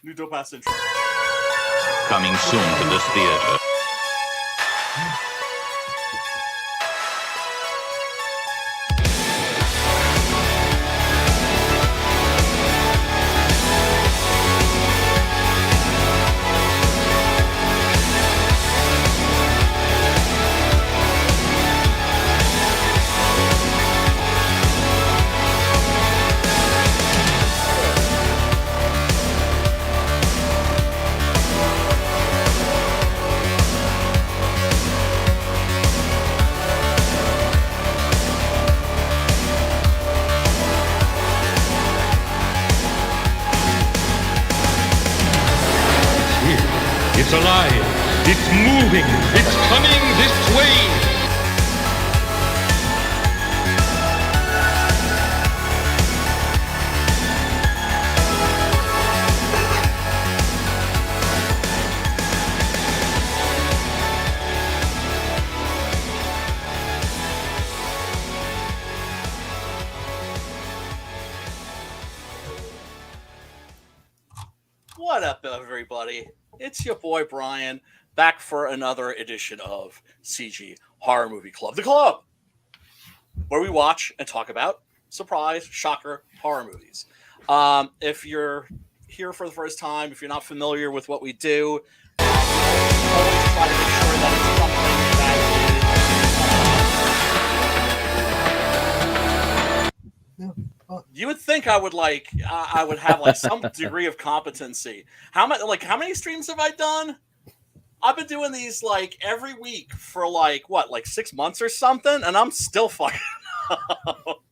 New dope ass intro. Coming soon to this theater. It's alive. It's moving. It's coming this way. What up, everybody? It's your boy Brian, back for another edition of CG Horror Movie Club. The club, where we watch and talk about surprise, shocker, horror movies. If you're here for the first time, if you're not familiar with what we do, we always try to make sure that it's something that you would think I would have some degree of competency. How many streams have I done? I've been doing these every week for 6 months or something, and I'm still fucking up.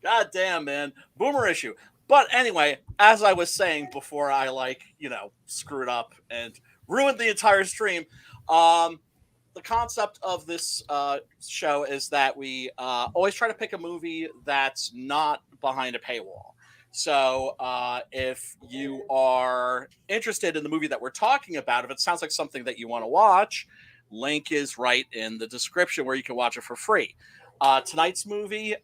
God damn, man. Boomer issue. But anyway, as I was saying before I screwed up and ruined the entire stream, the concept of this show is that we always try to pick a movie that's not behind a paywall. So if you are interested in the movie that we're talking about, if it sounds like something that you want to watch, link is right in the description where you can watch it for free. Tonight's movie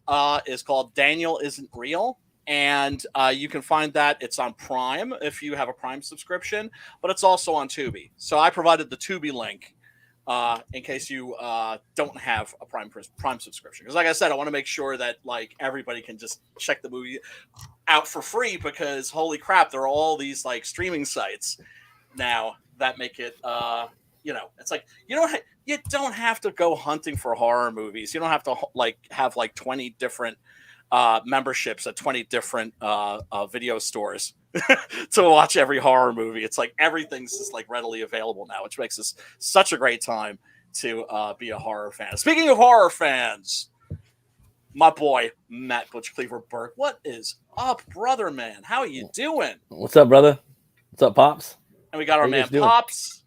is called Daniel Isn't Real. And you can find that it's on Prime if you have a Prime subscription, but it's also on Tubi. So I provided the Tubi link in case you don't have a Prime subscription. Because like I said, I want to make sure that everybody can just check the movie out for free, because holy crap, there are all these streaming sites now that make it, it's you don't have to go hunting for horror movies. You don't have to have 20 different memberships at 20 different video stores to watch every horror movie. It's everything's just readily available now, which makes this such a great time to be a horror fan. Speaking of horror fans, my boy Matt Butch Cleaver Burke, what is up, brother, man? How are you doing? What's up, brother? What's up, Pops? And we got our man Pops.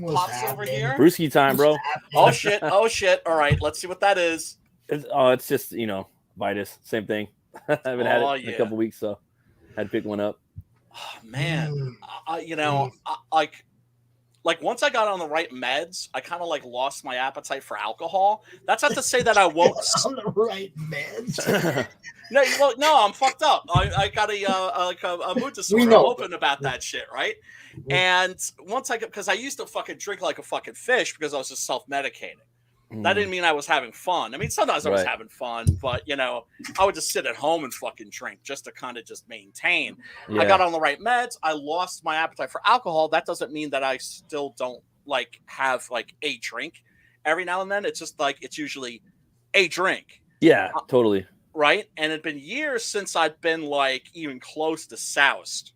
Pops over here. Brewski time, bro. Oh shit! All right, let's see what that is. It's just Vitus, same thing. I haven't had it in a couple weeks, so I had to pick one up. Oh, man, once I got on the right meds, I kind of lost my appetite for alcohol. That's not to say that I won't on the right meds. No, I'm fucked up. I got a mood disorder. I'm open about that shit, right? And once because I used to fucking drink like a fucking fish because I was just self-medicating. That didn't mean I was having fun. I mean, sometimes I was having fun, but I would just sit at home and fucking drink just to kind of just maintain. Yeah. I got on the right meds. I lost my appetite for alcohol. That doesn't mean that I still don't have a drink every now and then. It's just it's usually a drink. Yeah, totally. Right. And it'd been years since I'd been even close to soused.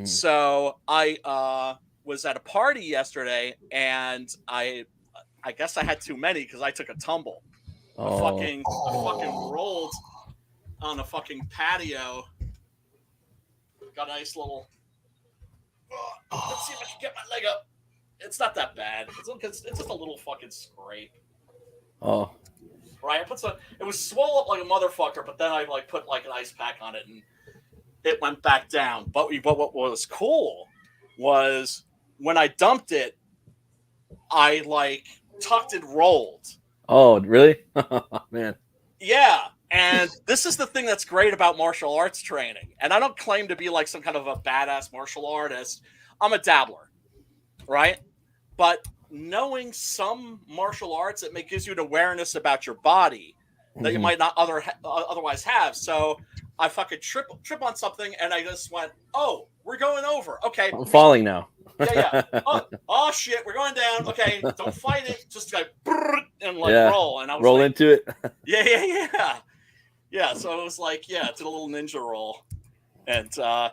So I was at a party yesterday, and I guess I had too many because I took a tumble. I fucking rolled on a fucking patio. Got a nice little. Let's see if I can get my leg up. It's not that bad. It's just a little fucking scrape. Oh. Right. It was swollen up like a motherfucker, but then I put an ice pack on it and it went back down. But what was cool was when I dumped it, I tucked and rolled. Oh, really? Man. Yeah. And this is the thing that's great about martial arts training. And I don't claim to be like some kind of a badass martial artist. I'm a dabbler, right? But knowing some martial arts, it gives you an awareness about your body that you might not otherwise have. So I fucking trip on something, and I just went, "Oh, we're going over. Okay, I'm falling now." Yeah. Oh shit, we're going down. Okay, don't fight it. Just like and like roll. And I was roll like, into it. Yeah. So it was like, did a little ninja roll, and I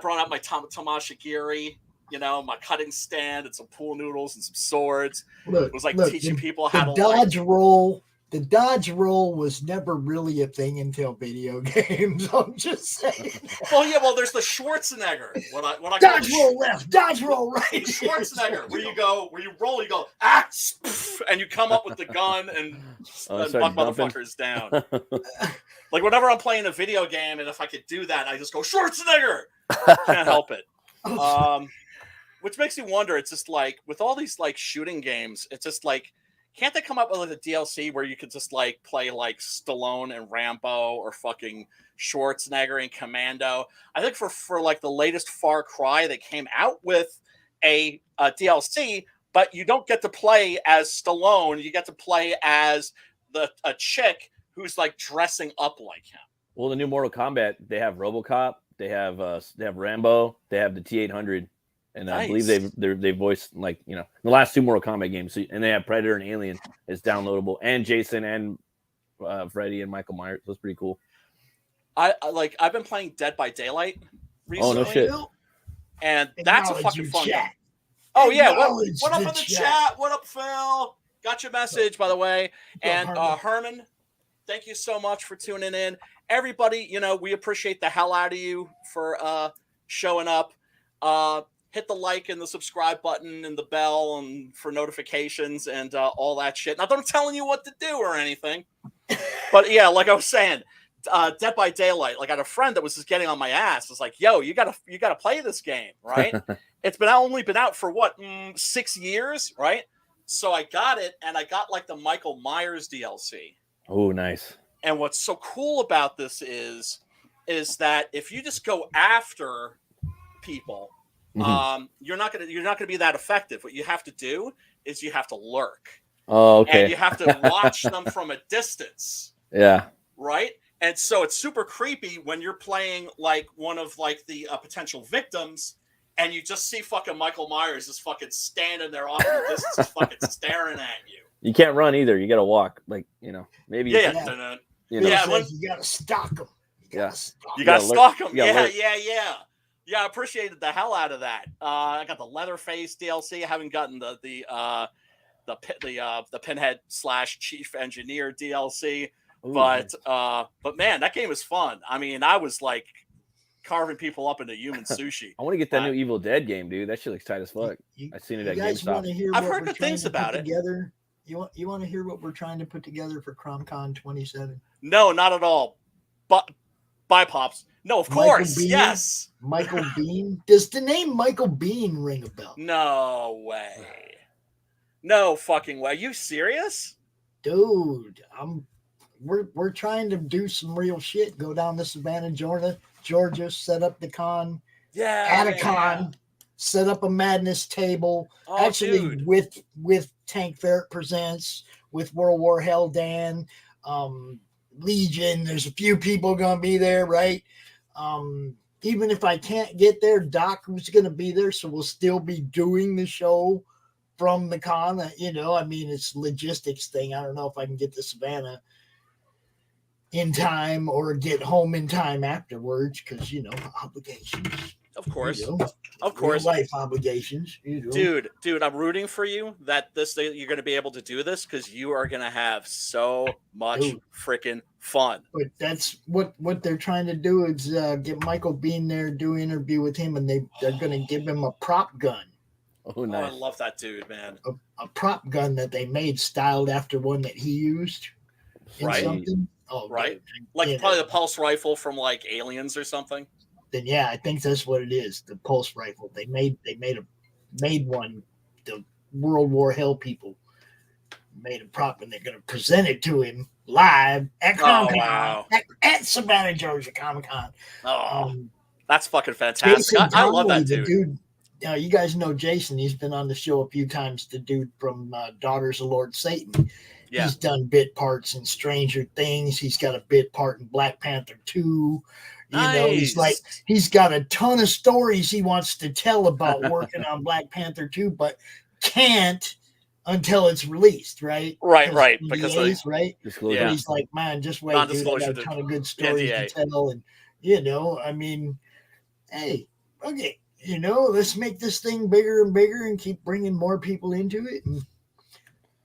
brought out my Tamashigiri. My cutting stand and some pool noodles and some swords. It was like teaching people how to dodge roll. The dodge roll was never really a thing until video games. I'm just saying. Well, there's the Schwarzenegger. When I dodge roll left, dodge roll right. Schwarzenegger, where you roll, you go and you come up with the gun and knock motherfuckers down. Like whenever I'm playing a video game, and if I could do that, I just go Schwarzenegger. Can't help it. Which makes me wonder. It's just like with all these like shooting games, it's just like. Can't they come up with like a DLC where you could just like play like Stallone and Rambo or fucking Schwarzenegger and Commando? I think for like the latest Far Cry, they came out with a DLC, but you don't get to play as Stallone. You get to play as a chick who's like dressing up like him. Well, the new Mortal Kombat, they have RoboCop, they have Rambo, they have the T-800. And I believe they've voiced like the last two Mortal Kombat games, and they have Predator and Alien is downloadable, and Jason and Freddy and Michael Myers. So it's pretty cool. I've been playing Dead by Daylight recently. Oh no shit! And that's a fucking fun game. Chat. Oh yeah, what up in the chat? What up, Phil? Got your message by the way. And Herman, thank you so much for tuning in. Everybody, we appreciate the hell out of you for showing up. Hit the like and the subscribe button and the bell and for notifications and all that shit. Not that I'm telling you what to do or anything, but yeah, like I was saying, Dead by Daylight. Like I had a friend that was just getting on my ass. It's like, yo, you gotta play this game, right? It's only been out for what 6 years, right? So I got it, and I got like the Michael Myers DLC. Oh, nice. And what's so cool about this is that if you just go after people. You're not gonna be that effective. What you have to do is you have to lurk. Oh, okay. And you have to watch them from a distance. Yeah. Right. And so it's super creepy when you're playing like one of like the potential victims, and you just see fucking Michael Myers just fucking standing there off in the distance, just fucking staring at you. You can't run either. You got to walk. Like maybe. Yeah. You gotta stalk them. You gotta stalk them. Yeah. Yeah, I appreciated the hell out of that. I got the Leatherface DLC. I haven't gotten the Pinhead / Chief Engineer DLC. Ooh, but man, that game was fun. I mean, I was like carving people up into human sushi. I want to get that new Evil Dead game, dude. That shit looks tight as fuck. I've seen it at GameStop. I've heard good things about it. Together? You want to hear what we're trying to put together for CromCon 27? No, not at all. But bye, Pops. No, of course. Yes. Michael Bean. Does the name Michael Bean ring a bell? No way. No fucking way. Are you serious? Dude, we're trying to do some real shit. Go down to Savannah, Georgia, set up the con. Yeah. At a con. Set up a madness table. Oh, actually dude. with Tank Ferret Presents, with World War Hell Dan, Legion. There's a few people gonna be there, right? Even if I can't get there, Doc was going to be there, so we'll still be doing the show from the con. I mean, it's logistics thing. I don't know if I can get to Savannah in time or get home in time afterwards because, obligations. Of course. Of course. Life obligations. Dude, I'm rooting for you that you're going to be able to do this because you are going to have so much freaking fun. But that's what they're trying to do is get Michael Bean there, do an interview with him, and they're going to give him a prop gun. Oh, nice. I love that dude, man. A prop gun that they made styled after one that he used. Right. Something. Oh, right. Like probably the pulse rifle from like Aliens or something. Then yeah, I think that's what it is. The pulse rifle. They made one. The World War Hell people made a prop, and they're going to present it to him live at Comic-Con, wow. at Savannah, Georgia Comic-Con. Oh, that's fucking fantastic. Jason I love that Connolly, dude. the dude. You guys know Jason. He's been on the show a few times. The dude from Daughters of Lord Satan. Yeah. He's done bit parts in Stranger Things. He's got a bit part in Black Panther 2. You know, he's got a ton of stories he wants to tell about working on Black Panther 2, but can't until it's released, right? Right. Because right? Disclosure. But he's like, man, just wait, dude. I got a ton of good stories to tell. And, you know, I mean, hey, okay, you know, let's make this thing bigger and bigger and keep bringing more people into it. And,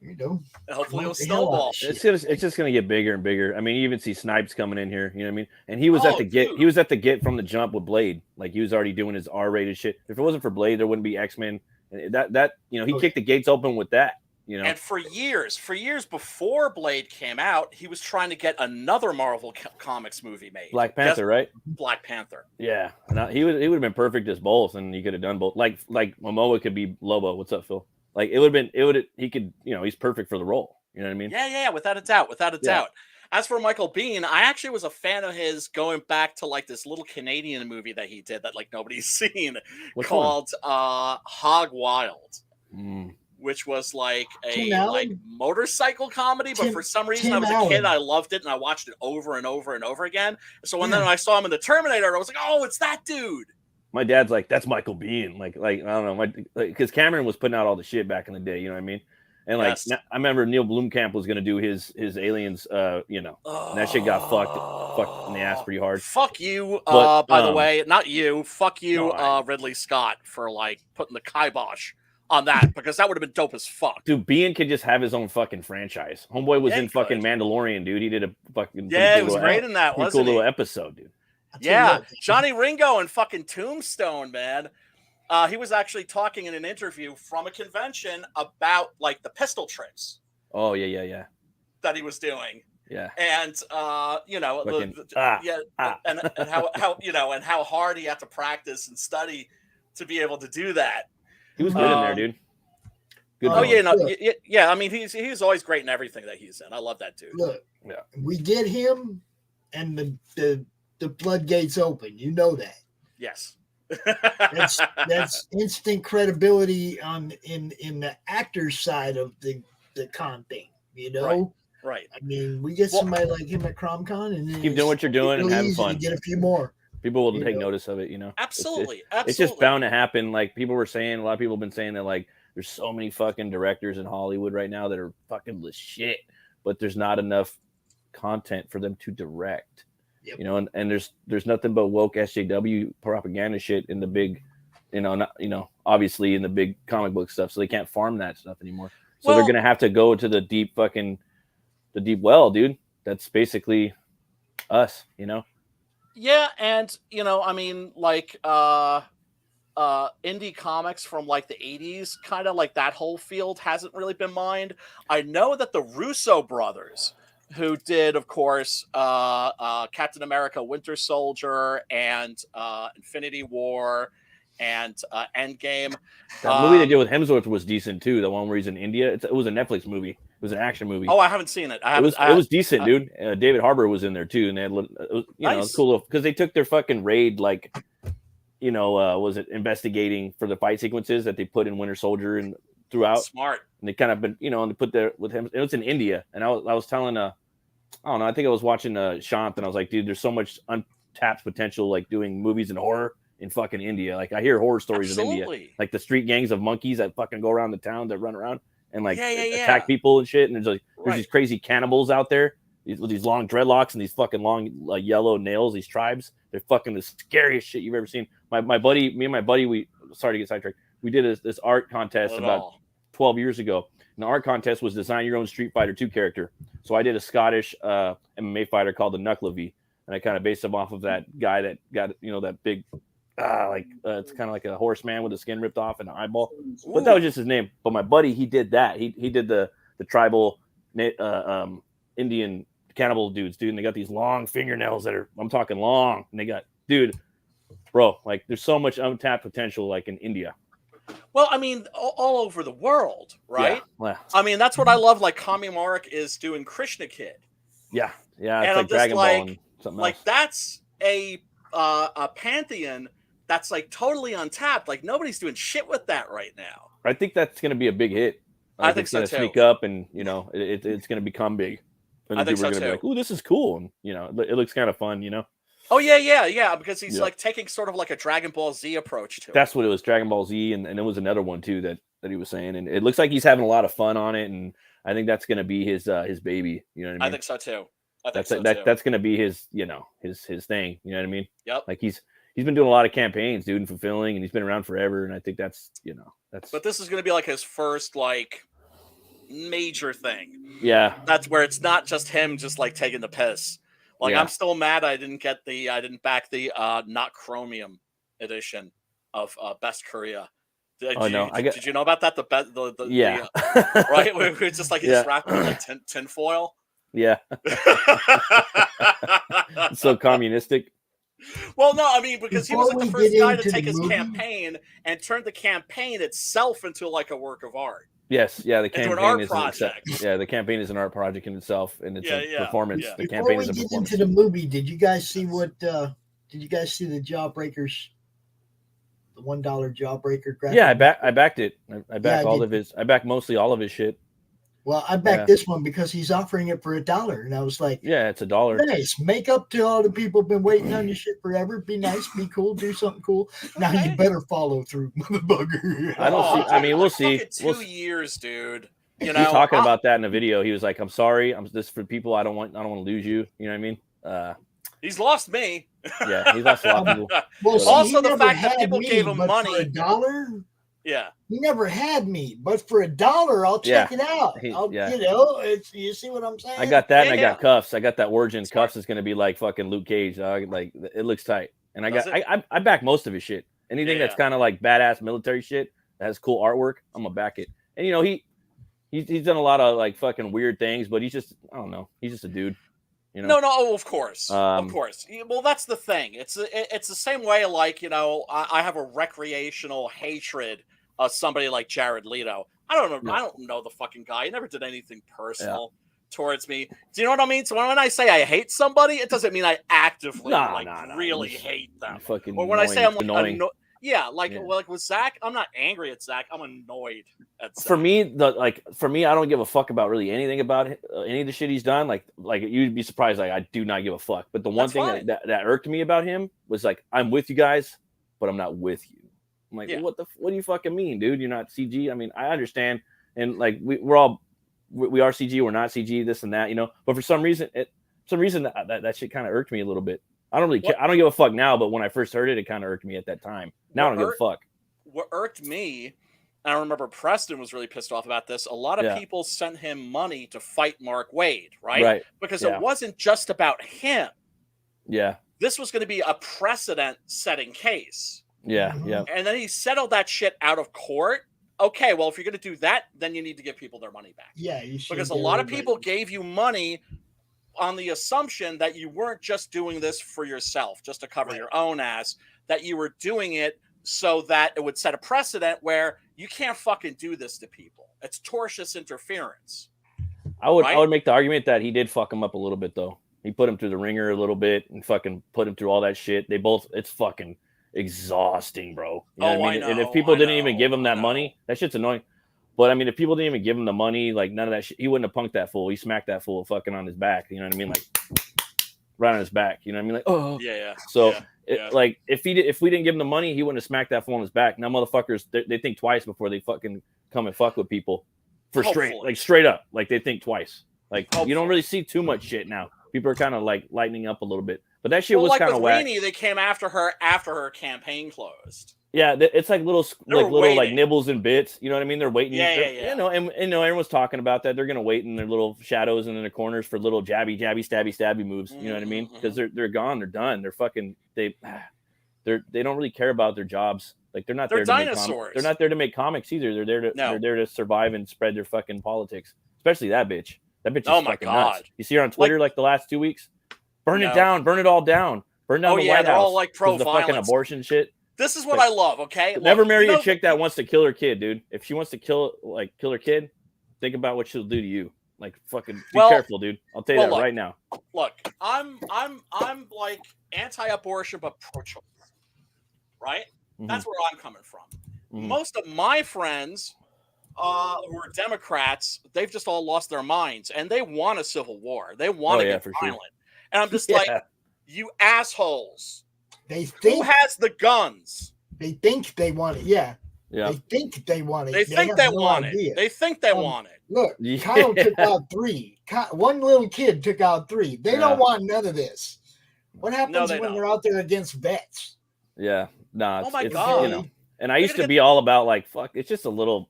you know, hopefully it'll snowball. It's just gonna get bigger and bigger. I mean, you even see Snipes coming in here. You know what I mean? And he was at the get from the jump with Blade. Like he was already doing his R-rated shit. If it wasn't for Blade, there wouldn't be X-Men. That you know, he kicked the gates open with that. You know, and for years before Blade came out, he was trying to get another Marvel Comics movie made. Black Panther, right? Black Panther. Yeah, he would have been perfect as both, and he could have done both. Like Momoa could be Lobo. What's up, Phil? Like he could, you know, he's perfect for the role. You know what I mean? Yeah, without a doubt. As for Michael Biehn, I actually was a fan of his going back to like this little Canadian movie that he did that like nobody's seen called Hog Wild, which was like a motorcycle comedy, but for some reason I was a kid, I loved it, and I watched it over and over and over again. So when then I saw him in the Terminator, I was like, oh, it's that dude. My dad's like, that's Michael Biehn. Like I don't know, because Cameron was putting out all the shit back in the day. You know what I mean? And like, I remember Neil Blomkamp was going to do his Aliens. You know, and that shit got fucked in the ass pretty hard. Fuck you. But, by the way, not you. Fuck you, Ridley Scott, for like putting the kibosh on that, because that would have been dope as fuck. Dude, Biehn could just have his own fucking franchise. Homeboy was in fucking Mandalorian, dude. He did a fucking he was great in that. Cool little episode, dude. Yeah, Johnny Ringo and fucking Tombstone, man. He was actually talking in an interview from a convention about like the pistol tricks. Oh yeah. That he was doing. Yeah. And you know, and how you know, and how hard he had to practice and study to be able to do that. He was good in there, dude. Good. Yeah. I mean, he's always great in everything that he's in. I love that dude. Look, we get him, and the floodgates open. You know that. Yes. that's instant credibility in the actor's side of the con thing, you know. Right. I mean, we get somebody like him at CromCon, and then keep doing what you're doing and having fun. Get a few more. People will take notice of it, you know. Absolutely. It's just bound to happen. Like people were saying, a lot of people have been saying that like there's so many fucking directors in Hollywood right now that are fucking shit, but there's not enough content for them to direct. Yep. You know, and there's nothing but woke SJW propaganda shit in the big, obviously in the big comic book stuff. So they can't farm that stuff anymore. So they're gonna have to go to the deep well, dude. That's basically us, you know. Yeah, and you know, I mean, like indie comics from like the 80s, kind of like that whole field hasn't really been mined. I know that the Russo brothers, who did, of course, Captain America, Winter Soldier, and Infinity War, and Endgame. That movie they did with Hemsworth was decent too. The one where he's in India. It was a Netflix movie. It was an action movie. Oh, I haven't seen it. It was decent, dude. David Harbour was in there too, and they had, it's cool because they took their fucking raid, like, was it investigating for the fight sequences that they put in Winter Soldier and throughout. Smart. And they kind of been, and they put there with him. It was in India, and I was telling I don't know. I think I was watching Shant, and I was like, dude, there's so much untapped potential, like doing movies in horror in fucking India. Like I hear horror stories in India, like the street gangs of monkeys that fucking go around the town that run around and like attack people and shit. And there's these crazy cannibals out there with these long dreadlocks and these fucking long yellow nails. These tribes, they're fucking the scariest shit you've ever seen. Me and my buddy, we sorry to get sidetracked. We did this art contest about 12 years ago. And the art contest was design your own Street Fighter 2 character. So I did a Scottish MMA fighter called the Knucklavee, and I kind of based him off of that guy that got that big, it's kind of like a horseman with the skin ripped off and an eyeball. Ooh. But that was just his name. But my buddy, he did that. He did the tribal Indian cannibal dudes, dude. And they got these long fingernails I'm talking long. And they got, dude, bro, like there's so much untapped potential like in India. Well, I mean, all over the world, right? Yeah. I mean, that's what I love. Like Kami Mark is doing Krishna Kid. Yeah. Yeah. It's And I'm like just Dragon Ball like, and something like else. that's a pantheon that's like totally untapped. Like nobody's doing shit with that right now. I think that's going to be a big hit. I think it's so going to too. sneak up, and it's going to become big. And I think people are so going to be like, too. "Ooh, this is cool," and it looks kind of fun. Oh yeah, because he's Yeah. like taking sort of like a Dragon Ball Z approach to it. That's what it was, Dragon Ball Z, and there was another one too that he was saying, and it looks like he's having a lot of fun on it, and I think that's going to be his baby. You know what I mean? I think so too. That's going to be his his thing. You know what I mean? Yep. Like he's been doing a lot of campaigns, dude, and fulfilling, and he's been around forever, and I think that's. But this is going to be like his first like major thing. Yeah. That's where it's not just him just like taking the piss. Like Yeah. I'm still mad I didn't back the not chromium edition of Best Korea. Did you know about that? Yeah. Right? We're just like just wrapped in like tin foil. Yeah. It's so communistic. Well, no, I mean because he was like the Before we first get guy into to take the his movie- campaign and turn the campaign itself into like a work of art. Yes, yeah, the Into an campaign art is project. the campaign is an art project in itself, and it's a performance. Yeah. The Before campaign we is a get performance. into the movie, did you guys see what? Did you guys see the Jawbreakers? The $1 Jawbreaker graphic? Yeah, I backed it. I backed I I backed mostly all of his shit. Well, I backed this one because he's offering it for $1, and I was like, yeah, it's $1. Nice. Make up to all the people been waiting on your shit forever. Be nice, be cool, do something cool. Now you better follow through, motherfucker. I don't see. I mean, we'll see. Fucking 2 years, dude. He's talking about that in the video. He was like, "I'm sorry. This for people. I don't want to lose you. You know what I mean?" He's lost me. Yeah, he's lost a lot of people. Well, see, also, he the never fact that had people me, gave him but money. for $1. Yeah. He never had me, but for $1, I'll check it out. You see what I'm saying? I got that, and I Yeah. got cuffs. I got that Origin cuffs. Is going to be like fucking Luke Cage. Like it looks tight, and I back most of his shit. Anything that's kind of like badass military shit that has cool artwork, I'm gonna back it. And he's done a lot of like fucking weird things, but he's just I don't know. He's just a dude. No, of course. Well, that's the thing. It's the same way. Like I have a recreational hatred of somebody like Jared Leto. I don't know. I don't know the fucking guy. He never did anything personal towards me. Do you know what I mean? So when I say I hate somebody, it doesn't mean I actively really hate them. Or when I say I'm like annoying. Like with Zach, I'm not angry at Zach. I'm annoyed at Zach. For me, I don't give a fuck about really anything about any of the shit he's done. Like you'd be surprised. Like I do not give a fuck. But the one thing that irked me about him was like, I'm with you guys, but I'm not with you. I'm like, what do you fucking mean, dude? You're not CG. I mean, I understand, and like we are CG. We're not CG. This and that, But for some reason, that shit kind of irked me a little bit. I don't really care. I don't give a fuck now, but when I first heard it, it kind of irked me at that time. Now I don't give a fuck. What irked me, and I remember Preston was really pissed off about this. A lot of people sent him money to fight Mark Wade, right? Because it wasn't just about him. Yeah. This was going to be a precedent-setting case. Yeah. And then he settled that shit out of court. Okay, well, if you're going to do that, then you need to give people their money back. Yeah, you should. Because a lot of people gave you money on the assumption that you weren't just doing this for yourself, just to cover your own ass, that you were doing it so that it would set a precedent where you can't fucking do this to people. It's tortious interference. I would make the argument that he did fuck him up a little bit, though. He put him through the ringer a little bit and fucking put him through all that shit. It's fucking exhausting, bro. You know what I mean? And if people didn't even give him that money, that shit's annoying. But I mean, if people didn't even give him the money, like none of that shit, he wouldn't have punked that fool. He smacked that fool fucking on his back. You know what I mean? Like right on his back. You know what I mean? Like, oh yeah. So like if we didn't give him the money, he wouldn't have smacked that fool on his back. Now motherfuckers, they think twice before they fucking come and fuck with people for straight up. Like they think twice. Like you don't really see too much shit now. People are kind of like lightening up a little bit. But that shit was kind of whack. They came after her campaign closed. Yeah, it's like little like nibbles and bits. You know what I mean? They're waiting. Yeah. You know, and everyone's talking about that. They're gonna wait in their little shadows and in the corners for little stabby moves. You know what I mean? Because they're gone. They're done. They're fucking. They don't really care about their jobs. Like they're not there. Dinosaurs. They're not there to make comics either. They're there to survive and spread their fucking politics. Especially that bitch. That bitch is fucking nuts. You see her on Twitter like the last 2 weeks. Burn it down. Burn it all down. Burn down the White House. They're all like pro-violence. The fucking abortion shit. This is what I love. Okay, Never Look, marry a chick that wants to kill her kid, dude. If she wants to kill her kid, think about what she'll do to you. Like, fucking be careful, dude. I'll tell you that right now. Look, I'm like anti-abortion but pro-choice, right? Mm-hmm. That's where I'm coming from. Mm-hmm. Most of my friends who are Democrats, they've just all lost their minds, and they want a civil war. They want to get violent. Sure. And I'm just like, you assholes. They think, who has the guns? They think they want it. Yeah. They think they want it. They think they want it. They think they want it. Look, Kyle took out 3. One little kid took out 3. They don't want none of this. What happens when they're out there against vets? Yeah. Nah, oh my God. You know, and I used to be all about like, fuck, it's just a little.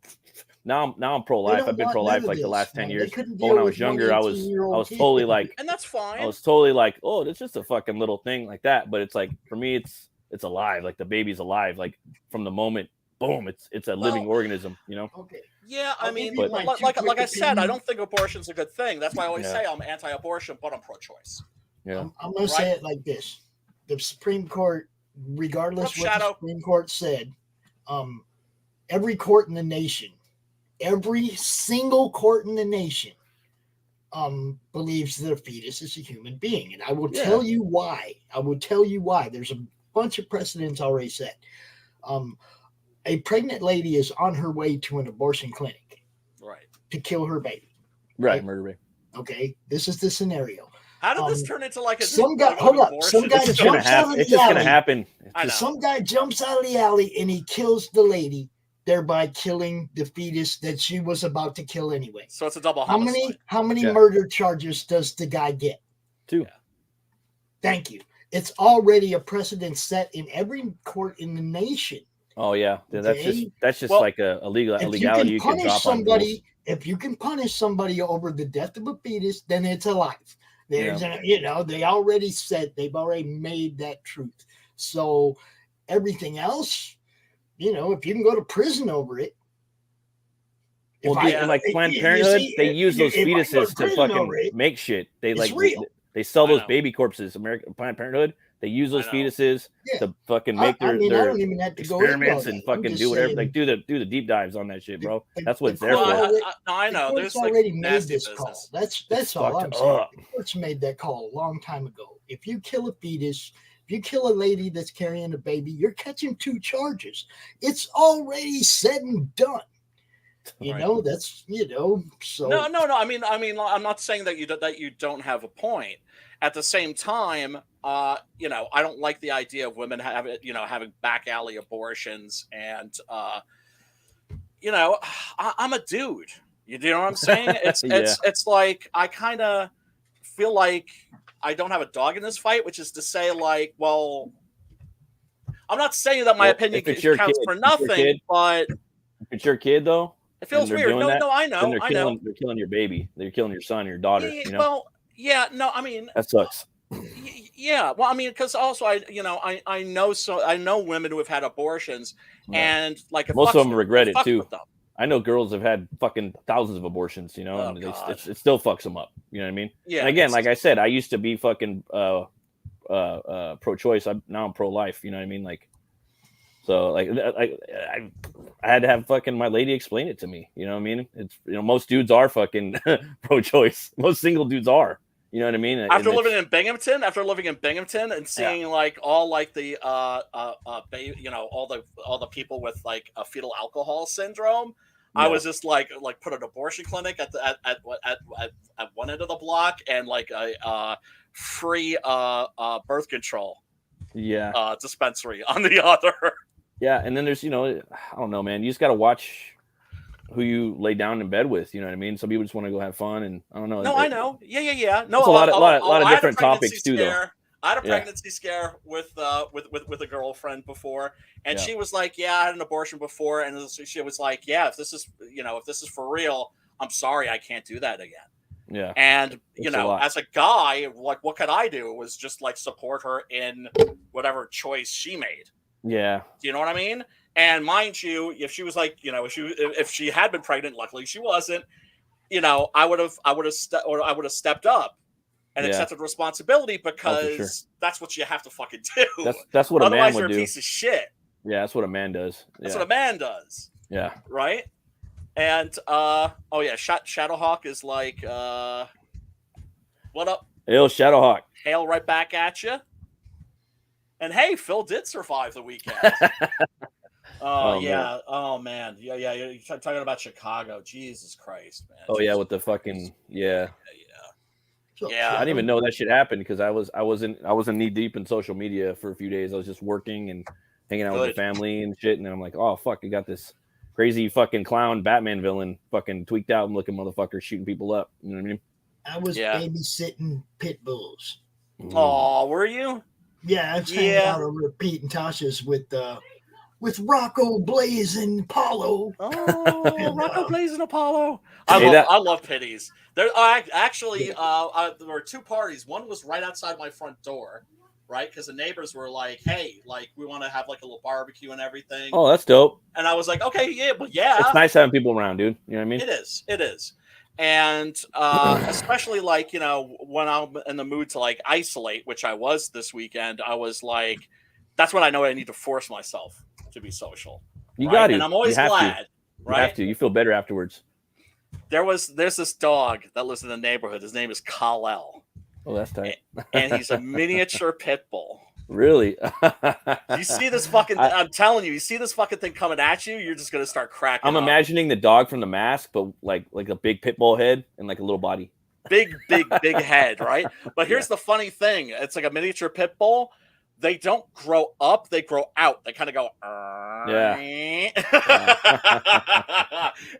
Now I'm pro-life. I've been pro-life like the last 10 years. But when I was younger, I was totally like, and that's fine. I was totally like, oh, it's just a fucking little thing like that. But it's like, for me, it's alive. Like the baby's alive. Like from the moment, boom, it's a living organism. You know. Okay. Yeah, I mean, like I said, I don't think abortion's a good thing. That's why I always say I'm anti-abortion, but I'm pro-choice. Yeah. I'm going to say it like this: the Supreme Court, regardless what the Supreme Court said, every court in the nation, every single court in the nation, believes that a fetus is a human being, and I will tell you why. There's a bunch of precedents already set. A pregnant lady is on her way to an abortion clinic, right, to kill her baby. Right, murder baby. Okay, this is the scenario. How did this turn into like a some guy? Hold up, some guy jumps out of the alley. It's just gonna happen. Some guy jumps out of the alley and he kills the lady, thereby killing the fetus that she was about to kill anyway. So it's a double homicide. How many murder charges does the guy get? 2. Yeah. Thank you. It's already a precedent set in every court in the nation. Oh yeah, that's just like a legality you can drop somebody. If you can punish somebody over the death of a fetus, then it's a life. There's they already said, they've already made that truth. So everything else, if you can go to prison over it. Well, like Planned Parenthood, they use those fetuses to fucking make shit. They sell those baby corpses. Planned Parenthood, they use those fetuses to fucking make their experiments and fucking do whatever. Like do the deep dives on that shit, bro. That's what it's there for. I know. There's already made this call. That's all I'm saying. The courts made that call a long time ago. If you kill a fetus, if you kill a lady that's carrying a baby, you're catching 2 charges. It's already said and done. That's so no. I mean, I'm not saying that you don't have a point. At the same time, I don't like the idea of women having back alley abortions, and I'm a dude. You know what I'm saying? It's like I kind of feel like I don't have a dog in this fight, which is to say, like, well, I'm not saying that my opinion counts for nothing, but if it's your kid though. It feels weird. No, I know. They're killing your baby. They're killing your son, your daughter. Well, yeah. No, I mean that sucks. Yeah. Well, I mean, because also I know women who have had abortions, and like most of them regret it too. I know girls have had fucking thousands of abortions, and it still fucks them up. You know what I mean? Yeah. And again, like I said, I used to be fucking pro-choice. Now I'm pro-life. You know what I mean? Like. So like I had to have fucking my lady explain it to me. You know what I mean? It's most dudes are fucking pro-choice. Most single dudes are. You know what I mean? After living in Binghamton and seeing like all like the all the people with like a fetal alcohol syndrome, I was just like put an abortion clinic at one end of the block and like a free birth control dispensary on the other. Yeah, and then there's I don't know, man. You just got to watch who you lay down in bed with. You know what I mean? Some people just want to go have fun, and I don't know. No, I know. Yeah. No, a lot of different topics too, though. I had a pregnancy scare with a girlfriend before, and she was like, "Yeah, I had an abortion before," and she was like, "Yeah, if this is for real, I'm sorry, I can't do that again." Yeah. And as a guy, like, what could I do? It was just like support her in whatever choice she made. Yeah. Do you know what I mean? And mind you, if she was like, if she had been pregnant, luckily she wasn't, I would have stepped up and accepted responsibility because that's what you have to fucking do. That's what a man would do. Otherwise, you're a piece of shit. Yeah, that's what a man does. That's Yeah. what a man does. Yeah. Right? And Shadowhawk is like, what up? Yo, Shadowhawk. Hail right back at you. And hey, Phil did survive the weekend. Oh, yeah. man. Oh man. Yeah. You're talking about Chicago. Jesus Christ, man. Oh Jesus yeah, with the Christ. fucking yeah. So, Yeah. I didn't even know that shit happened because I wasn't knee deep in social media for a few days. I was just working and hanging out with the family and shit. And then I'm like, oh fuck, you got this crazy fucking clown Batman villain, fucking tweaked out and looking motherfucker shooting people up. You know what I mean? I was babysitting pit bulls. Oh, were you? Yeah, I was hanging out over at Pete and Tasha's with Rocco, Blaze, and Apollo. Oh, and, Rocco, Blaze, and Apollo. I love pitties. There were two parties. One was right outside my front door, right? Because the neighbors were like, "Hey, like we want to have like a little barbecue and everything." Oh, that's dope. And I was like, "Okay, yeah, but yeah." It's nice having people around, dude. You know what I mean? It is. And especially like, when I'm in the mood to like isolate, which I was this weekend, I was like, that's when I know I need to force myself to be social. You got to. And I'm always glad. Right? You have to. You feel better afterwards. There's this dog that lives in the neighborhood. His name is Kal-El. Oh, that's tight. And he's a miniature pit bull. Really? You see this fucking I'm telling you, you see this fucking thing coming at you, you're just gonna start cracking I'm imagining the dog from The Mask, but like a big pit bull head and like a little body. Big head, right? But here's the funny thing. It's like a miniature pit bull. They don't grow up, they grow out. They kind of go, yeah.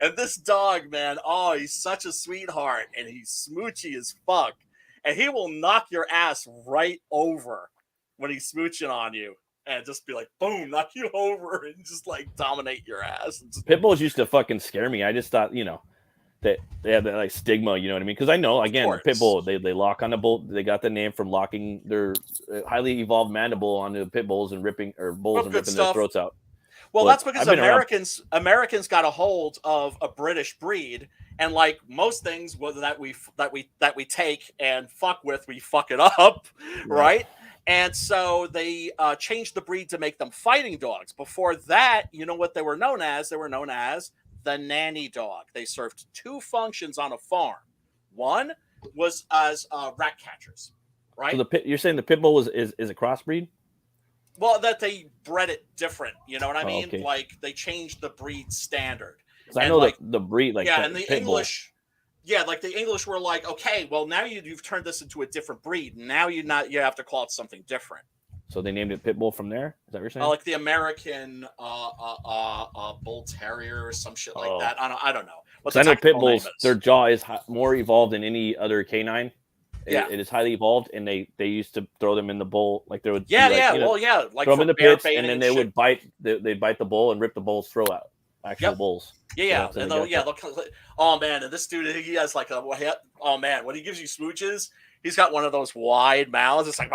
And this dog, man, oh, he's such a sweetheart, and he's smoochy as fuck. And he will knock your ass right over when he's smooching on you, and just be like, boom, knock you over, and just like dominate your ass. Pit bulls used to fucking scare me. I just thought, that they have that like stigma, you know what I mean? Because I know, again, pit bull, they lock on the bull. They got the name from locking their highly evolved mandible onto pit bulls and ripping their throats out. Well, that's because Americans got a hold of a British breed, and like most things that we take and fuck with, we fuck it up, right? And so they changed the breed to make them fighting dogs. Before that, you know what they were known as? They were known as the nanny dog. They served two functions on a farm. One was as rat catchers, right? So you're saying the pit bull is a crossbreed? Well, that they bred it different. You know what I mean? Okay. Like they changed the breed standard. I know like the breed, like and the English. Yeah, like the English were like, okay, well now you've turned this into a different breed. Now you have to call it something different. So they named it pit bull from there. Is that what you're saying? Like the American bull terrier or some shit like that. I don't know. I know pit bulls. Their jaw is more evolved than any other canine. It is highly evolved, and they used to throw them in the bowl, like they would. Like throw them in the pits, and then they would bite. They bite the bull and rip the bull's throat out. Actual bulls. Yeah. Oh man, and this dude, he has like oh man, when he gives you smooches, he's got one of those wide mouths. It's like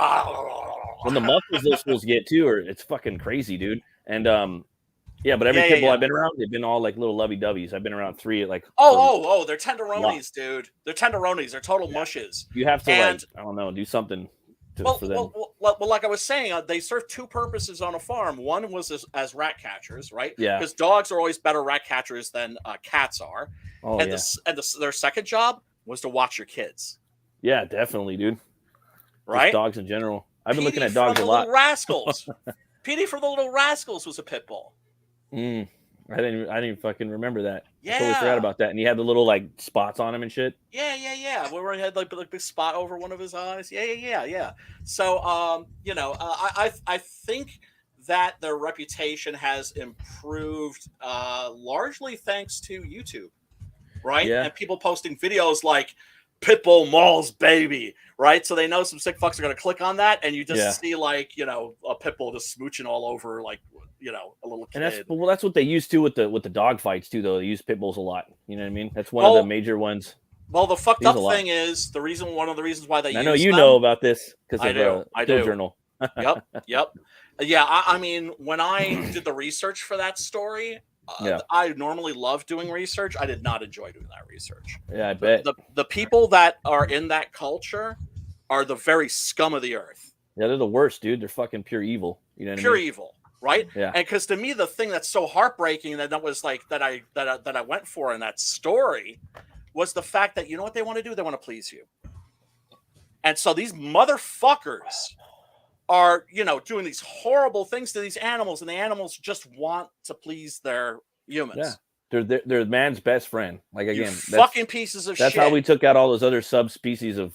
when the muscles those fools get too, it's fucking crazy, dude. And but every pit bull I've been around, they've been all like little lovey-doveys. I've been around 3 like they're tenderonis, dude. They're tenderonis. They're total mushes. You have to I don't know, do something for them. Well, like I was saying, they serve two purposes on a farm. One was as rat catchers, right? Yeah. Because dogs are always better rat catchers than cats are. Oh, and their second job was to watch your kids. Yeah, definitely, dude. Right? Just dogs in general. I've been looking at dogs a lot. Rascals. Petey for the Little Rascals was a pit bull. I didn't fucking remember that. Yeah. I totally forgot about that. And he had the little like spots on him and shit. Yeah. Where he had like big spot over one of his eyes. Yeah. So I think that their reputation has improved largely thanks to YouTube, right? Yeah. And people posting videos like Pitbull Mauls baby, right? So they know some sick fucks are going to click on that, and you just see like a Pitbull just smooching all over like a little kid. And that's what they used to with the dog fights too, though. They use pit bulls a lot. You know what I mean? That's one of the major ones. Well, the fucked up thing is one of the reasons why they. I know you know about this because I do. Journal. Yep. Yeah, I mean, when I did the research for that story, I normally love doing research. I did not enjoy doing that research. Yeah, I bet. The people that are in that culture are the very scum of the earth. Yeah, they're the worst, dude. They're fucking pure evil. You know what I mean? Pure evil. right? Yeah. And because to me, the thing that's so heartbreaking that was like that I went for in that story was the fact that you know what they want to do? They want to please you. And so these motherfuckers are, doing these horrible things to these animals, and the animals just want to please their humans. Yeah. They're man's best friend. Like, again, fucking pieces of shit. That's how we took out all those other subspecies of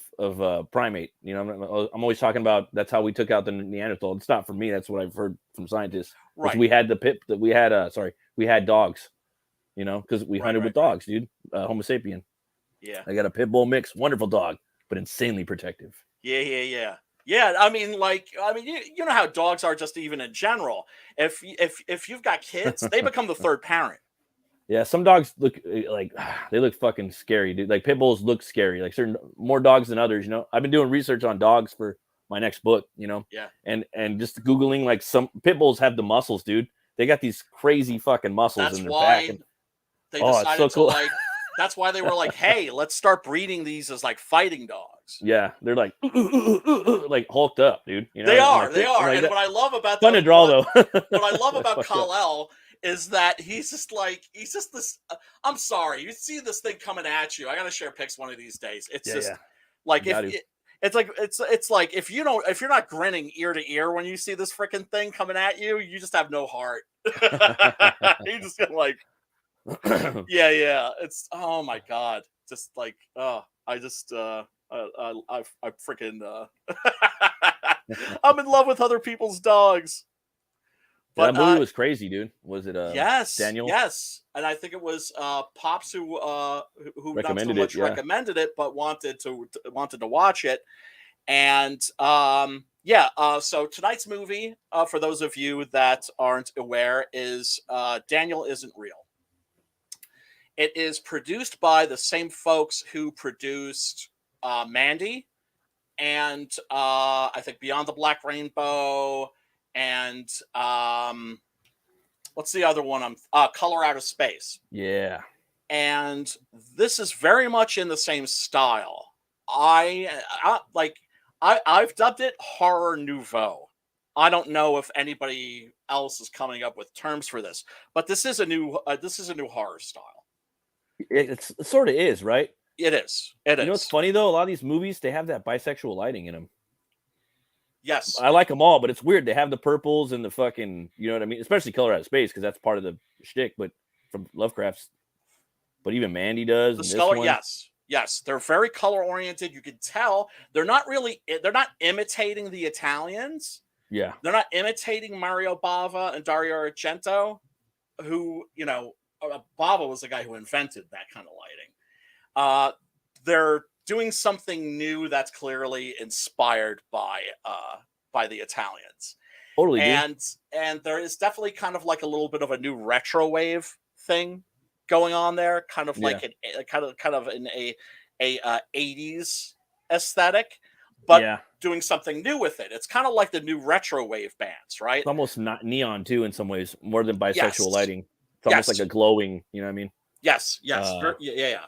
primate. I'm always talking about that's how we took out the Neanderthal. It's not for me. That's what I've heard from scientists. Right. We had we had dogs, because we hunted with dogs, dude. Homo sapien. Yeah. I got a pit bull mix, wonderful dog, but insanely protective. Yeah. I mean, you know how dogs are just even in general. If you've got kids, they become the third parent. Yeah, some dogs look they look fucking scary, dude. Like pit bulls look scary. Like certain more dogs than others. I've been doing research on dogs for my next book. Yeah. And just googling like some pit bulls have the muscles, dude. They got these crazy fucking muscles in their back. And, they decided to like. That's why they were like, "Hey, let's start breeding these as like fighting dogs." Yeah, they're like like hulked up, dude. They are. Like, and what I love about fun to draw though. What I love about Kal-El is that he's just this. I'm sorry, you see this thing coming at you. I gotta share pics one of these days. It's like it's like if you're not grinning ear to ear when you see this freaking thing coming at you, you just have no heart. You just get like. Yeah. It's oh my god, just like I freaking I'm in love with other people's dogs. But that movie was crazy, dude. Was it yes, Daniel? Yes, and I think it was Pops who recommended not so much recommended it, but wanted to watch it. And so tonight's movie, for those of you that aren't aware, is Daniel Isn't Real. It is produced by the same folks who produced Mandy and I think Beyond the Black Rainbow and what's the other one? Color Out of Space. Yeah. And this is very much in the same style. I've dubbed it horror nouveau. I don't know if anybody else is coming up with terms for this, but this is a new horror style. It sort of is, right? It is. You know what's funny though? A lot of these movies, they have that bisexual lighting in them. Yes. I like them all, but it's weird. They have the purples and the fucking, you know what I mean? Especially Color Out of Space, because that's part of the shtick, but from Lovecraft's. But even Mandy does. The color, yes. They're very color oriented. You can tell they're not imitating the Italians. Yeah. They're not imitating Mario Bava and Dario Argento, who, Bava was the guy who invented that kind of lighting. They're doing something new that's clearly inspired by the Italians. Totally. And there is definitely kind of like a little bit of a new retro wave thing going on there, kind of like kind of in a 80s aesthetic, but doing something new with it. It's kind of like the new retro wave bands, right? It's almost not neon too in some ways, more than bisexual lighting. It's almost like a glowing, you know what I mean? Yes.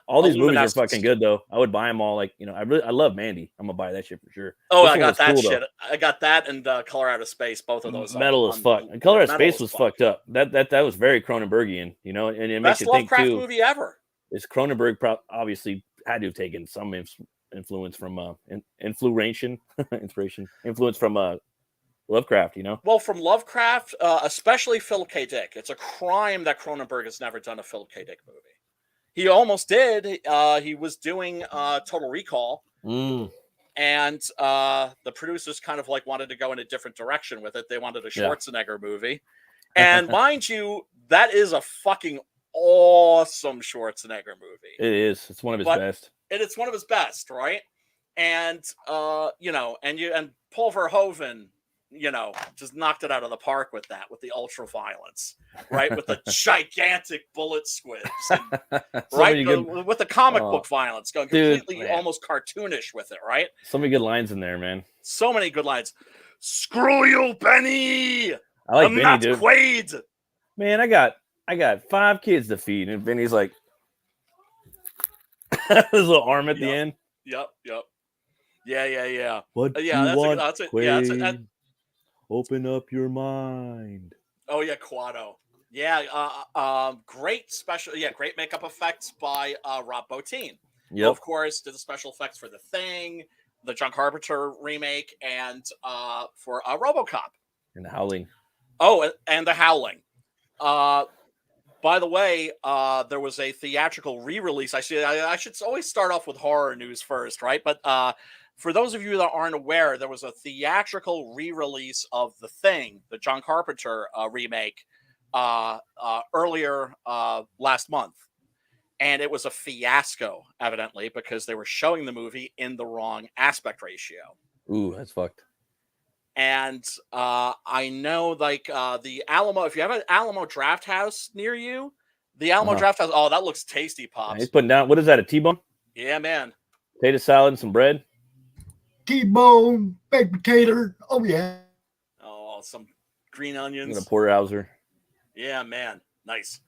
All these movies are fucking good though. I would buy them all. Like, I love Mandy. I'm gonna buy that shit for sure. Oh, I got that shit. I got that and Color Out of Space. Both of those. Metal as fuck. And Color Out of Space was fucked up. That was very Cronenbergian. And it makes you think too. Best Lovecraft movie ever. Is Cronenberg obviously had to have taken some influence from influence from Lovecraft, Well, from Lovecraft, especially Philip K. Dick. It's a crime that Cronenberg has never done a Philip K. Dick movie. He almost did. He was doing Total Recall, and the producers kind of like wanted to go in a different direction with it. They wanted a Schwarzenegger movie, and mind you, that is a fucking awesome Schwarzenegger movie. It is. It's one of his best. It's one of his best, right? And and Paul Verhoeven, just knocked it out of the park with the ultra violence, right? With the gigantic bullet squibs, with the comic book violence going completely almost cartoonish with it, right? So many good lines in there, man. So many good lines. Screw you, Benny. I like Benny, not dude. Quaid. Man, I got 5 kids to feed, and Benny's like his little arm at the end. Yep. Yeah. What do you want, Quaid? Open up your mind. Oh yeah, Quado. Yeah, great special. Yeah, great makeup effects by Rob Bottin, who Yep. of course did the special effects for The Thing, the John Carpenter remake, and for RoboCop. And the Howling. Oh, and The Howling. By the way, there was a theatrical re-release. I should always start off with horror news first, right? But for those of you that aren't aware, there was a theatrical re-release of The Thing, the John Carpenter remake, earlier last month, and it was a fiasco, evidently, because they were showing the movie in the wrong aspect ratio. Ooh, that's fucked. And I know, like, the Alamo, if you have an Alamo Draft House near you, the Alamo Draft House, oh, that looks tasty, Pops. He's putting down, what is that, a T-bone? Yeah, man. Potato salad and some bread? T-bone, baked potato. Oh, yeah. Oh, some green onions. And a porterhouser. Yeah, man. Nice.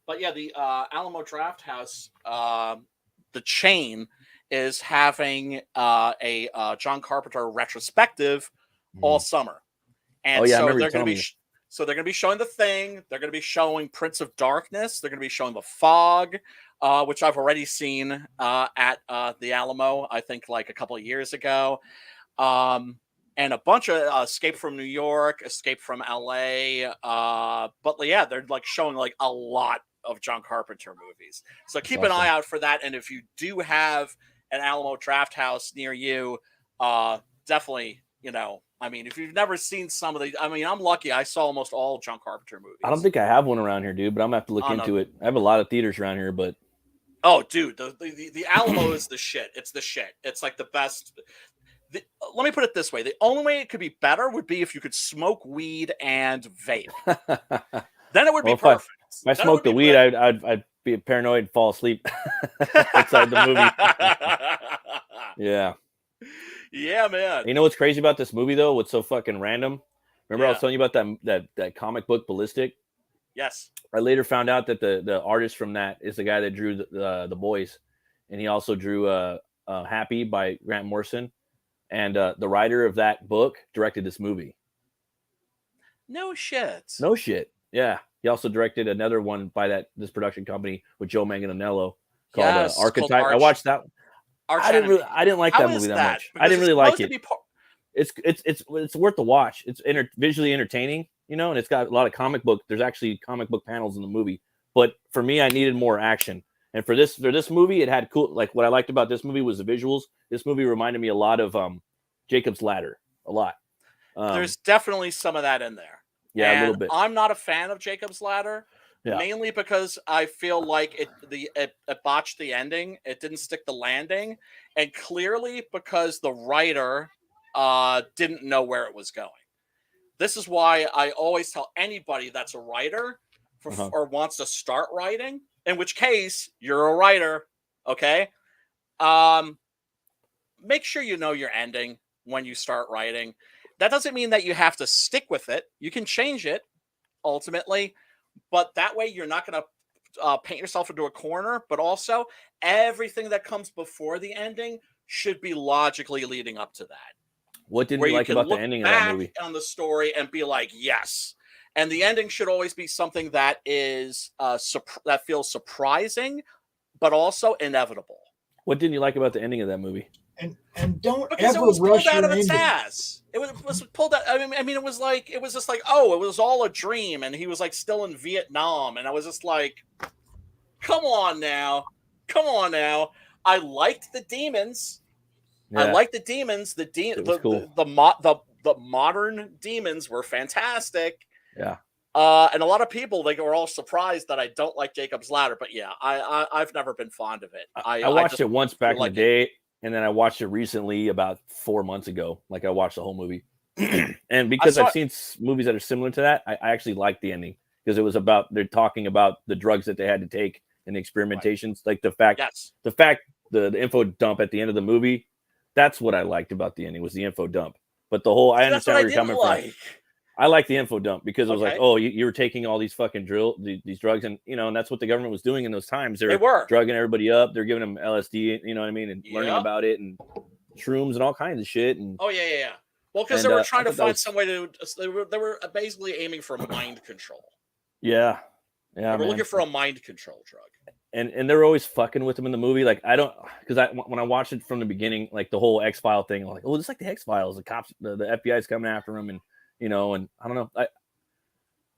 But yeah, the Alamo Draft House, the chain is having a John Carpenter retrospective all summer, and so they're going to be they're going to be showing The Thing. They're going to be showing Prince of Darkness. They're going to be showing The Fog, which I've already seen at the Alamo. I think like a couple of years ago, and a bunch of Escape from New York, Escape from LA. But yeah, they're like showing like a lot of John Carpenter movies. So keep an eye out for that. And if you do have an Alamo Draft House near you, definitely, I mean, if you've never seen some of the, I mean, I'm lucky. I saw almost all John Carpenter movies. I don't think I have one around here, dude, but I'm gonna have to look into it. I have a lot of theaters around here, but oh, dude, the Alamo is the shit. It's the shit. It's like the best. Let me put it this way: the only way it could be better would be if you could smoke weed and vape. Then it would be perfect. If I smoked the weed, I'd be paranoid and fall asleep inside the movie. Yeah. Yeah, man. You know what's crazy about this movie though? What's so fucking random? Remember I was telling you about that comic book Ballistic? Yes. I later found out that the artist from that is the guy that drew the Boys, and he also drew Happy by Grant Morrison, and the writer of that book directed this movie. No shit. No shit. Yeah. He also directed another one by this production company with Joe Manganiello called Archetype. I watched that. I didn't like that movie that much. I didn't really like it. It's worth the watch. It's visually entertaining, and it's got a lot of comic book. There's actually comic book panels in the movie. But for me, I needed more action. And for this movie, it had cool. Like what I liked about this movie was the visuals. This movie reminded me a lot of Jacob's Ladder. A lot. There's definitely some of that in there. Yeah, a little bit. I'm not a fan of Jacob's Ladder, mainly because I feel like it botched the ending. It didn't stick the landing, and clearly because the writer didn't know where it was going. This is why I always tell anybody that's a writer or wants to start writing, in which case you're a writer, okay? Make sure you know your ending when you start writing. That doesn't mean that you have to stick with it. You can change it ultimately, but that way you're not going to paint yourself into a corner. But also, everything that comes before the ending should be logically leading up to that. What didn't you like about the ending of that movie? On the story and be like, yes. And the ending should always be something that is that feels surprising, but also inevitable. What didn't you like about the ending of that movie? And don't because ever it was rush pulled out your of its ending. ass. It was pulled out. I mean, it was just like, oh, it was all a dream, and he was like still in Vietnam, and I was just like, come on now. I liked the demons. Yeah. I liked the demons. The modern demons were fantastic. Yeah. And a lot of people were all surprised that I don't like Jacob's Ladder, but yeah, I've never been fond of it. I watched it once back in the day, and then I watched it recently about 4 months ago. Like I watched the whole movie, and because I've seen movies that are similar to that, I actually liked the ending because it was they're talking about the drugs that they had to take and the experimentations, like the fact the info dump at the end of the movie. That's what I liked about the ending was the info dump. But the whole I understand where you're coming from. I like the info dump because it was like, oh, you were taking all these fucking these drugs, and and that's what the government was doing in those times. They were drugging everybody up. They're giving them LSD, you know what I mean, and learning about it and shrooms and all kinds of shit. And yeah. Well, because they were trying to find some way to. They were basically aiming for mind control. Yeah. They were looking for a mind control drug. And they were always fucking with him in the movie. Like when I watched it from the beginning, like the whole X-File thing, I'm like, oh, it's like the X-Files. The cops, the FBI is coming after him, and and I don't know.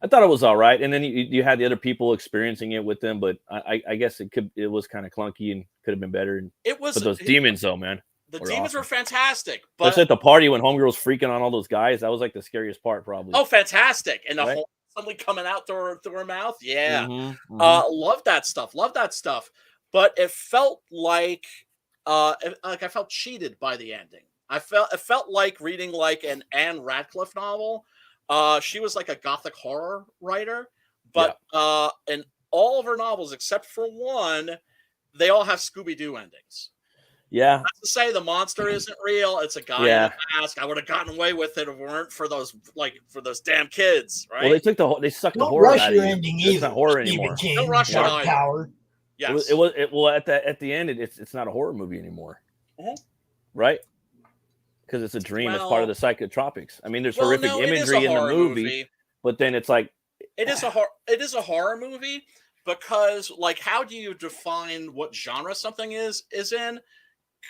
I thought it was all right. And then you had the other people experiencing it with them, but I guess it was kind of clunky and could have been better. And it was. But those demons, though, man. The demons were fantastic. But especially at the party when Homegirl was freaking on all those guys, that was like the scariest part, probably. Oh, fantastic! And the whole somebody coming out through her mouth, yeah. Love that stuff. But it felt like I felt cheated by the ending. It felt like reading like an Anne Radcliffe novel. She was like a gothic horror writer, but in all of her novels except for one, they all have Scooby-Doo endings. Yeah. Not to say the monster isn't real. It's a guy in a mask. I would have gotten away with it if it weren't for those damn kids, right? Well, they sucked the horror out of it. It's not horror anymore. Don't rush it either. Power. Yes. It was at the end. It's not a horror movie anymore, right? Because it's a dream. It's part of the psychotropics. I mean, there's horrific imagery in the movie, but then it's like it is a horror movie because, like, how do you define what genre something is in?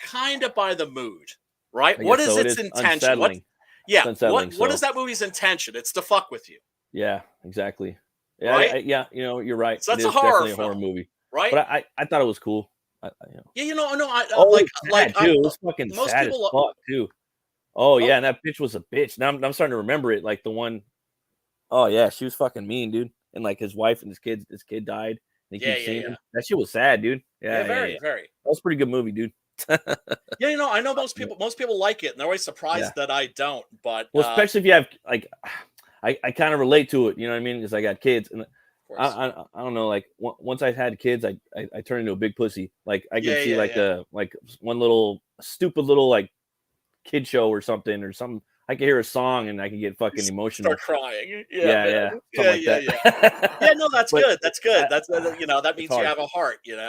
Kind of by the mood, right? What is its intention? What is that movie's intention? It's to fuck with you. Yeah, exactly. Yeah, right? You're right. So that's it a is horror definitely film, a horror movie, right? But I thought it was cool. It was fucking sad as fuck too. Oh yeah, and that bitch was a bitch. Now I'm starting to remember it. Like the one, oh yeah, she was fucking mean, dude. And like his wife and his kid died. And he keeps seeing him. That shit was sad, dude. Very. That was a pretty good movie, dude. I know most people like it, and they're always surprised that I don't. But especially if you have like, I kind of relate to it. You know what I mean? Because I got kids, and I don't know. Like once I had kids, I turned into a big pussy. Like I can see like one little stupid little like kid show or something. I can hear a song and I can get fucking emotional. Start crying. Yeah. No, that's good. That's good. That's that means you have a heart. And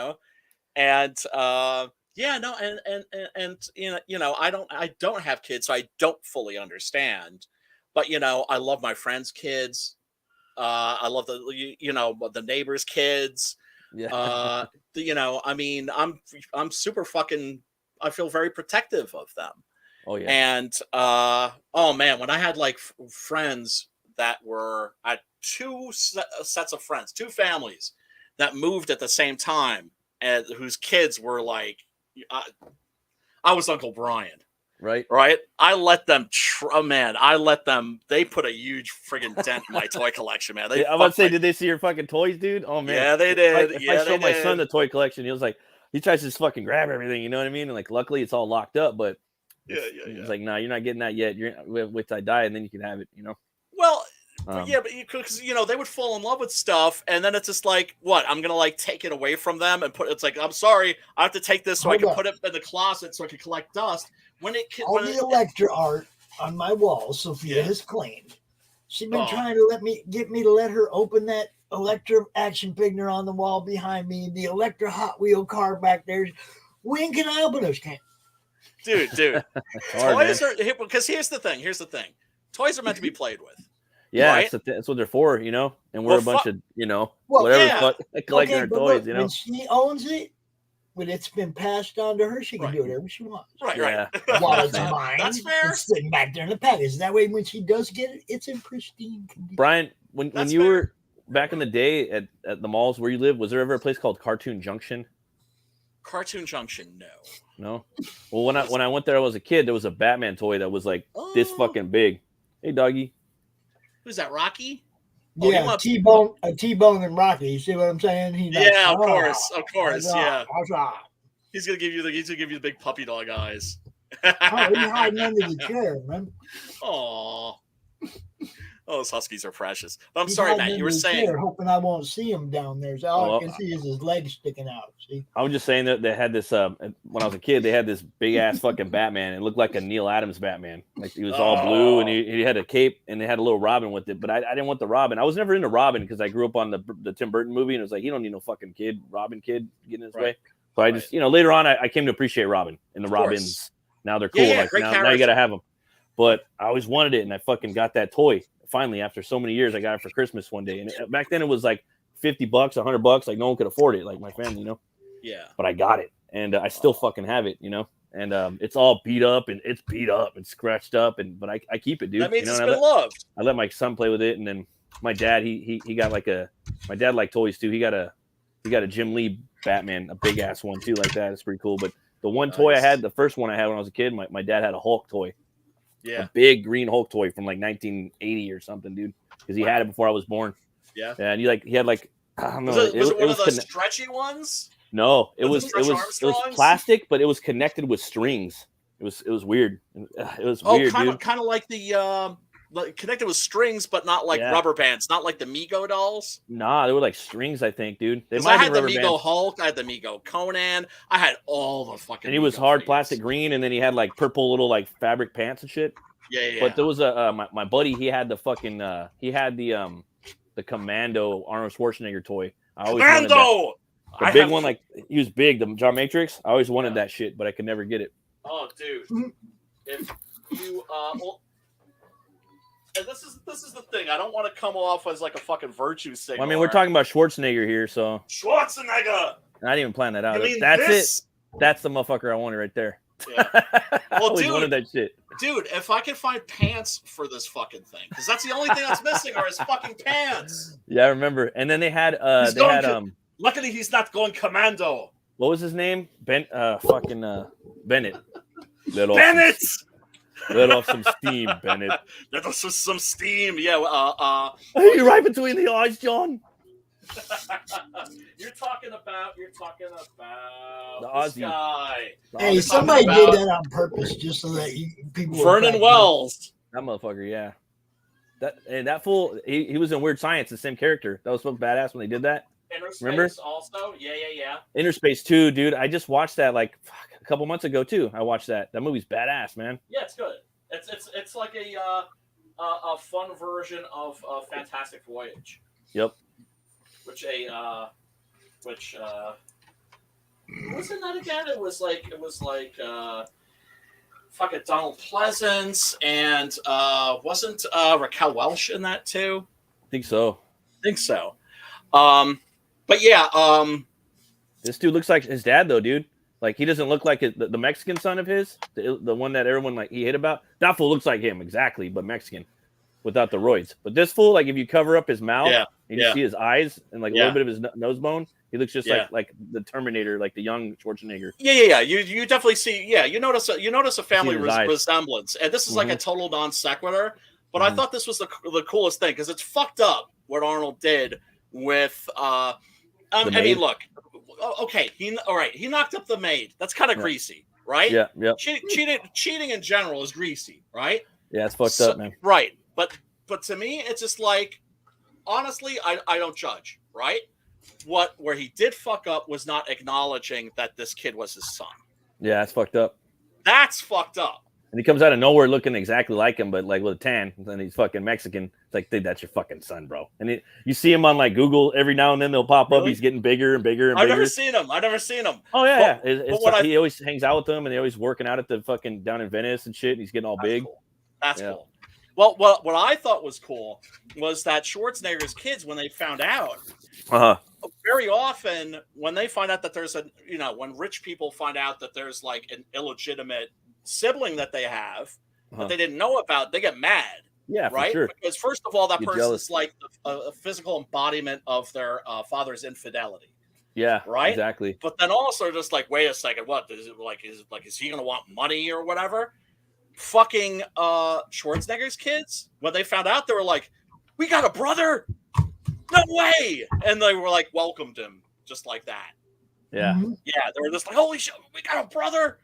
I don't have kids, so I don't fully understand. But I love my friends' kids. I love the neighbors' kids. Yeah. I mean, I'm super fucking. I feel very protective of them. Oh yeah. And oh man, when I had like friends that were at two sets of friends, two families that moved at the same time, and whose kids were like, I was Uncle Brian. Right. I let them. They put a huge friggin' dent in my toy collection, man. I'm about to say, did they see your fucking toys, dude? Oh man. Yeah, they did. If I showed my son the toy collection, he was like, he tries to just fucking grab everything. You know what I mean? And like, luckily, it's all locked up. But it's like, no, you're not getting that yet. You're wait till I die, and then you can have it. Well. Because they would fall in love with stuff, and then it's just like, what? I'm gonna like take it away from them and put. It's like, I'm sorry, I have to take this so I can put it in the closet so I can collect dust. The Electra art on my wall, Sophia has claimed. She's been trying to get me to let her open that Electra action figure on the wall behind me, the Electra Hot Wheel car back there. When can I open those cans? Dude, toys are because here's the thing. Toys are meant to be played with. Yeah, right? That's what they're for, and we're a bunch of, collecting our toys, When she owns it, when it's been passed on to her, she can do whatever she wants. Right. While it's mine, that's fair. It's sitting back there in the package. That way, when she does get it, it's in pristine condition. Brian, when you were back in the day at the malls where you live, was there ever a place called Cartoon Junction? Cartoon Junction, no. Well, when I went there, I was a kid. There was a Batman toy that was like this fucking big. Hey, doggy. Who's that? Rocky? Yeah, T-Bone and Rocky. You see what I'm saying? Of course. Yeah. He's gonna give you the big puppy dog eyes. He's hiding under the chair, man. Oh, those Huskies are precious. But I'm sorry, Matt. You were saying, hoping I won't see him down there. So all I can see is his legs sticking out. See, I was just saying that they had this. When I was a kid, they had this big ass fucking Batman. It looked like a Neil Adams Batman. Like he was all blue and he had a cape and they had a little Robin with it. But I didn't want the Robin. I was never into Robin because I grew up on the Tim Burton movie and it was like, you don't need no fucking Robin kid getting in his way. So I just later on I came to appreciate Robin and the Robins. Now they're cool. Yeah, like great now you got to have them. but I always wanted it, and I fucking got that toy. Finally, after so many years, I got it for Christmas one day, and back then it was like $50, $100, like no one could afford it, like my family, Yeah. But I got it, and I still fucking have it, and it's all beat up and scratched up, but I keep it, dude. That means it's and been loved. I let my son play with it, and then my dad, he got my dad liked toys too. He got a Jim Lee Batman, a big ass one too, like that. It's pretty cool. But the one toy I had, the first one I had when I was a kid, my dad had a Hulk toy. Yeah. A big green Hulk toy from like 1980 or something, dude. Because he had it before I was born. Yeah. And he had like, I don't know. Was it one of those stretchy ones? No, it was plastic, but it was connected with strings. It was weird. It was weird, dude. Kind of like the connected with strings, but not like rubber bands, not like the Mego dolls. Nah, they were like strings, I think, dude. I had the Mego Hulk, I had the Mego Conan, I had all the fucking. And he was hard plastic green, and then he had like purple little like fabric pants and shit. Yeah. But there was my buddy. He had the fucking the Commando Arnold Schwarzenegger toy. I always wanted that. The big one, like he was big. The John Matrix. I always wanted that shit, but I could never get it. Oh, dude! If you and this is the thing. I don't want to come off as like a fucking virtue signal. Well, I mean, we're talking about Schwarzenegger here, so Schwarzenegger. I didn't even plan that out. You mean That's this? it. That's the motherfucker I wanted right there. Yeah. Well, I wanted that shit. Dude, if I could find pants for this fucking thing, because that's the only thing that's missing are his fucking pants. Yeah, I remember. And then they had luckily he's not going commando. What was his name? Bennett. Bennett. Let off some steam, Bennett. Let off some steam. Yeah. Are you right between the eyes, John? You're talking about the this Aussie guy. Hey, somebody did that on purpose just so that people. Vernon Wells. That motherfucker, yeah. That fool, he was in Weird Science, the same character. That was so badass when they did that. Interspace Remember? Also, yeah. Interspace 2, dude. I just watched that like a couple months ago too. I watched that. That movie's badass, man. Yeah, it's good. It's like a fun version of Fantastic Voyage. Yep. Which wasn't that again? It was like fucking Donald Pleasance and wasn't Raquel Welch in that too? I think so. But yeah, this dude looks like his dad though, dude. Like he doesn't look like the Mexican son of his, the one that everyone like he hit about. That fool looks like him exactly, but Mexican, without the roids. But this fool, like if you cover up his mouth, and you see his eyes and like a little bit of his nose bone, he looks just like the Terminator, like the young Schwarzenegger. Yeah. You definitely see. Yeah, you notice a family resemblance, and this is like a total non sequitur. But I thought this was the coolest thing because it's fucked up what Arnold did with. I mean, look. Okay, he knocked up the maid. That's kind of greasy, right? Yeah. Cheating in general is greasy, right? Yeah, it's fucked up, man. Right, but to me, it's just like, honestly, I don't judge, right? Where he did fuck up was not acknowledging that this kid was his son. Yeah, that's fucked up. That's fucked up. And he comes out of nowhere looking exactly like him, but like with a tan, and he's fucking Mexican. It's like, dude, that's your fucking son, bro. And you see him on like Google every now and then. They'll pop up. He's getting bigger and bigger and bigger. I've never seen him. Oh yeah, he always hangs out with them, and they always working out at the fucking down in Venice and shit. And he's getting all big. Cool. That's cool. Well, what I thought was cool was that Schwarzenegger's kids, when they found out, very often when they find out that there's when rich people find out that there's like an illegitimate sibling that they have that they didn't know about, they get mad. Yeah, right. For sure. Because first of all, that You're person's jealous. like a physical embodiment of their father's infidelity. Yeah, right. Exactly. But then also just like, wait a second, what is it like? Is he gonna want money or whatever? Fucking Schwarzenegger's kids, when they found out, they were like, "We got a brother? No way!" And they were like, welcomed him just like that. Yeah, yeah. They were just like, "Holy shit, we got a brother!"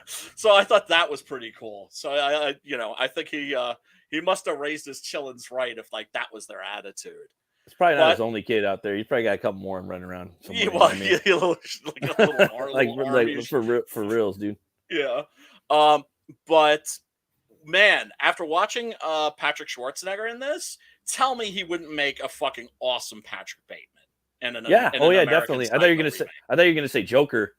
So I thought that was pretty cool. So I think he must have raised his chillins right if like that was their attitude. It's probably not his only kid out there. He's probably got a couple more running around. Yeah, well, like a little like for reals, dude. Yeah. But man, after watching Patrick Schwarzenegger in this, tell me he wouldn't make a fucking awesome Patrick Bateman. Definitely. I thought you were gonna say Joker.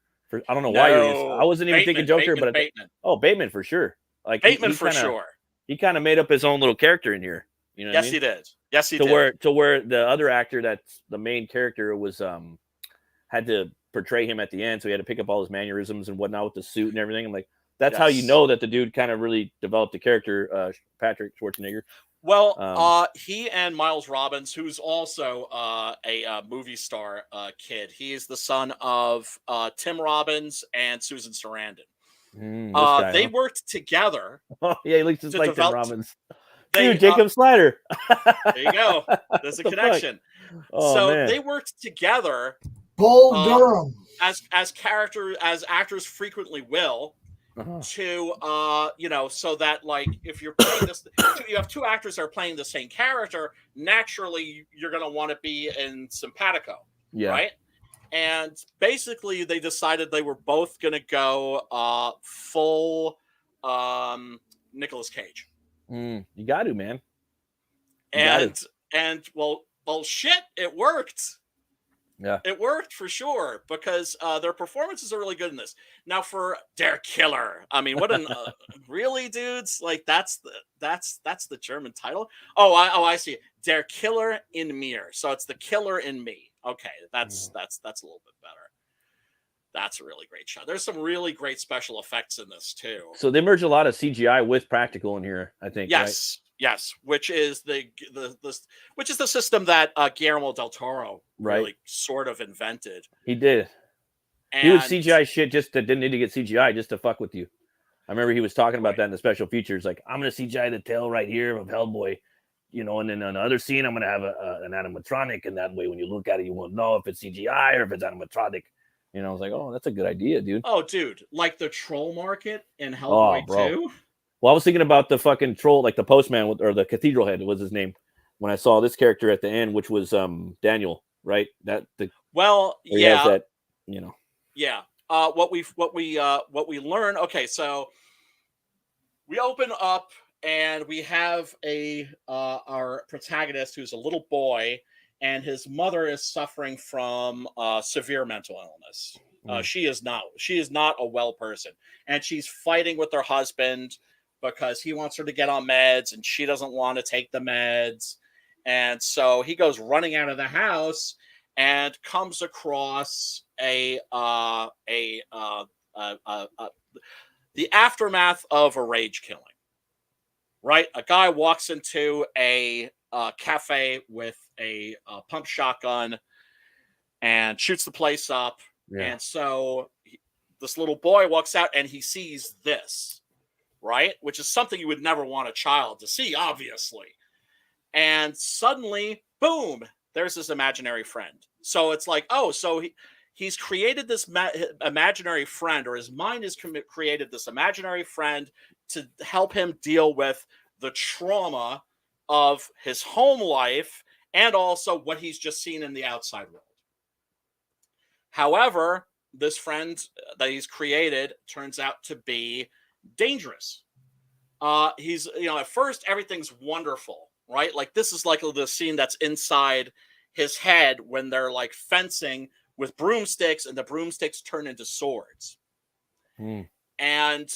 I don't know why you're. I wasn't even thinking Joker, but Bateman. Bateman for sure. Like Bateman for kinda, sure. He kind of made up his own little character in here. You know what I mean? He did. Yes, he to did. where the other actor that's the main character was had to portray him at the end, so he had to pick up all his mannerisms and whatnot with the suit and everything. I'm like, that's how you know that the dude kind of really developed the character, Patrick Schwarzenegger. Well, he and Miles Robbins, who's also a movie star kid. He is the son of Tim Robbins and Susan Sarandon. They worked together. Oh yeah, he looks just like Tim Robbins. Dude, Jacob Slider. There you go. There's a connection. Oh, so man. they worked together. Bull Durham. As actors frequently will. To so that like if you're playing this, you have two actors that are playing the same character. Naturally, you're going to want to be in simpatico, right? And basically, they decided they were both going to go full Nicolas Cage. You got to, man. Well, shit, it worked. Yeah, it worked for sure because their performances are really good in this. Now for Der Killer, I mean, what an really, dudes, like that's the German title. I see. Der Killer in Mir. So it's the killer in me. Okay, that's a little bit better. That's a really great shot. There's some really great special effects in this too. So they merge a lot of CGI with practical in here, I think. Yes. Right? Yes, which is the system that Guillermo del Toro really sort of invented. He did. And he would CGI shit just that didn't need to get CGI just to fuck with you. I remember he was talking about that in the special features. Like, I'm going to CGI the tail right here of Hellboy, and then on the other scene, I'm going to have an animatronic, and that way when you look at it, you won't know if it's CGI or if it's animatronic. I was like, oh, that's a good idea, dude. Oh, dude, like the troll market in Hellboy 2. Well, I was thinking about the fucking troll, like the postman or the cathedral head was his name. When I saw this character at the end, which was Daniel, right? Yeah. Yeah. What we learn. Okay, so we open up and we have our protagonist who's a little boy, and his mother is suffering from severe mental illness. She is not a well person, and she's fighting with her husband because he wants her to get on meds and she doesn't want to take the meds. And so he goes running out of the house and comes across the aftermath of a rage killing, right? A guy walks into a cafe with a pump shotgun and shoots the place up. Yeah. And so this little boy walks out and he sees this, right? Which is something you would never want a child to see, obviously. And suddenly, boom, there's this imaginary friend. So it's like, oh, so he's created this imaginary friend, or his mind has created this imaginary friend to help him deal with the trauma of his home life and also what he's just seen in the outside world. However, this friend that he's created turns out to be dangerous. He's, at first everything's wonderful, right? Like this is like the scene that's inside his head when they're like fencing with broomsticks and the broomsticks turn into swords. And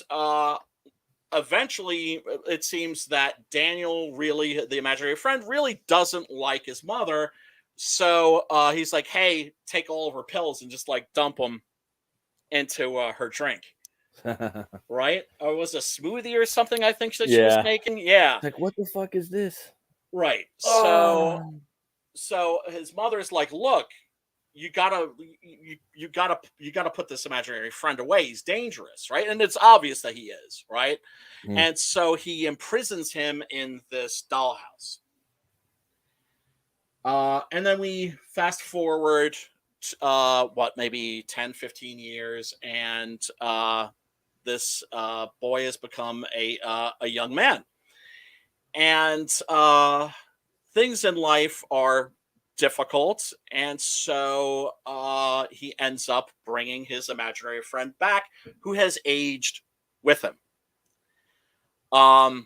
eventually it seems that Daniel really, the imaginary friend, really doesn't like his mother. So he's like, hey, take all of her pills and just like dump them into her drink. Right? Or it was a smoothie or something, I think that she was making. Yeah. Like, what the fuck is this? Right. So his mother's like, look, you gotta put this imaginary friend away. He's dangerous, right? And it's obvious that he is, right? And so he imprisons him in this dollhouse. And then we fast forward maybe 10, 15 years, and this boy has become a young man. And things in life are difficult, and so he ends up bringing his imaginary friend back, who has aged with him. I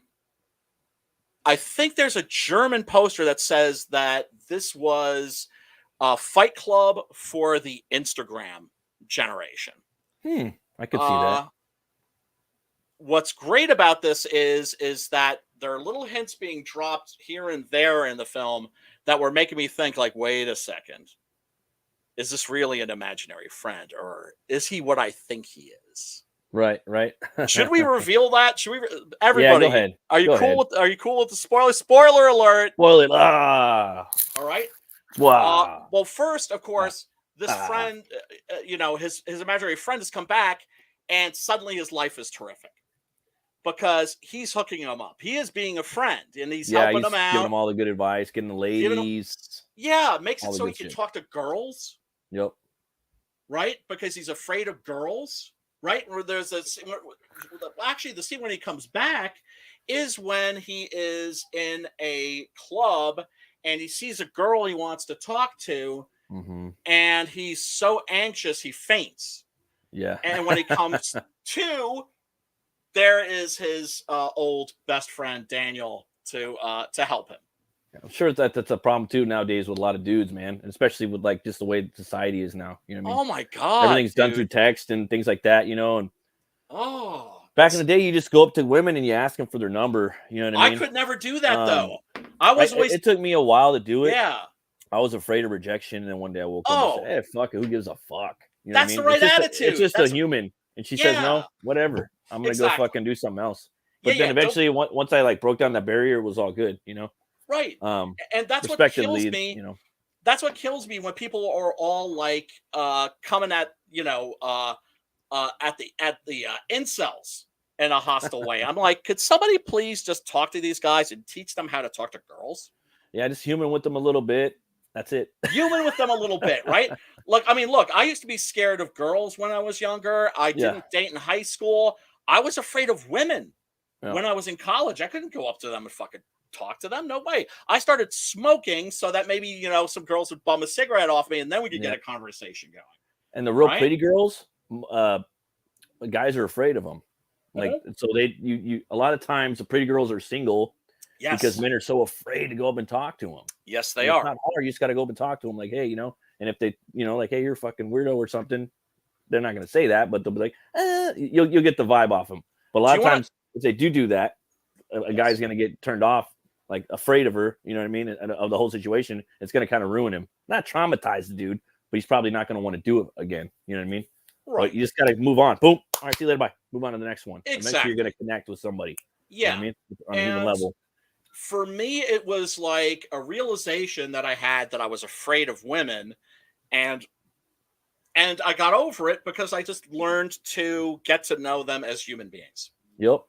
think there's a German poster that says that this was a Fight Club for the Instagram generation. I could see that. what's great about this is that there are little hints being dropped here and there in the film that were making me think, like, wait a second, is this really an imaginary friend, or is he what I think he is? Right. Should we reveal that? Should we? Yeah, Everybody, go ahead. Are you Go cool ahead. with? Are you cool with the spoiler? Spoiler alert! Spoil it. Ah. All right. Wow. Well, first, of course, this friend, his imaginary friend has come back, and suddenly his life is terrific because he's hooking him up. He is being a friend, and he's helping him out, giving him all the good advice, getting the ladies. Makes it so he can talk to girls. Yep. Right, because he's afraid of girls. Right, where there's actually the scene when he comes back is when he is in a club and he sees a girl he wants to talk to, and he's so anxious he faints. Yeah. And when he comes to, there is his old best friend Daniel to help him. I'm sure that's a problem too nowadays with a lot of dudes, man, especially with like just the way society is now. You know what I mean? Oh my god, everything's done through text and things like that, and back in the day, you just go up to women and you ask them for their number. You know what I mean? I could never do that though. I was always. It took me a while to do it. Yeah. I was afraid of rejection, and then one day I woke up and said, "Hey, fuck it, who gives a fuck?" You know That's what I mean? the right attitude. It's just a human, and she says no, whatever. I'm gonna go fucking do something else. But then eventually, once I like broke down that barrier, it was all good. Right. And that's what kills me. That's what kills me when people are all like coming at at the incels in a hostile way. I'm like, could somebody please just talk to these guys and teach them how to talk to girls? Yeah, just human with them a little bit. That's it. Human with them a little bit, right? Look, I used to be scared of girls when I was younger. I didn't date in high school. I was afraid of women when I was in college. I couldn't go up to them and fucking talk to them. No way. I started smoking so that maybe, some girls would bum a cigarette off me and then we could get a conversation going. And the real pretty girls, guys are afraid of them. Like, so you a lot of times the pretty girls are single because men are so afraid to go up and talk to them. Yes, they are. It's not hard. You just got to go up and talk to them like, hey, and if they, like, hey, you're a fucking weirdo or something, they're not going to say that, but they'll be like, you'll get the vibe off them. But a lot of times if they do that, a guy's going to get turned off, like afraid of her, you know what I mean? Of the whole situation. It's going to kind of ruin him. Not traumatize the dude, but he's probably not going to want to do it again. You know what I mean? Right. But you just got to move on. Boom. All right. See you later. Bye. Move on to the next one. Exactly. Eventually you're going to connect with somebody. Yeah. You know what I mean? On an even level. For me, it was like a realization that I had that I was afraid of women, and I got over it because I just learned to get to know them as human beings. Yep.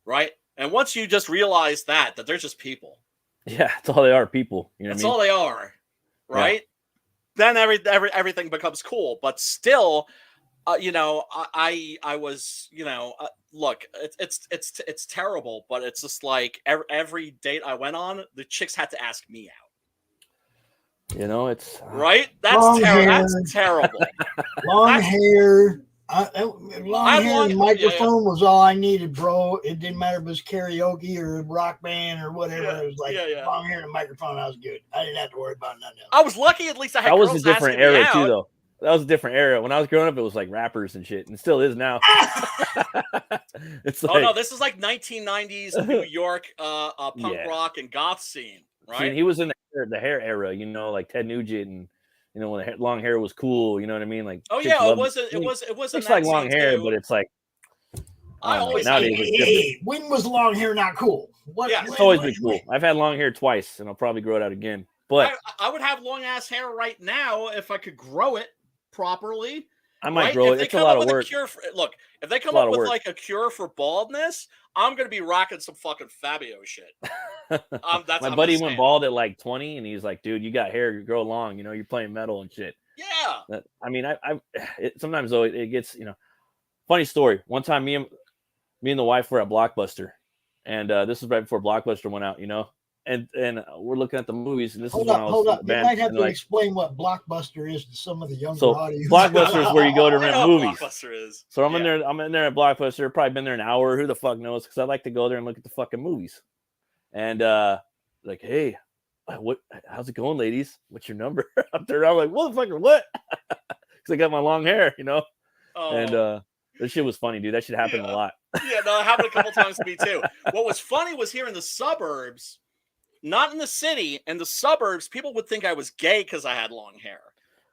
Right. And once you just realize that they're just people. Yeah, that's all they are, people. That's all they are. Right. Yeah. Then everything becomes cool. But still, I was, look, it's terrible, but it's just like every date I went on, the chicks had to ask me out. It's right. That's terrible. Long hair. Long hair and microphone was all I needed, bro. It didn't matter if it was karaoke or rock band or whatever. It was like long hair and microphone. I was good. I didn't have to worry about nothing else. I was lucky. At least I had. That was a different era too, though. That was a different era. When I was growing up, it was like rappers and shit, and still is now. It's like, no, this is like 1990s New York punk rock and goth scene, right? See, he was in the hair era, like Ted Nugent, and when the long hair was cool. You know what I mean? Like, it wasn't. It's like long hair, but it's like. I always nowadays when was long hair not cool? It's always been cool. I've had long hair twice, and I'll probably grow it out again. But I would have long ass hair right now if I could grow it properly. I might grow it. It's a lot of work. If they come up with like a cure for baldness, I'm gonna be rocking some fucking Fabio shit. My buddy went bald at like 20, and he's like, "Dude, you got hair. You grow long. You're playing metal and shit." Yeah. I mean, sometimes though it gets Funny story. One time, me and the wife were at Blockbuster, and this was right before Blockbuster went out. And we're looking at the movies, and this is when I was hold up. You might have to explain what Blockbuster is to some of the younger audience. Blockbuster is where you go to rent movies. Blockbuster is. So I'm in there at Blockbuster. Probably been there an hour. Who the fuck knows? Because I like to go there and look at the fucking movies. And like, hey, how's it going, ladies? What's your number? I'm like, motherfucker, what? Because I got my long hair, Oh. And this shit was funny, dude. That shit happened a lot. Yeah, no, it happened a couple times to me too. What was funny was here in the suburbs, not in the city, in the suburbs, people would think I was gay because I had long hair.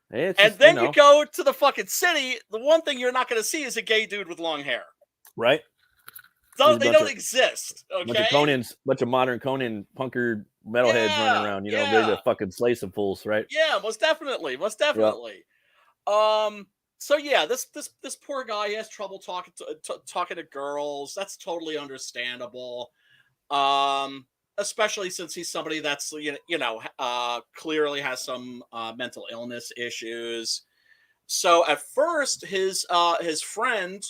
It's And just, then you go to the fucking city, the one thing you're not going to see is a gay dude with long hair. right. They don't exist. Okay. Bunch of modern Conan punker metalheads running around, ready to fucking slay some fools, right? Yeah, most definitely. So yeah, this poor guy, he has trouble talking to girls. That's totally understandable. Especially since he's somebody that's clearly has some mental illness issues. So at first, his friend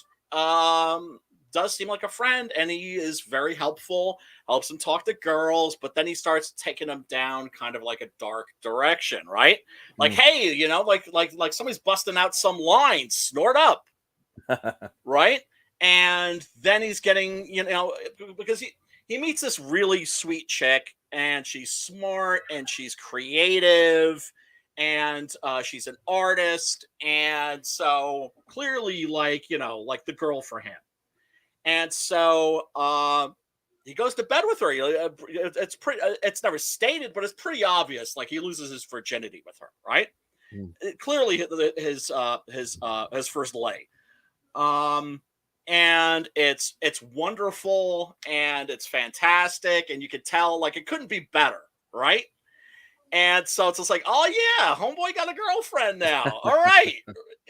does seem like a friend, and he is very helpful, helps him talk to girls, but then he starts taking him down kind of like a dark direction, right? Like, hey, like somebody's busting out some lines, snort up, right? And then he's getting, because he meets this really sweet chick, and she's smart, and she's creative, and she's an artist, and so clearly, like the girl for him. And so he goes to bed with her. It's pretty. It's never stated, but it's pretty obvious. Like he loses his virginity with her, right? Clearly, his first lay. And it's wonderful, and it's fantastic, and you could tell like it couldn't be better, right? And so it's just like, oh yeah, homeboy got a girlfriend now. All right,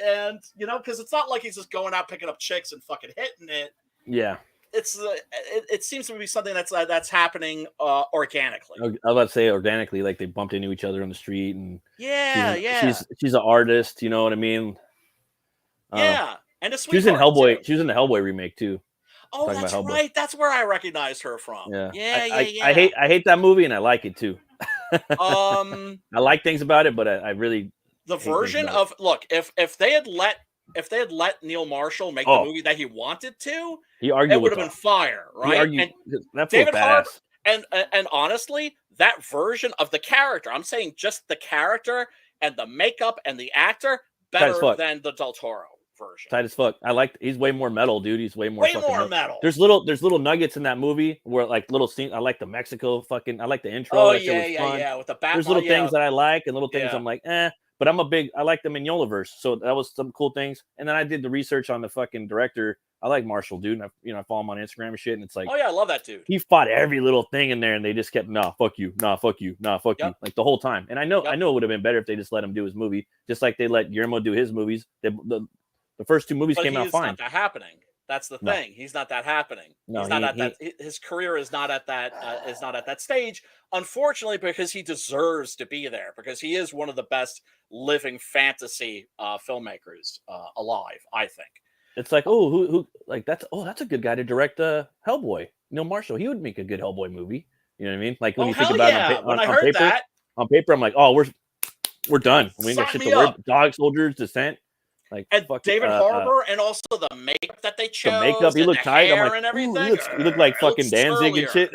and because it's not like he's just going out picking up chicks and fucking hitting it. Yeah, it seems to be something that's happening organically. I was about to say organically, like they bumped into each other on the street, and she's an artist. You know what I mean? Yeah, and she was in Hellboy. She was in the Hellboy remake too. Oh, that's right. That's where I recognized her from. Yeah. I hate that movie, and I like it too. I like things about it, but I really the version of if they had let Neil Marshall make the movie that he wanted to, it would have been fire, right? And David Harbour, and honestly, that version of the character, I'm saying just the character and the makeup and the actor, better than the Del Toro version. Tight as fuck. He's way more metal, dude. He's way more metal. There's little nuggets in that movie where like little scenes. I like the Mexico I like the intro. Oh yeah. With the Batman. There's little things that I like, and little things I'm like, But I like the Mignola-verse, so that was some cool things. And then I did the research on the fucking director. I like Marshall, dude. And I follow him on Instagram and shit. And it's like, oh yeah, I love that dude. He fought every little thing in there, and they just kept, nah, fuck you, nah, fuck you, nah, fuck you, like the whole time. And I know it would have been better if they just let him do his movie, just like they let Guillermo do his movies. The first two movies came out fine. Not that happening. That's the thing. He's not that happening. No, he's not at that. His career is not at that. Is not at that stage. Unfortunately, because he deserves to be there, because he is one of the best living fantasy filmmakers alive. I think. It's like, who like that's a good guy to direct Hellboy. Neil Marshall, he would make a good Hellboy movie. You know what I mean? Like when you think about it on paper. On paper, I'm like, oh, we're done. We got shit to work. Dog Soldiers, Descent. Like and David Harbour, and also the makeup that they chose. The makeup, he looked tight. I'm like, and everything. He looked like fucking Danzig and shit.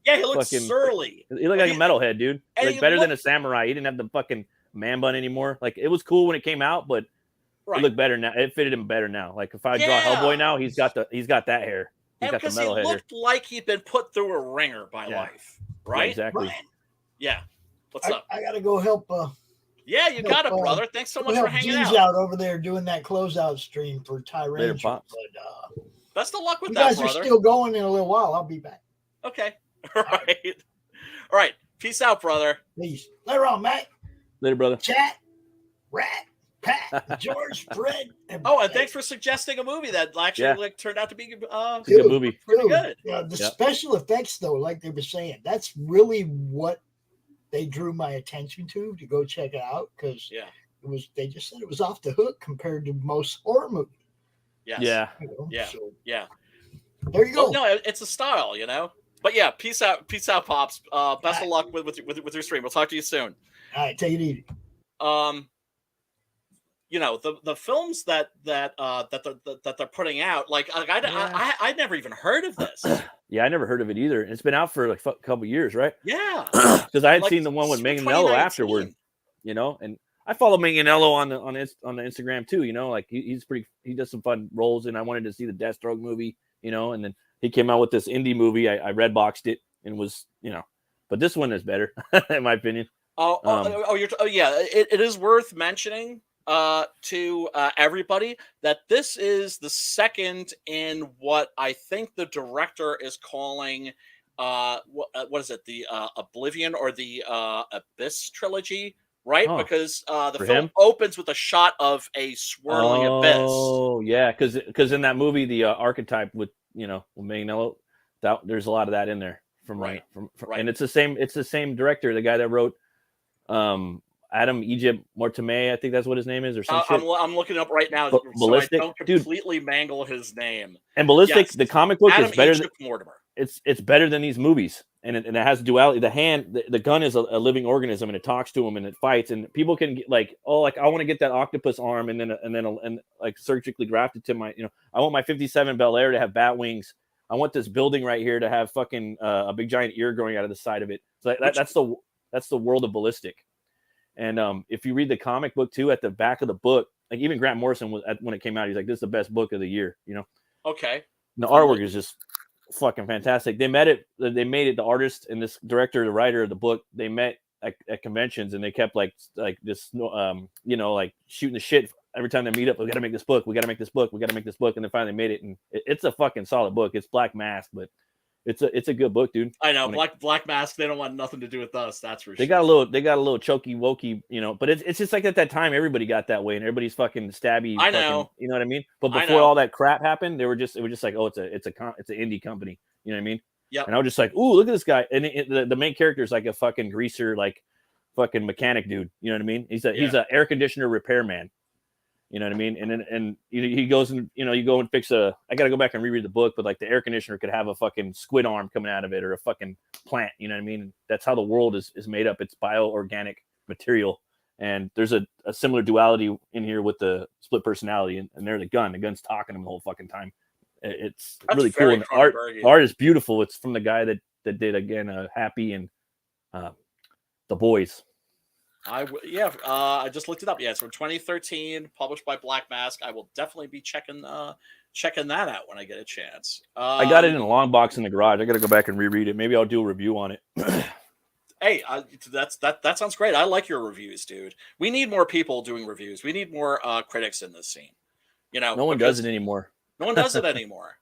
Yeah, he looked surly. He looked like a metalhead, dude. Like better than a samurai. He didn't have the fucking man bun anymore. Like it was cool when it came out, but it looked better now. It fitted him better now. Like if I draw Hellboy now, he's got that hair. He's got the metalhead hair. He looked like he'd been put through a ringer by life, right? Yeah, exactly. Ryan. Yeah. What's up? I gotta go help. Yeah, you got it, brother. Thanks so much for hanging out over there doing that closeout stream for Tyrant. Best of luck with that, brother. You guys are still going in a little while. I'll be back. Okay. All right. Peace out, brother. Peace. Later on, Matt. Later, brother. Chat, Rat, Pat, George, Fred. And thanks for suggesting a movie that actually turned out to be a good movie. Pretty good. The special effects, though, like they were saying, that's really what they drew my attention to go check it out, because they just said it was off the hook compared to most horror movies. Yes. Yeah. There you go. No, it's a style, But yeah, peace out, pops. Best of luck with your stream. We'll talk to you soon. All right, take it easy. The films that they're putting out, I'd never even heard of this. Yeah, I never heard of it either. It's been out for like a couple years, right? Yeah, because I had seen the one with Manganiello afterward, and I follow Manganiello on the Instagram too. Like he does some fun roles, and I wanted to see the Deathstroke movie you know. And then he came out with this indie movie. I red boxed it and was, you know, but this one is better in my opinion. It is worth mentioning to everybody that this is the second in what I think the director is calling what is it, the Oblivion or the Abyss trilogy, right? Because the film opens with a shot of a swirling abyss. Oh yeah, because in that movie the archetype with, you know, with Magnello, there's a lot of that in there from right. And it's the same director, the guy that wrote Adam Egypt Mortimer, I think that's what his name is, or some shit. I'm looking it up right now, Ballistic, so I don't completely mangle his name. And Ballistic, yes. The comic book Adam is better Egypt Mortimer. It's better than these movies, and it has duality. The gun is a living organism, and it talks to him, and it fights, and people can get like, oh, like I want to get that octopus arm, and like surgically graft it to my, you know, I want my 57 Bel Air to have bat wings. I want this building right here to have fucking a big giant ear growing out of the side of it. So that's the world of Ballistic. And if you read the comic book too, at the back of the book, like even Grant Morrison was when it came out, he's like, "This is the best book of the year," you know. Okay. And the artwork is just fucking fantastic. They made it. The artist and this director, the writer of the book, they met at conventions, and they kept like this, you know, like shooting the shit every time they meet up. We got to make this book. We got to make this book. We got to make this book. And they finally made it, and it's a fucking solid book. It's Black Mask, but it's a good book, dude. I know Black Mask. They don't want nothing to do with us. That's for sure. They got a little choky wokey, you know. But it's just like at that time, everybody got that way, and everybody's fucking stabby. I know. You know what I mean? But before all that crap happened, it was just like, oh, it's an indie company. You know what I mean? Yeah. And I was just like, ooh, look at this guy. And the main character is like a fucking greaser, like fucking mechanic dude. You know what I mean? He's a air conditioner repairman. You know what I mean? And he goes and, you know, you go and fix I got to go back and reread the book, but like the air conditioner could have a fucking squid arm coming out of it or a fucking plant. You know what I mean? That's how the world is made up. It's bioorganic material. And there's a similar duality in here with the split personality, and they're the gun. The gun's talking to him the whole fucking time. That's really cool. And art is beautiful. It's from the guy that did, again, Happy and The Boys. I just looked it up. Yeah, it's from 2013, published by Black Mask. I will definitely be checking that out when I get a chance. I got it in a long box in the garage. I got to go back and reread it. Maybe I'll do a review on it. Hey, that sounds great. I like your reviews, dude. We need more people doing reviews. We need more critics in this scene. You know, no one does it anymore. No one does it anymore.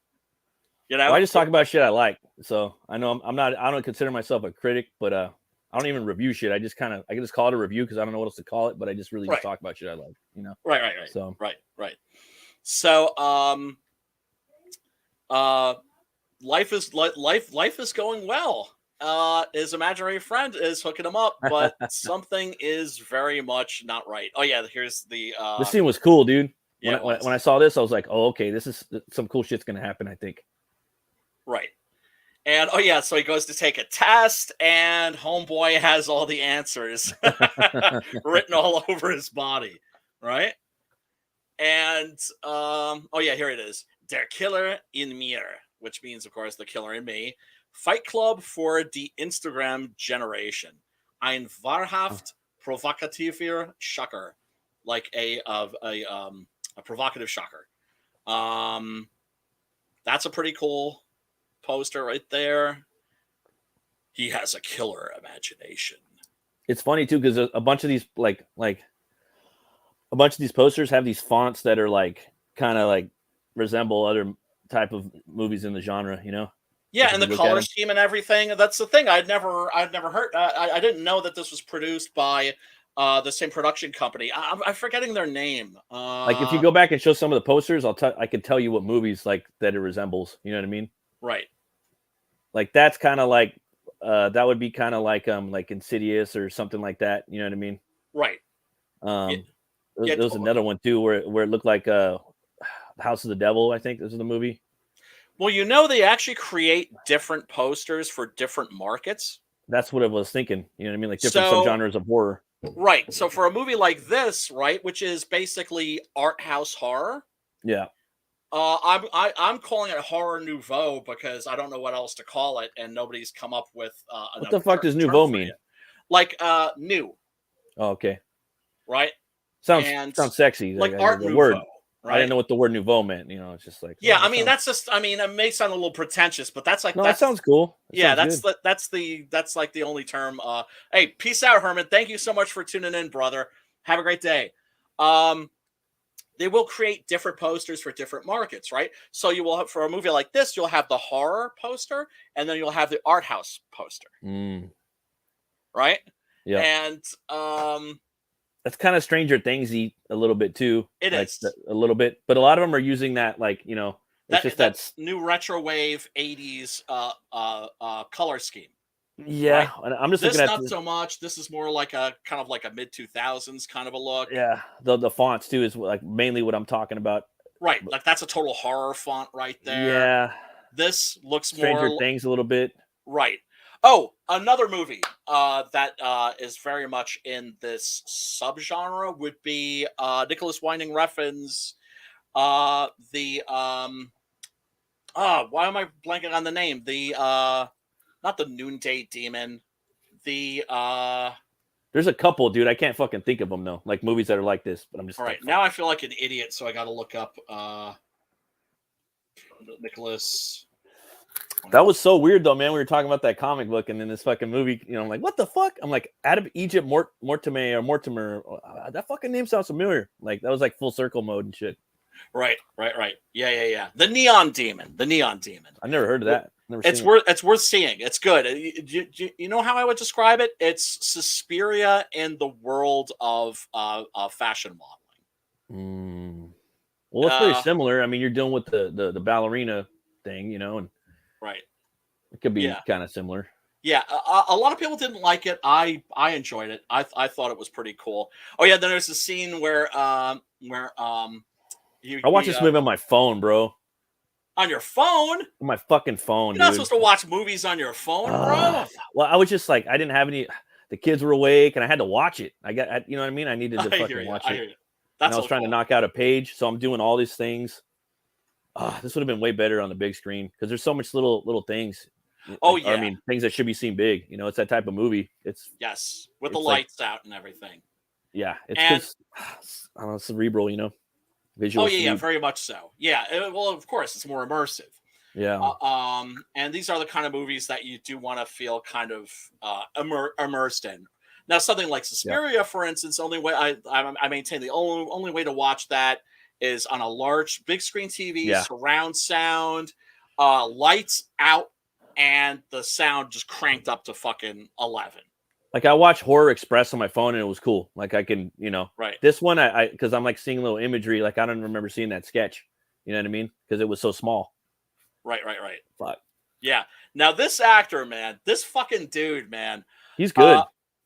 You know, well, I just talk about shit I like. So I know I don't consider myself a critic, but I don't even review shit. I just I can just call it a review because I don't know what else to call it. But I just really just talk about shit I like. You know. Right. So life is going well. His imaginary friend is hooking him up, but something is very much not right. Oh yeah, here's the. This scene was cool, dude. Yeah, when I saw this, I was like, oh, okay, this is some cool shit's gonna happen, I think. Right. And so he goes to take a test, and homeboy has all the answers written all over his body, right? And here it is. Der Killer in mir, which means, of course, the killer in me. Fight Club for die Instagram Generation. Ein wahrhaft provokativer Schocker, like a provocative shocker. That's a pretty cool poster right there. He has a killer imagination. It's funny too because a bunch of these like a bunch of these posters have these fonts that are like kind of like resemble other type of movies in the genre, you know. Yeah, and the color scheme and everything. That's the thing. I'd never heard. I didn't know that this was produced by the same production company. I'm forgetting their name. Like if you go back and show some of the posters, I can tell you what movies like that it resembles. You know what I mean? Right. Like that's kind of like that would be kind of like Insidious or something like that. You know what I mean? Right. There was another one too where it looked like House of the Devil. I think this is the movie. Well, you know, they actually create different posters for different markets. That's what I was thinking. You know what I mean? Like different subgenres of horror. Right. So for a movie like this, right, which is basically art house horror. Yeah. I'm calling it horror nouveau because I don't know what else to call it, and nobody's come up with what the fuck does nouveau mean? Like new. Oh, okay. Right. Sounds sexy. Like art nouveau. Word. I didn't know what the word nouveau meant. You know, it's just like yeah. I mean, that's just. I mean, it may sound a little pretentious, but that's like no. That sounds cool. That's like the only term. Hey, peace out, Herman. Thank you so much for tuning in, brother. Have a great day. They will create different posters for different markets, right? So you will have, for a movie like this, you'll have the horror poster, and then you'll have the art house poster, right? Yeah, and that's kind of Stranger Thingsy a little bit too. It is a little bit, but a lot of them are using that, like, you know, it's just that's new retro wave 80s color scheme. Yeah, right? I'm just looking at not so much. This is more like a kind of like a mid 2000s kind of a look. Yeah, the fonts too is like mainly what I'm talking about. Right, like that's a total horror font right there. Yeah, this looks Stranger more Things a little bit. Right. Oh, another movie that is very much in this subgenre would be Nicholas Winding Refn's why am I blanking on the name? The not the Noonday Demon. The there's a couple, dude. I can't fucking think of them though. Like movies that are like this, but I'm just all right. Now I feel like an idiot, so I got to look up Nicholas. That was so weird though, man. We were talking about that comic book, and then this fucking movie. You know, I'm like, what the fuck? I'm like, out of Egypt, Mortimer. That fucking name sounds familiar. Like that was like full circle mode and shit. Right. Yeah. The Neon Demon. I never heard of that. It's worth seeing. It's good. You know how I would describe it? It's Suspiria in the world of fashion modeling. Well, it's very similar. I mean, you're dealing with the ballerina thing, you know, and right. It could be kind of similar. Yeah, a lot of people didn't like it. I enjoyed it. I thought it was pretty cool. Oh yeah, then there's a scene where I watch this movie on my phone, bro. On your phone? On my fucking phone. You're not supposed to watch movies on your phone, bro. Well, I was just like, I didn't have any. The kids were awake, and I had to watch it. You know what I mean? I needed to fucking watch it. And I was trying to knock out a page, so I'm doing all these things. This would have been way better on the big screen because there's so much little things. Oh yeah. I mean, things that should be seen big. You know, it's that type of movie. It's with the lights out and everything. Yeah, it's I don't know, cerebral. You know, visual. Oh yeah, very much so. Yeah, well, of course, it's more immersive. Yeah. And these are the kind of movies that you do want to feel kind of immersed in. Now, something like Suspiria, for instance, only way I maintain the only way to watch that is on a large big screen TV, surround sound, lights out, and the sound just cranked up to fucking 11. Like I watched Horror Express on my phone and it was cool. Like I can, you know, right. This one I because I'm like seeing a little imagery. Like I don't remember seeing that sketch. You know what I mean? Because it was so small. Right. Fuck. Yeah. Now this actor, man, this fucking dude, man, he's good.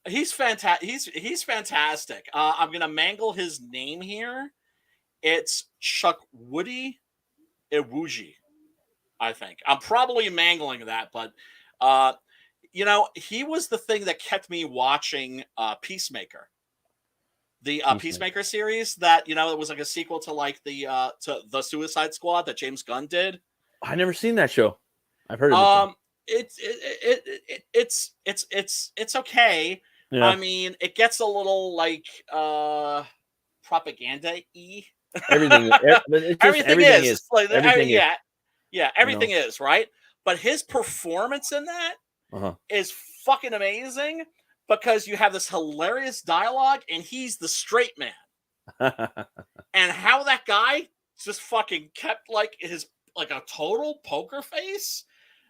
He's fantastic. He's fantastic. I'm gonna mangle his name here. It's Chukwudi Iwuji, I think. I'm probably mangling that, but you know, he was the thing that kept me watching Peacemaker. The Peacemaker series that, you know, it was like a sequel to like the Suicide Squad that James Gunn did. I never seen that show. I've heard of it. It's okay. Yeah. I mean, it gets a little like propaganda-y. Everything is. Like, everything is. Yeah, everything is, right? But his performance in that is fucking amazing because you have this hilarious dialogue and he's the straight man. And how that guy just fucking kept like his like a total poker face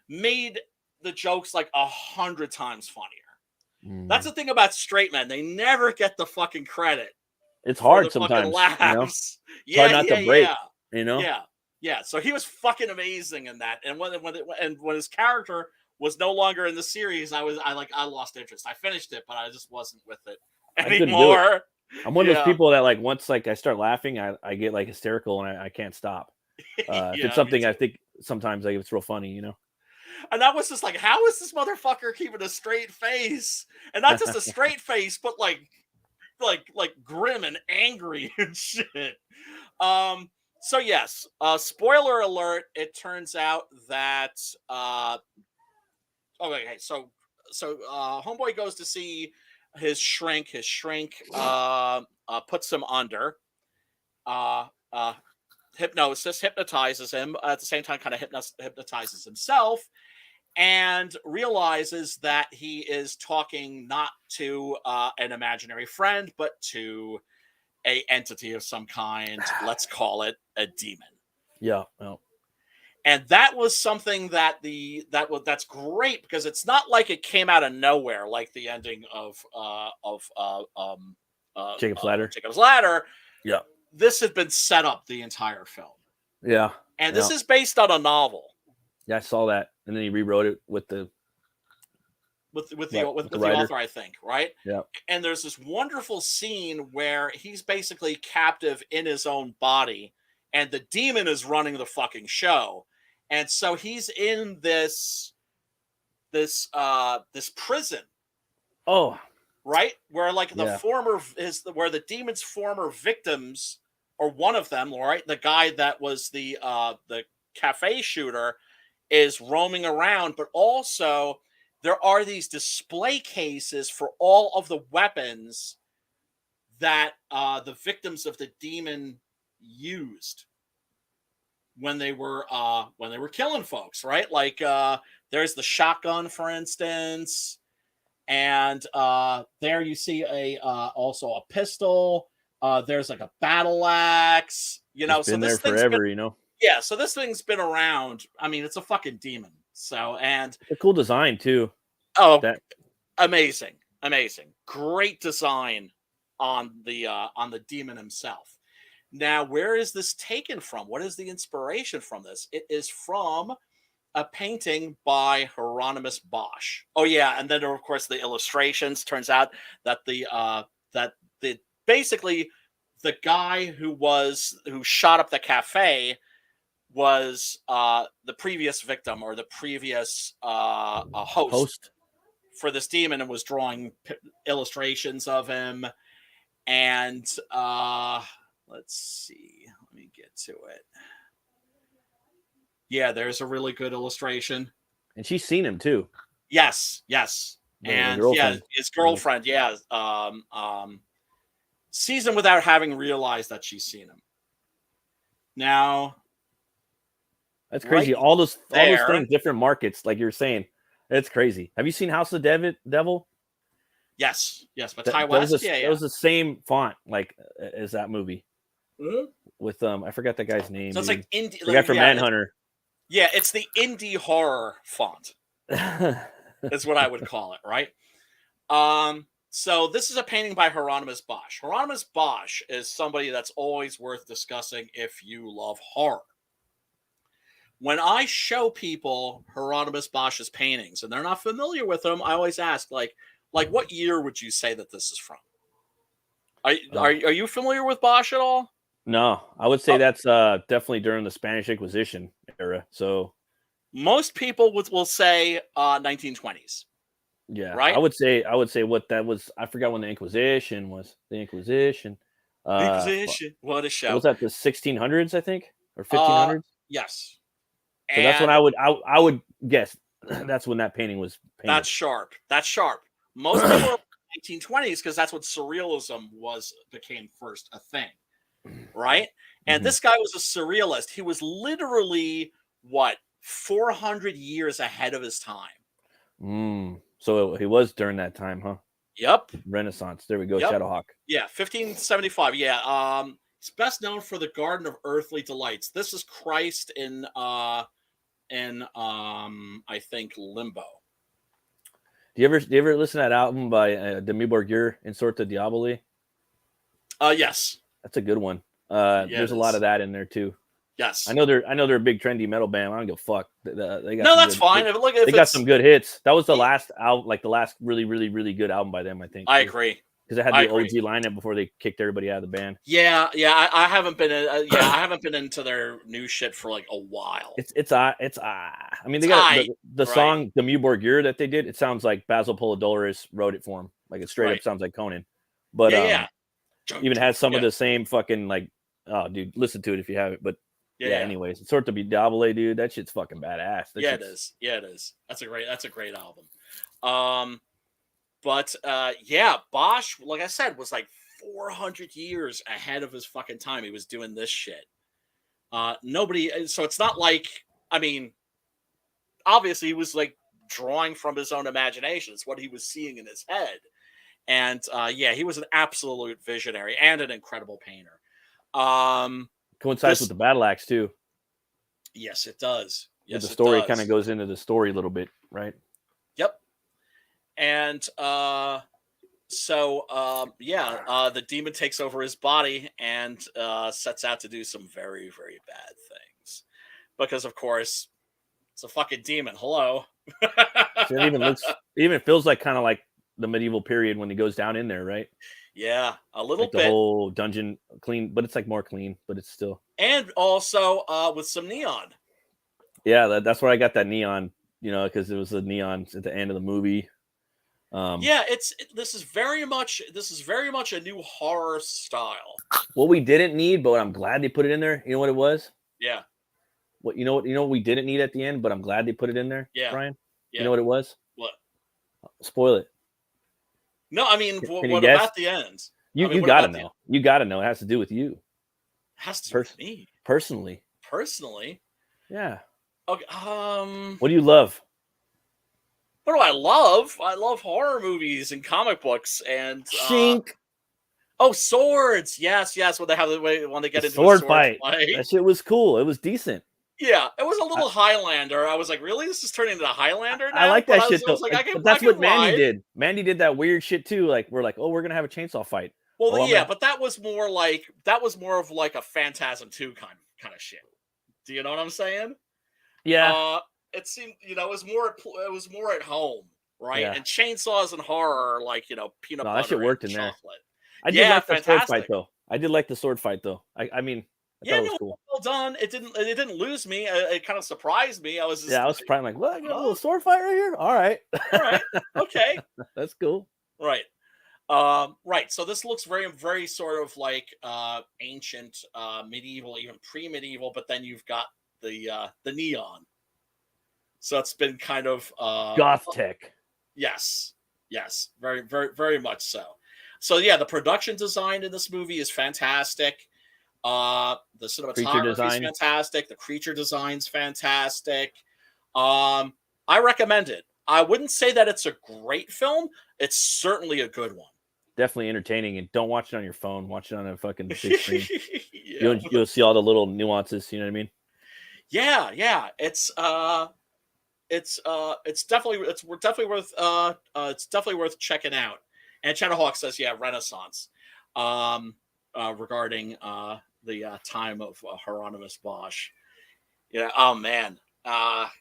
made the jokes like 100 times funnier. That's the thing about straight men. They never get the fucking credit. It's hard sometimes. You know? It's hard not to break, you know? Yeah. So he was fucking amazing in that. And when his character was no longer in the series, I lost interest. I finished it, but I just wasn't with it anymore. I'm one of those people that like once like I start laughing, I get like hysterical and I can't stop. If it's something I think sometimes like it's real funny, you know. And that was just like, how is this motherfucker keeping a straight face? And not just a straight face, but like grim and angry and shit. So yes, spoiler alert, it turns out that so homeboy goes to see his shrink. His shrink puts him under. hypnosis, hypnotizes him, at the same time kind of hypnotizes himself, and realizes that he is talking not to an imaginary friend, but to a entity of some kind. Let's call it a demon. Yeah. No. And that was something that's great, because it's not like it came out of nowhere, like the ending of Jacob's Ladder. Jacob's Ladder. Yeah. This had been set up the entire film. Yeah. And this is based on a novel. Yeah, I saw that, and then he rewrote it with the author, I think, right? Yeah. And there's this wonderful scene where he's basically captive in his own body, and the demon is running the fucking show. And so he's in this prison. Oh. Right? Where like where the demon's former victims, or one of them, right? The guy that was the cafe shooter, is roaming around, but also there are these display cases for all of the weapons that the victims of the demon used when they were killing folks, right? Like there's the shotgun, for instance, and there you see also a pistol. There's like a battle axe, It's been there forever, you know. Yeah, so this thing's been around. I mean, it's a fucking demon. So, and it's a cool design too. Oh, amazing, great design on the demon himself. Now, where is this taken from? What is the inspiration from this? It is from a painting by Hieronymus Bosch. Oh yeah, and then of course the illustrations. Turns out that basically the guy who shot up the cafe was the previous victim, or the previous host for this demon, and was drawing illustrations of him. And let's see, let me get to it. Yeah, there's a really good illustration. And she's seen him too. Yes. And yeah, his girlfriend, sees him without having realized that she's seen him. Now, that's crazy. All those things, different markets, like you were saying. It's crazy. Have you seen House of the Devil? Yes, but Ty West, it was the same font, like as that movie. Mm-hmm. With I forgot that guy's name. So it's like indie. The guy from Manhunter. Yeah, it's the indie horror font. Is what I would call it, right? So this is a painting by Hieronymus Bosch. Hieronymus Bosch is somebody that's always worth discussing if you love horror. When I show people Hieronymus Bosch's paintings and they're not familiar with them, I always ask, like what year would you say that this is from? Are you familiar with Bosch at all? No, I would say that's definitely during the Spanish Inquisition era. So most people will say 1920s. Yeah, right. I would say what that was. I forgot when the Inquisition was. The Inquisition. What a show. Was that the 1600s? I think, or 1500s. Yes. So that's when I would guess. That's when that painting was painted. That's sharp. Most people are 1920s, because that's what surrealism became first a thing, right? And this guy was a surrealist. He was literally 400 years ahead of his time. So he was during that time, huh? Yep. Renaissance. There we go. Yep. Shadowhawk. Yeah, 1575. Yeah. He's best known for the Garden of Earthly Delights. This is Christ in I think Limbo. Do you ever listen to that album by Demi Borgir, In Sorte Diaboli? Yes. That's a good one. There's a lot of that in there too. Yes. I know they're a big trendy metal band. I don't give a fuck. They that's fine. They got some good hits. That was the last album, like the last really, really, really good album by them, I think. I agree. Because they had the OG lineup before they kicked everybody out of the band. Yeah. I haven't been. I haven't been into their new shit for like a while. It's I mean, they got the song "The Borgir" that they did. It sounds like Basil Polidorus wrote it for him. Like it straight up sounds like Conan. But even has some of the same fucking like. Oh, dude, listen to it if you have it. But yeah. Anyways, it's sort of be Diabole, dude. That shit's fucking badass. It is. Yeah, it is. That's a great album. But Bosch, like I said, was like 400 years ahead of his fucking time. He was doing this shit. Nobody. So it's not like, I mean, obviously he was like drawing from his own imagination. It's what he was seeing in his head. And yeah, he was an absolute visionary and an incredible painter. Coincides with the battle axe too. Yes, it does. Yes, the story kind of goes into the story a little bit, right? Yep. And the demon takes over his body and sets out to do some very, very bad things. Because of course, it's a fucking demon. Hello. So it even feels like kind of like the medieval period when he goes down in there, right? Yeah, a little like bit. The whole dungeon clean, but it's like more clean, but it's still. And also with some neon. Yeah, that's where I got that neon, because it was the neon at the end of the movie. Yeah, this is very much a new horror style. What we didn't need, but I'm glad they put it in there. You know what it was? Yeah. What we didn't need at the end, but I'm glad they put it in there. Yeah. Brian. Yeah. You know what it was? What? Spoil it. No, I mean, what guess? About the end? You gotta know. You gotta know. It has to do with you. It has to do with me personally. Personally. Yeah. Okay. What do you love? What do I love? I love horror movies and comic books and Shink. Swords. Yes. When they get into sword a sword fight. That shit was cool. It was decent. Yeah, it was a little Highlander. I was like, really? This is turning into Highlander now? I like that shit though. But that's what Mandy did. Mandy did that weird shit too. Like we're like, oh, we're gonna have a chainsaw fight. Well, but that was more of like a Phantasm 2 kind of shit. Do you know what I'm saying? Yeah. It seemed, it was more at home, right? Yeah. And chainsaws and horror are like, peanut butter that shit worked in chocolate. There. I did like the sword fight though. I did like the sword fight though. I mean, I thought it was cool. Well done. It didn't lose me. It kind of surprised me. I was surprised. Like, what? I got a little sword fight right here. All right. Okay. That's cool. Right. Right. So this looks very, very sort of like ancient, medieval, even pre-medieval. But then you've got the neon. So it's been kind of goth tech. Yes. Very, very, very much so. So yeah, the production design in this movie is fantastic. The cinematography is fantastic. The creature design's fantastic. I recommend it. I wouldn't say that it's a great film. It's certainly a good one. Definitely entertaining, and don't watch it on your phone. Watch it on a fucking big screen. You'll see all the little nuances. You know what I mean? Yeah. It's definitely worth checking out. And Shadowhawk says, yeah, Renaissance. Regarding the time of Hieronymus Bosch. Yeah. Oh man. Like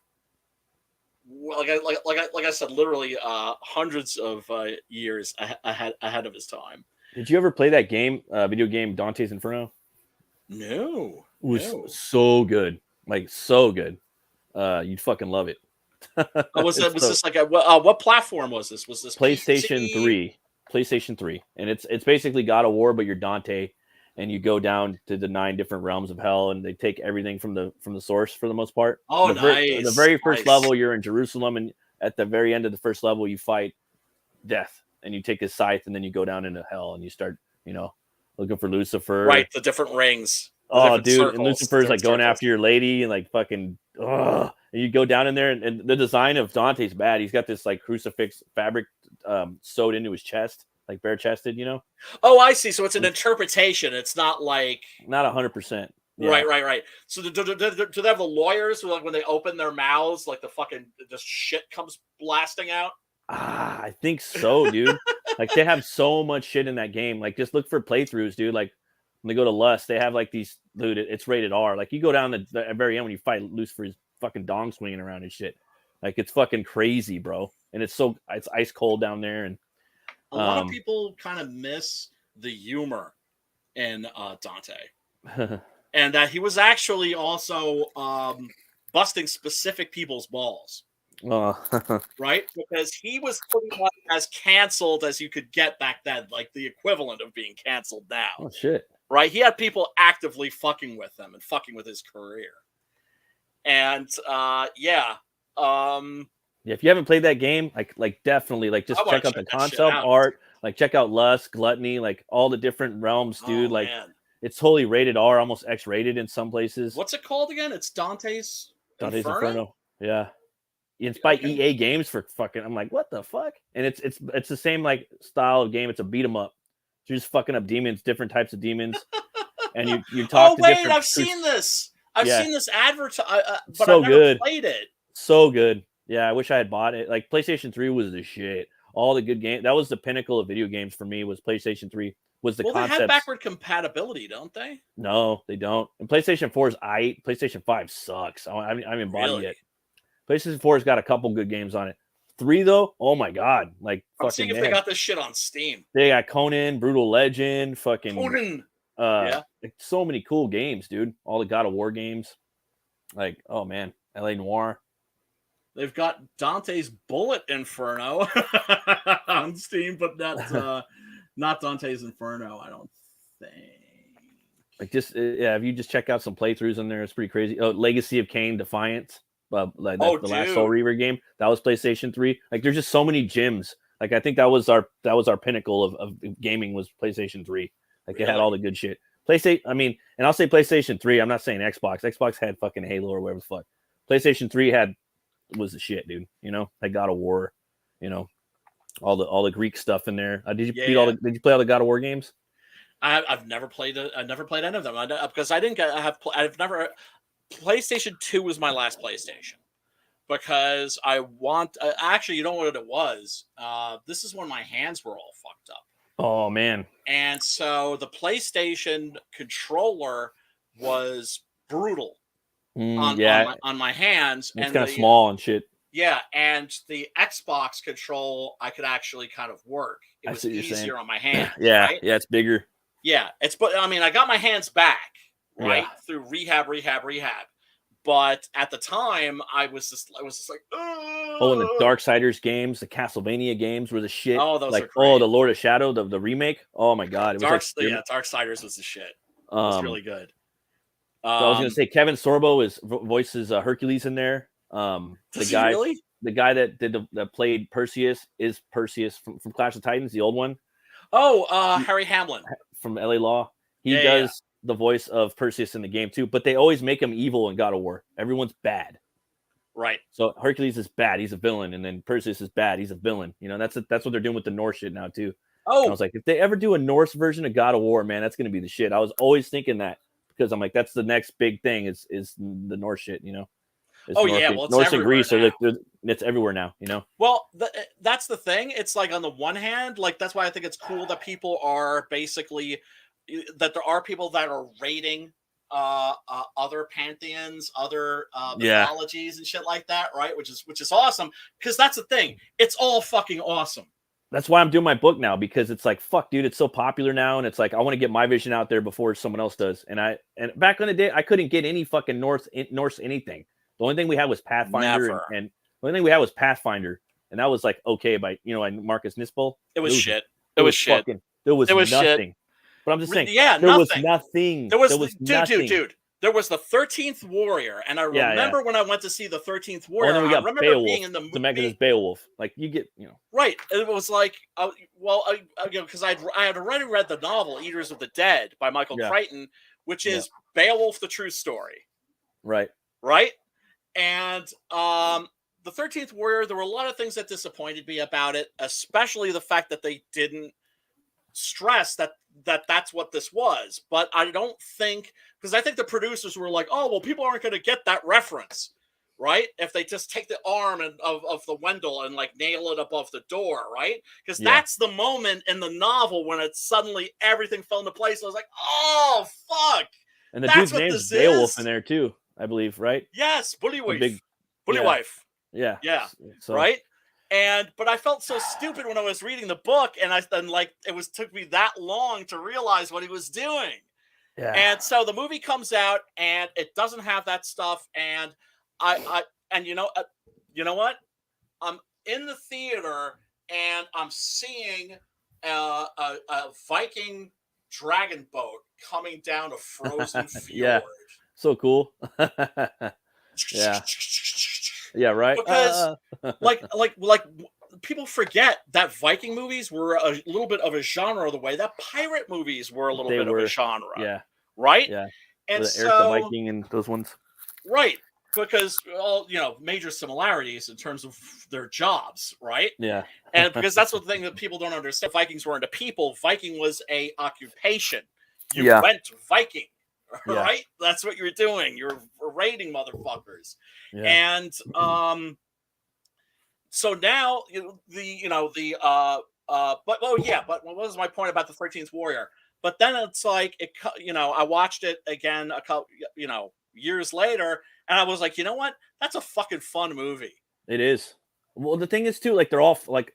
I said, literally hundreds of years ahead of his time. Did you ever play that game, video game Dante's Inferno? No. It was so good. Like so good. You'd fucking love it. Was this like what platform was this? Was this PlayStation PC? 3? PlayStation 3. And it's basically God of War, but you're Dante, and you go down to the 9 different realms of hell, and they take everything from the source for the most part. Oh, nice. The very first level, you're in Jerusalem, and at the very end of the first level, you fight death, and you take his scythe, and then you go down into hell, and you start, looking for Lucifer. Right, the different rings. Oh, dude, circles, and Lucifer's like going after your lady, and like fucking, and you go down in there, and the design of Dante's bad. He's got this like crucifix fabric sewed into his chest, like bare chested, Oh, I see. So it's an interpretation. It's not like not 100%. Yeah. Right. So do they have the lawyers who, like, when they open their mouths, like the fucking just shit comes blasting out? I think so, dude. Like they have so much shit in that game. Like just look for playthroughs, dude. Like when they go to Lust, they have like these, dude. It's rated R. Like you go down to the very end when you fight Lucifer's fucking dong swinging around and shit. Like it's fucking crazy, bro. And it's ice cold down there. And a lot of people kind of miss the humor in Dante, and that he was actually also busting specific people's balls. Right? Because he was pretty much as canceled as you could get back then, like the equivalent of being canceled now. Oh shit. Right? He had people actively fucking with him and fucking with his career. And if you haven't played that game, like definitely like just check out the concept art, like check out Lust, Gluttony, like all the different realms, dude. It's totally rated R, almost X-rated in some places. What's it called again? It's Dante's Inferno. Yeah. It's by Okay. EA Games for fucking. I'm like, what the fuck? And it's the same like style of game. It's a beat 'em up. You're just fucking up demons, different types of demons, and you talk. Oh to wait, different I've seen this. I've seen this advert, but So I've never good. played it. So good. Yeah, I wish I had bought it. Like PlayStation 3 was the shit. All the good games. That was the pinnacle of video games for me. Was PlayStation 3. Was the Well, concept. they have backward compatibility, don't they? No, they don't. And PlayStation 4 is PlayStation 5 sucks. I haven't bought it yet. PlayStation 4 has got a couple good games on it. 3 though, oh my god! Like I'm seeing if they got this shit on Steam. They got Conan, Brutal Legend, fucking Conan. Like so many cool games, dude. All the God of War games. Like, oh man, LA Noire. They've got Dante's Bullet Inferno on Steam, but that's not Dante's Inferno, I don't think. Like just if you just check out some playthroughs in there, it's pretty crazy. Oh, Legacy of Kain, Defiance. The last Soul Reaver game that was PlayStation 3. Like, there's just so many gems. Like, I think that was our pinnacle of gaming was PlayStation 3. Like, it had all the good shit. PlayStation, I mean, and I'll say PlayStation 3. I'm not saying Xbox. Xbox had fucking Halo or whatever the fuck. PlayStation 3 was the shit, dude. You know, like God of War. You know, all the Greek stuff in there. Did you play all the God of War games? I've never played any of them because I've never. PlayStation 2 was my last PlayStation because I want actually, you know what it was? This is when my hands were all fucked up. Oh man. And so the PlayStation controller was brutal on my hands. It's kind of small and shit. Yeah, and the Xbox control I could actually kind of work. It was easier on my hands. Yeah, right? Yeah, it's bigger. Yeah, but I mean, I got my hands back. Right through rehab. But at the time, I was just like, ugh. Oh, and the Darksiders games, the Castlevania games were the shit. Oh, those like, are great. Oh, the Lord of Shadow, the remake. Oh my god, it was Darksiders was the shit. It was really good. So I was gonna say Kevin Sorbo voices Hercules in there. The guy that played Perseus is Perseus from Clash of Titans, the old one. Oh, Harry Hamlin from LA Law. He does the voice of Perseus in the game too, but they always make him evil in God of War. Everyone's bad. Right. So Hercules is bad, he's a villain, and then Perseus is bad, he's a villain. You know, that's what they're doing with the Norse shit now too. Oh, and I was like, if they ever do a Norse version of God of War, man, that's gonna be the shit. I was always thinking that because I'm like, that's the next big thing is the Norse shit, you know. Norse and Greece it's everywhere now, you know. Well, that's the thing. It's like on the one hand, like that's why I think it's cool that people are basically that there are people that are rating other pantheons, other mythologies and shit like that, right? Which is awesome because that's the thing. It's all fucking awesome. That's why I'm doing my book now because it's like, fuck, dude, it's so popular now, and it's like I want to get my vision out there before someone else does. And back in the day, I couldn't get any fucking Norse anything. The only thing we had was Pathfinder, and the only thing we had was Pathfinder, and that was like okay by Marcus Nispel. It was shit. It was shit. There was nothing. Shit. But I'm just saying, there was nothing. There was nothing. Dude. There was the 13th Warrior, and I remember when I went to see the 13th Warrior. And then we got I remember Beowulf, being in the movie. the Mechanism Beowulf. Like you get, right. It was like, because I had already read the novel Eaters of the Dead by Michael Crichton, which is Beowulf: The True Story. Right. And the 13th Warrior, there were a lot of things that disappointed me about it, especially the fact that they didn't stress that's what this was. But I don't think, because I think the producers were like, oh, well, people aren't going to get that reference, right? If they just take the arm of the Wendell and like nail it above the door, right? Because that's the moment in the novel when it suddenly everything fell into place. I was like, oh, fuck. And the dude's name's Beowulf in there too, I believe, right? Yes, Bullywife. Yeah. So. Right? But I felt so stupid when I was reading the book, and took me that long to realize what he was doing. Yeah. And so the movie comes out, and it doesn't have that stuff. And you know what? I'm in the theater, and I'm seeing a Viking dragon boat coming down a frozen fjord. Yeah. So cool. Yeah. Yeah, right. Because like people forget that Viking movies were a little bit of a genre the way that pirate movies were a little bit of a genre. Yeah. right? Yeah. And With Eric the Viking and those ones. right, because all major similarities in terms of their jobs, right? Yeah. And because that's the thing that people don't understand. Vikings weren't a people. Viking was a occupation. You Yeah. went Viking, Yeah. right? That's what you're doing. You're raiding motherfuckers. Yeah. And so now but what was my point about the 13th Warrior? But then it's like I watched it again a couple years later, and I was like, you know what? That's a fucking fun movie. It is. Well, the thing is too, like they're all fun.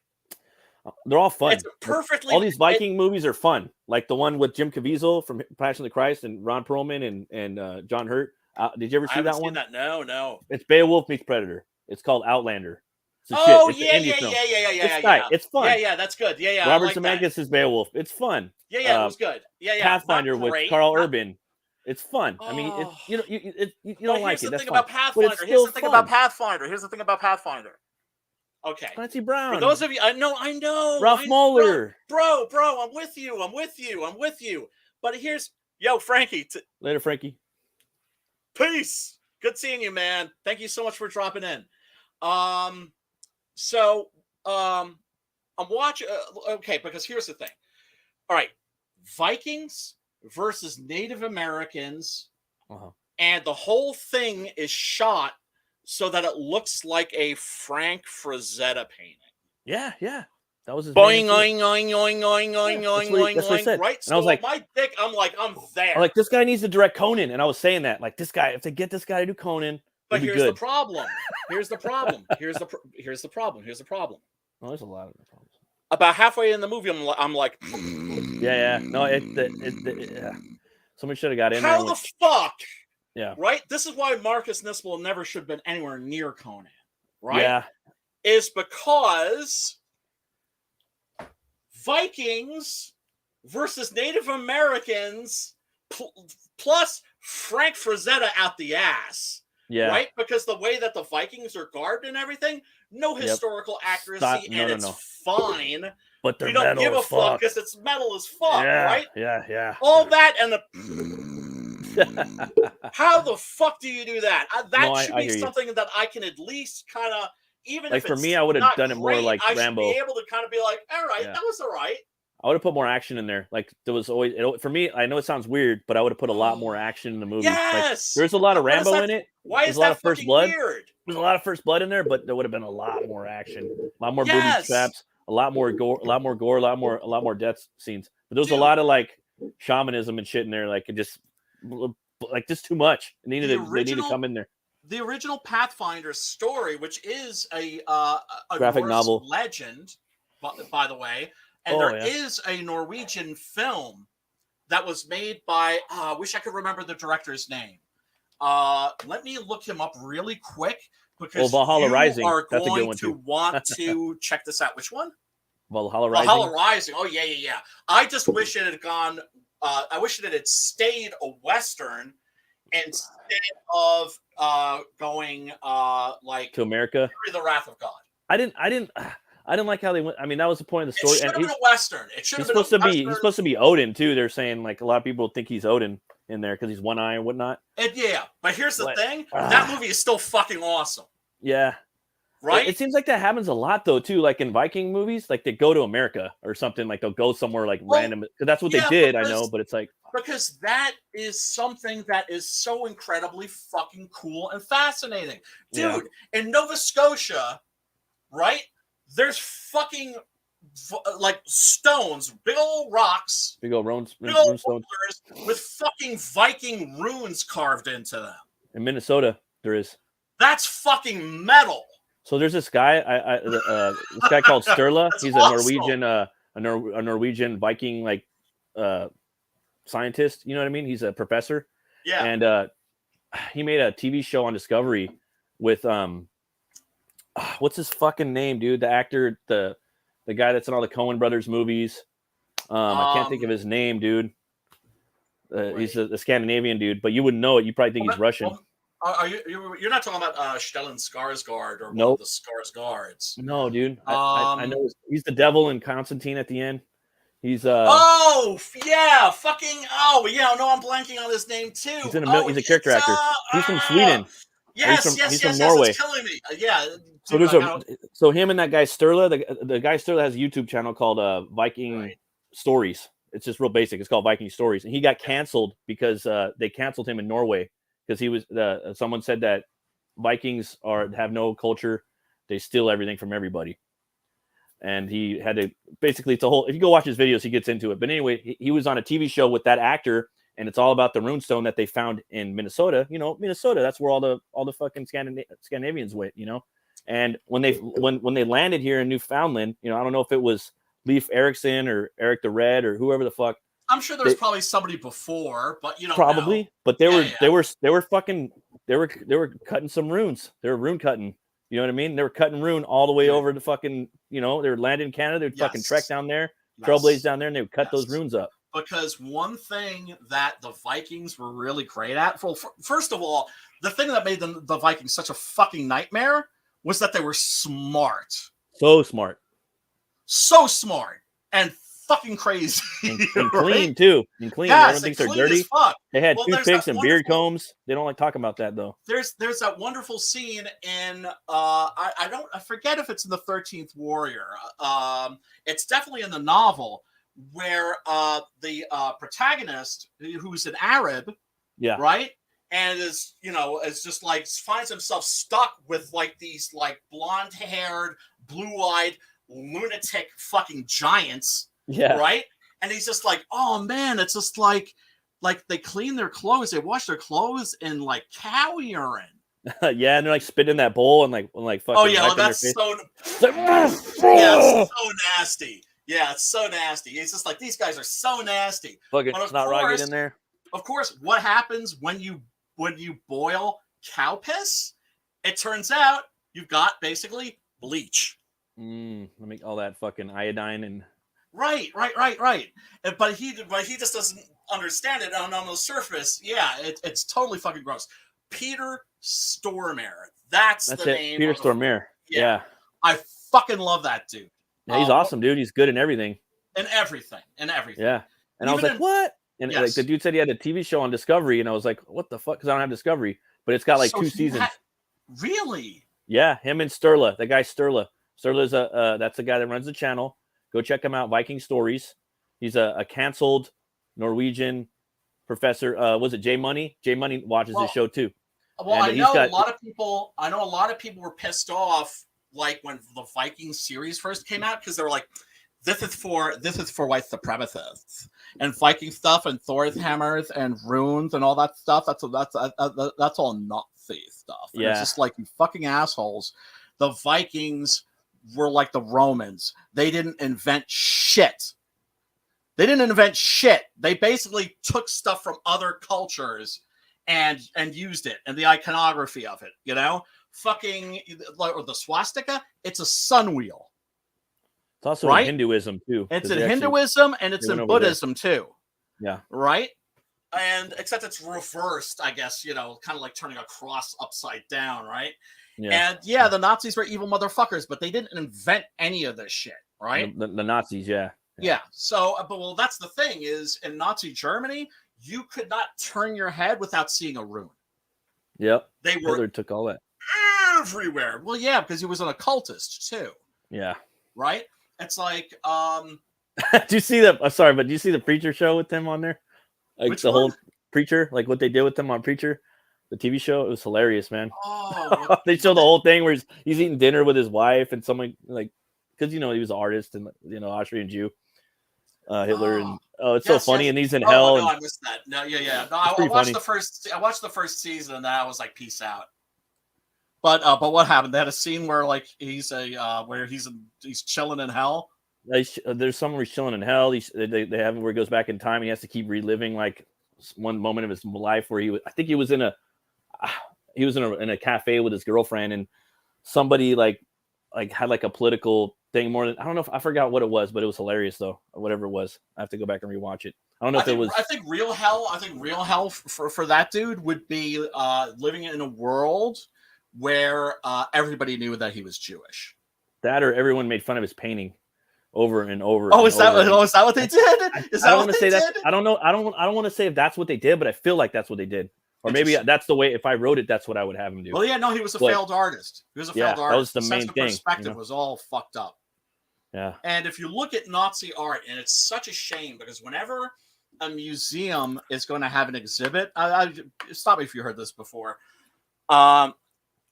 It's perfectly. All these Viking movies are fun. Like the one with Jim Caviezel from Passion of the Christ and Ron Perlman and John Hurt. Did you ever see that one? That. No. It's Beowulf meets Predator. It's called Outlander. It's yeah. It's fun. Yeah, that's good. Yeah. Robert Zemeckis is Beowulf. It's fun. Yeah, it was good. Yeah. Pathfinder with Carl Urban. It's fun. I mean, you don't like it. That's fun. Here's the thing about Pathfinder. Okay. Clancy Brown. For those of you, I know. Ralph Moeller. Bro, I'm with you. But here's, Frankie. Later, Frankie. Peace. Good seeing you, man. Thank you so much for dropping in. I'm watching. Okay, because here's the thing. All right, Vikings versus Native Americans, and the whole thing is shot so that it looks like a Frank Frazetta painting. Yeah. That was his boing, oing, oing, oing, oing, oing, oing, oing, oing. Right. So I was like, my dick, I'm there. I'm like, this guy needs to direct Conan, and I was saying that, like, this guy, if they get this guy to do Conan, but here's good. the problem. Here's the problem. Here's the problem. Oh, there's a lot of problems. About halfway in the movie, I'm like, yeah. No, somebody should have got in there. How the fuck? Yeah. Right? This is why Marcus Nispel never should have been anywhere near Conan. Right? Yeah. Is because Vikings versus Native Americans plus Frank Frazetta out the ass. Yeah. Right? Because the way that the Vikings are garbed and everything, no historical accuracy, it's fine. But you don't give a fuck because it's metal as fuck, right? Yeah. All that and how the fuck do you do that? That should be something that I can at least kind of, even like if for me, I would have done it more like I Rambo. should be able to kind of be like, all right, that was all right. I would have put more action in there. Like there was always, for me, I know it sounds weird, but I would have put a lot more action in the movie. Yes, like, there's a lot of Rambo in it. Why there's is a lot that of First blood? Blood. There's a lot of First Blood in there, but there would have been a lot more action, a lot more booby traps, a lot more gore, a lot more death scenes. But there was a lot of like shamanism and shit in there, like it just too much. They needed to come in there. The original Pathfinder story, which is a graphic Norse novel legend, by the way, and there is a Norwegian film that was made by. I wish I could remember the director's name. Let me look him up really quick because Valhalla Rising. Are That's going a good one to too. Want to check this out. Which one? Valhalla Rising. Valhalla Rising. Oh yeah. I just wish it had gone. I wish it had stayed a Western instead of going like to America. The Wrath of God. I didn't like how they went. I mean, that was the point of the story. It should have been a Western. It should have been He's supposed to be Odin too. They're saying like a lot of people think he's Odin in there because he's one eye and whatnot. But here's the thing: that movie is still fucking awesome. Yeah. Right. It seems like that happens a lot though too. Like in Viking movies, like they go to America or something. Like they'll go somewhere like random because that's what they did. I know, but it's like because that is something that is so incredibly fucking cool and fascinating, dude. In Nova Scotia, right? There's fucking like stones, big old rocks, big old rune stones with fucking Viking runes carved into them. In Minnesota, there is. That's fucking metal. So there's this guy, this guy called Sturla. He's awesome. a Norwegian Viking like scientist. You know what I mean? He's a professor. Yeah. And he made a TV show on Discovery with what's his fucking name, dude? The actor, the guy that's in all the Coen Brothers movies. I can't think of his name, dude. He's a Scandinavian dude, but you wouldn't know it. You probably think he's Russian. You're not talking about Stellan Skarsgård or one of the Skarsgårds? No, dude. I know he's the devil in Constantine at the end. He's Oh yeah, fucking oh yeah. No, I'm blanking on his name too. he's in a Oh, he's a character it's, actor. He's from Sweden. Yes, He's from yes, Norway. it's killing me. Yeah, So dude, there's so him and that guy Sturla, the guy Sturla has a YouTube channel called Viking Right. Stories. It's just real basic. It's called Viking Stories, and he got canceled because they canceled him in Norway because he was someone said that Vikings have no culture, they steal everything from everybody, and he had to basically it's a whole. If you go watch his videos, he gets into it. But anyway, he was on a TV show with that actor, and it's all about the runestone that they found in Minnesota. You know, Minnesota, that's where all the fucking Scandinavians went. You know. And when they landed here in Newfoundland, you know, I don't know if it was Leif Erikson or Eric the Red or whoever the fuck. I'm sure there was probably somebody before, but you don't probably. know. But they were cutting some runes. They were rune cutting. You know what I mean? They were cutting rune all the way over to fucking. You know, they were landing in Canada. They'd fucking trek down there, trailblaze down there, and they would cut those runes up. Because one thing that the Vikings were really great at, first of all, the thing that made the Vikings such a fucking nightmare was that they were smart. So smart. So smart. And fucking crazy. And clean, too. And clean. Yes, everyone thinks they're dirty. They had toothpicks and beard combs. They don't like talking about that, though. There's that wonderful scene in, I forget if it's in the 13th Warrior. It's definitely in the novel where the protagonist, who's an Arab, right? And is just like finds himself stuck with like these like blonde-haired, blue-eyed, lunatic fucking giants, right? And he's just like, oh man, it's just like they clean their clothes, they wash their clothes in like cow urine. Yeah, and they're like spitting in that bowl and like fucking. Oh yeah, that's so. Yeah, it's so nasty. Yeah, it's so nasty. It's just like these guys are so nasty. Fucking not right in there. Of course, what happens when you boil cow piss? It turns out you've got basically bleach. Let me all that fucking iodine and. Right. But he just doesn't understand it on the surface. Yeah, it's totally fucking gross. Peter Stormare. That's the name. Peter Stormare. Yeah. I fucking love that dude. Yeah, he's awesome, dude. He's good in everything. In everything. Yeah. And I was like, what? And like the dude said he had a TV show on Discovery, and I was like, what the fuck? Because I don't have Discovery, but it's got like 2 seasons. Really? Yeah, him and Sturla, the guy Sturla. Sturla's that's the guy that runs the channel. Go check him out. Viking Stories. He's a canceled Norwegian professor. Was it Jay Money? Jay Money watches his show too. Well, I know a lot of people were pissed off like when the Viking series first came out because they were like, this is for white supremacists and Viking stuff and Thor's hammers and runes and all that stuff. That's all Nazi stuff. And it's just like, you fucking assholes. The Vikings were like the Romans. They didn't invent shit. They basically took stuff from other cultures and used it and the iconography of it, you know? Fucking or the swastika, it's a sun wheel. It's also in Hinduism too. It's in Hinduism and it's in Buddhism too. Yeah. Right? And except it's reversed, I guess, you know, kind of like turning a cross upside down, right? Yeah. And the Nazis were evil motherfuckers, but they didn't invent any of this shit, right? The Nazis, Yeah. So, but that's the thing is in Nazi Germany, you could not turn your head without seeing a rune. Yep. Hitler took all that everywhere. Well, yeah, because he was an occultist too. Yeah. Right? It's like, do you see do you see the Preacher show with him on there? Like which the one? whole Preacher, like what they did with him on Preacher, the TV show. It was hilarious, man. Oh, they show the whole thing where he's eating dinner with his wife and someone like, because he was an artist and Austrian Jew, Hitler, and it's so funny, and he's in hell. No, I missed that. No, yeah. No, I watched the first season, and then I was like, peace out. But what happened? They had a scene where like he's chilling in hell. There's someone who's chilling in hell. They have where he goes back in time. He has to keep reliving like one moment of his life where he was in a cafe with his girlfriend, and somebody like had like a political thing more than, I don't know if I forgot what it was, but it was hilarious though, or whatever it was. I have to go back and rewatch it. I don't know if it was. I think real hell for that dude would be living in a world where everybody knew that he was Jewish. That or everyone made fun of his painting. over and over. Oh, and is that over. is that what they did? Is I that don't what want to they say did? that. I don't know. I don't want to say if that's what they did, but I feel like that's what they did. Or maybe that's the way. If I wrote it, that's what I would have him do. Well, yeah, no, he was a failed artist. He was a failed artist. That was the sense main of thing. Perspective was all fucked up. Yeah. And if you look at Nazi art, and it's such a shame because whenever a museum is going to have an exhibit, stop me if you heard this before.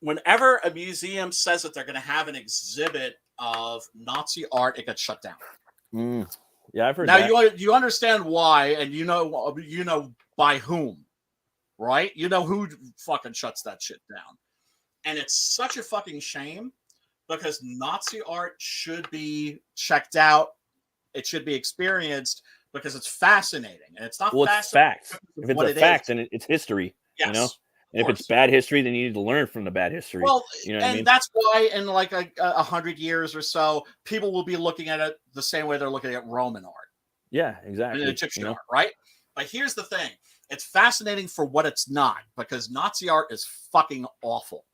Whenever a museum says that they're going to have an exhibit of Nazi art, it gets shut down. Yeah, I've heard now that. you understand why, and you know by whom, right? You know who fucking shuts that shit down, and it's such a fucking shame because Nazi art should be checked out. It should be experienced because it's fascinating, and it's not. Well, it's facts. If it's a fact, then it's history. Yes. You know. And if it's bad history, then you need to learn from the bad history. Well, you know what I mean? That's why in like 100 years or so, people will be looking at it the same way they're looking at Roman art. Yeah, exactly. And Egyptian art, right? But here's the thing. It's fascinating for what it's not, because Nazi art is fucking awful.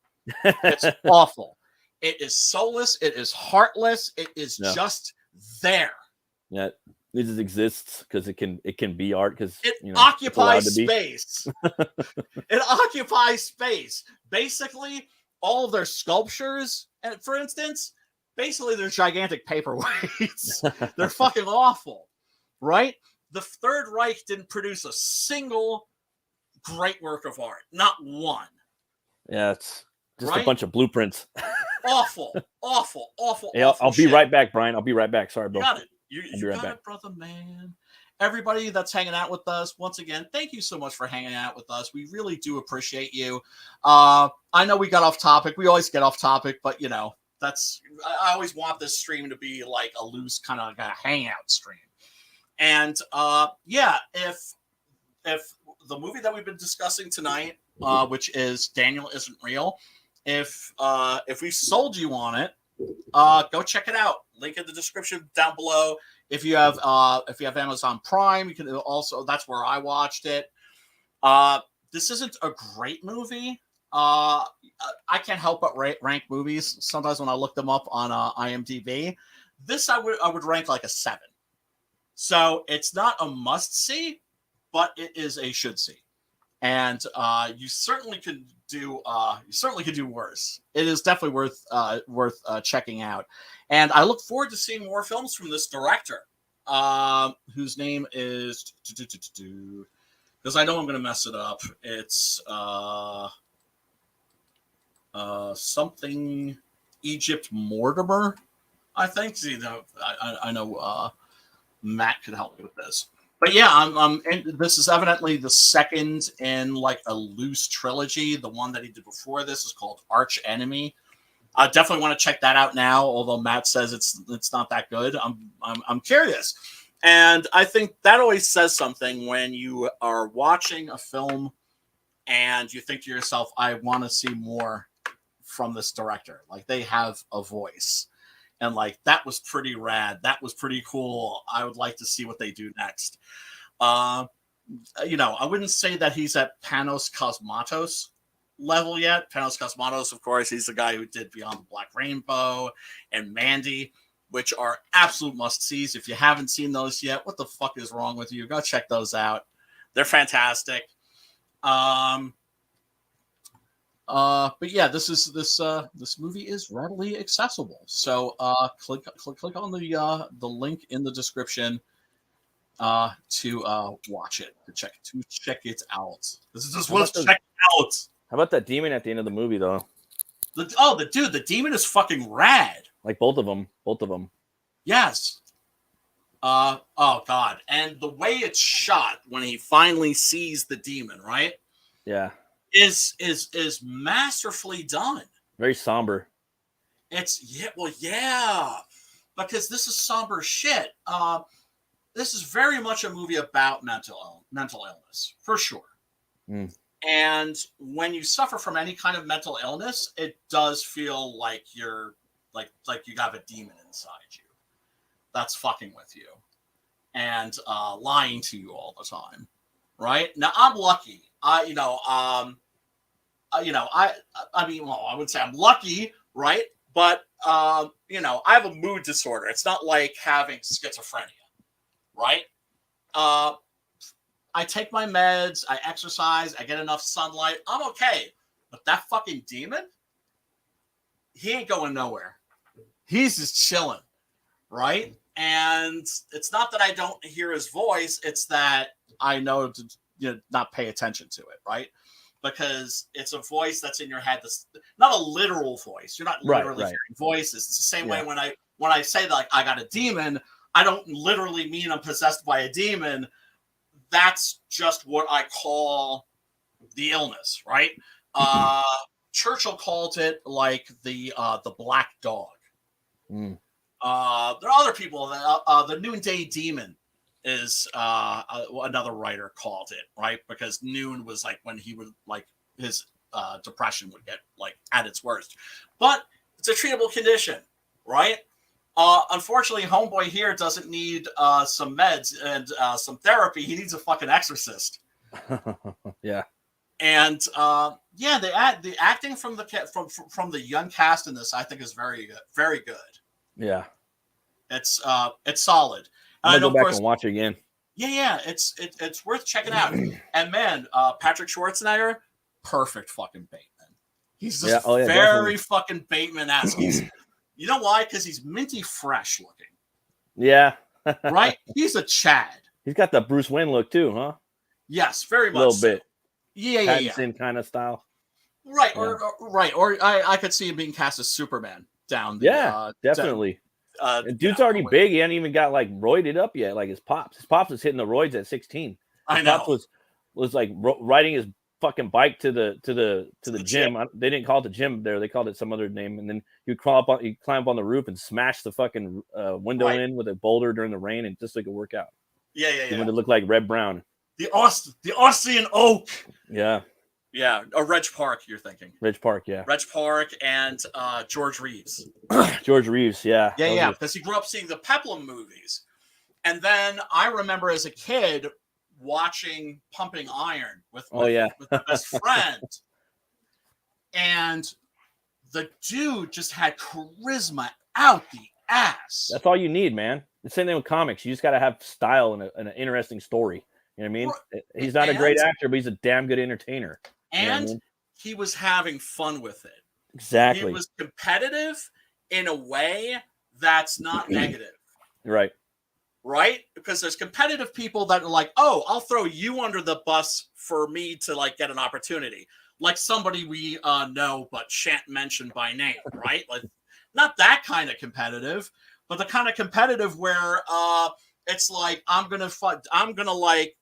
It's awful. It is soulless. It is heartless. It is just there. Yeah. It just exists because it can be art because it occupies space. It occupies space. Basically, all of their sculptures, and for instance, basically they're gigantic paperweights. They're fucking awful, right? The Third Reich didn't produce a single great work of art, not one. Yeah, it's just a bunch of blueprints. Awful. Hey, I'll be right back, Brian. I'll be right back. Sorry, bro. You got it. You got it, brother, man. Everybody that's hanging out with us, once again, thank you so much for hanging out with us. We really do appreciate you. I know we got off topic. We always get off topic, but you know, I always want this stream to be like a loose kind of like a hangout stream. And if the movie that we've been discussing tonight, which is Daniel Isn't Real, if we sold you on it, go check it out. Link in the description down below. If you have Amazon Prime, you can also, that's where I watched it. This isn't a great movie. I can't help but rank movies sometimes when I look them up on IMDb. This I would rank like a 7. So it's not a must see, but it is a should see. And you certainly could do worse. It is definitely worth checking out. And I look forward to seeing more films from this director, whose name is, because I know I'm going to mess it up. It's something Egypt Mortimer, I think. I know Matt could help me with this. But yeah, this is evidently the second in like a loose trilogy. The one that he did before this is called Arch Enemy. I definitely want to check that out now. Although Matt says it's not that good, I'm curious, and I think that always says something when you are watching a film and you think to yourself, "I want to see more from this director." Like they have a voice, and like that was pretty rad. That was pretty cool. I would like to see what they do next. I wouldn't say that he's at Panos Cosmatos level yet. Panos Cosmatos, of course, he's the guy who did Beyond the Black Rainbow and Mandy, which are absolute must-sees. If you haven't seen those yet, what the fuck is wrong with you? Go check those out. They're fantastic. But yeah, this movie is readily accessible. So click on the link in the description to watch it, to check it out. This is just what's check it out. How about that demon at the end of the movie, though? The demon is fucking rad. Like both of them. Yes. Oh God, and the way it's shot when he finally sees the demon, right? Yeah. Is masterfully done. Very somber. Because this is somber shit. This is very much a movie about mental illness, for sure. And when you suffer from any kind of mental illness, it does feel like you're like you have a demon inside you that's fucking with you and lying to you all the time, right? Now I'm lucky. I wouldn't say I'm lucky, right? But you know, I have a mood disorder. It's not like having schizophrenia, right? I take my meds, I exercise, I get enough sunlight, I'm okay. But that fucking demon, he ain't going nowhere. He's just chilling, right? And it's not that I don't hear his voice, it's that I know to not pay attention to it, right? Because it's a voice that's in your head. That's not a literal voice. You're not literally hearing voices. It's the same way when I say that, like, I got a demon, I don't literally mean I'm possessed by a demon. That's just what I call the illness, right? Churchill called it like the black dog. There are other people that the noonday demon is another writer called it, right? Because noon was like when he would like his depression would get like at its worst. But it's a treatable condition, right? Unfortunately, homeboy here doesn't need some meds and some therapy. He needs a fucking exorcist. Yeah. And the acting from the young cast in this, I think, is very good. Very good. Yeah. It's solid. I'm gonna go back and watch it again. Yeah, it's worth checking out. And man, Patrick Schwarzenegger, perfect fucking Bateman. He's just very fucking Bateman-esque. You know why? Because he's minty fresh looking. Yeah. Right? He's a Chad. He's got the Bruce Wayne look too, huh? Yes, very much. A little bit. Yeah. kind of style. Right, or I could see him being cast as Superman down the definitely. Dude's already big. He hadn't even got like roided up yet, like his pops. His pops was hitting the roids at 16. I know. Pops was like riding his fucking bike to the gym. They didn't call it the gym there. They called it some other name. And then he'd climb up on the roof and smash the fucking window in with a boulder during the rain, and just so he could work out. Yeah. He wanted to look like Red Brown. The Austrian Oak. Yeah. Yeah, or Reg Park, you're thinking. Reg Park, yeah. Reg Park and George Reeves. George Reeves, yeah. Yeah, because he grew up seeing the Peplum movies. And then I remember as a kid watching Pumping Iron with my best friend. And the dude just had charisma out the ass. That's all you need, man. The same thing with comics. You just got to have style and an interesting story. You know what I mean? He's not a great actor, but he's a damn good entertainer. And he was having fun with it. Exactly. He was competitive in a way that's not negative. Right. Right? Because there's competitive people that are like, oh, I'll throw you under the bus for me to like get an opportunity. Like somebody we know but shan't mention by name, right? Like not that kind of competitive, but the kind of competitive where it's like I'm gonna like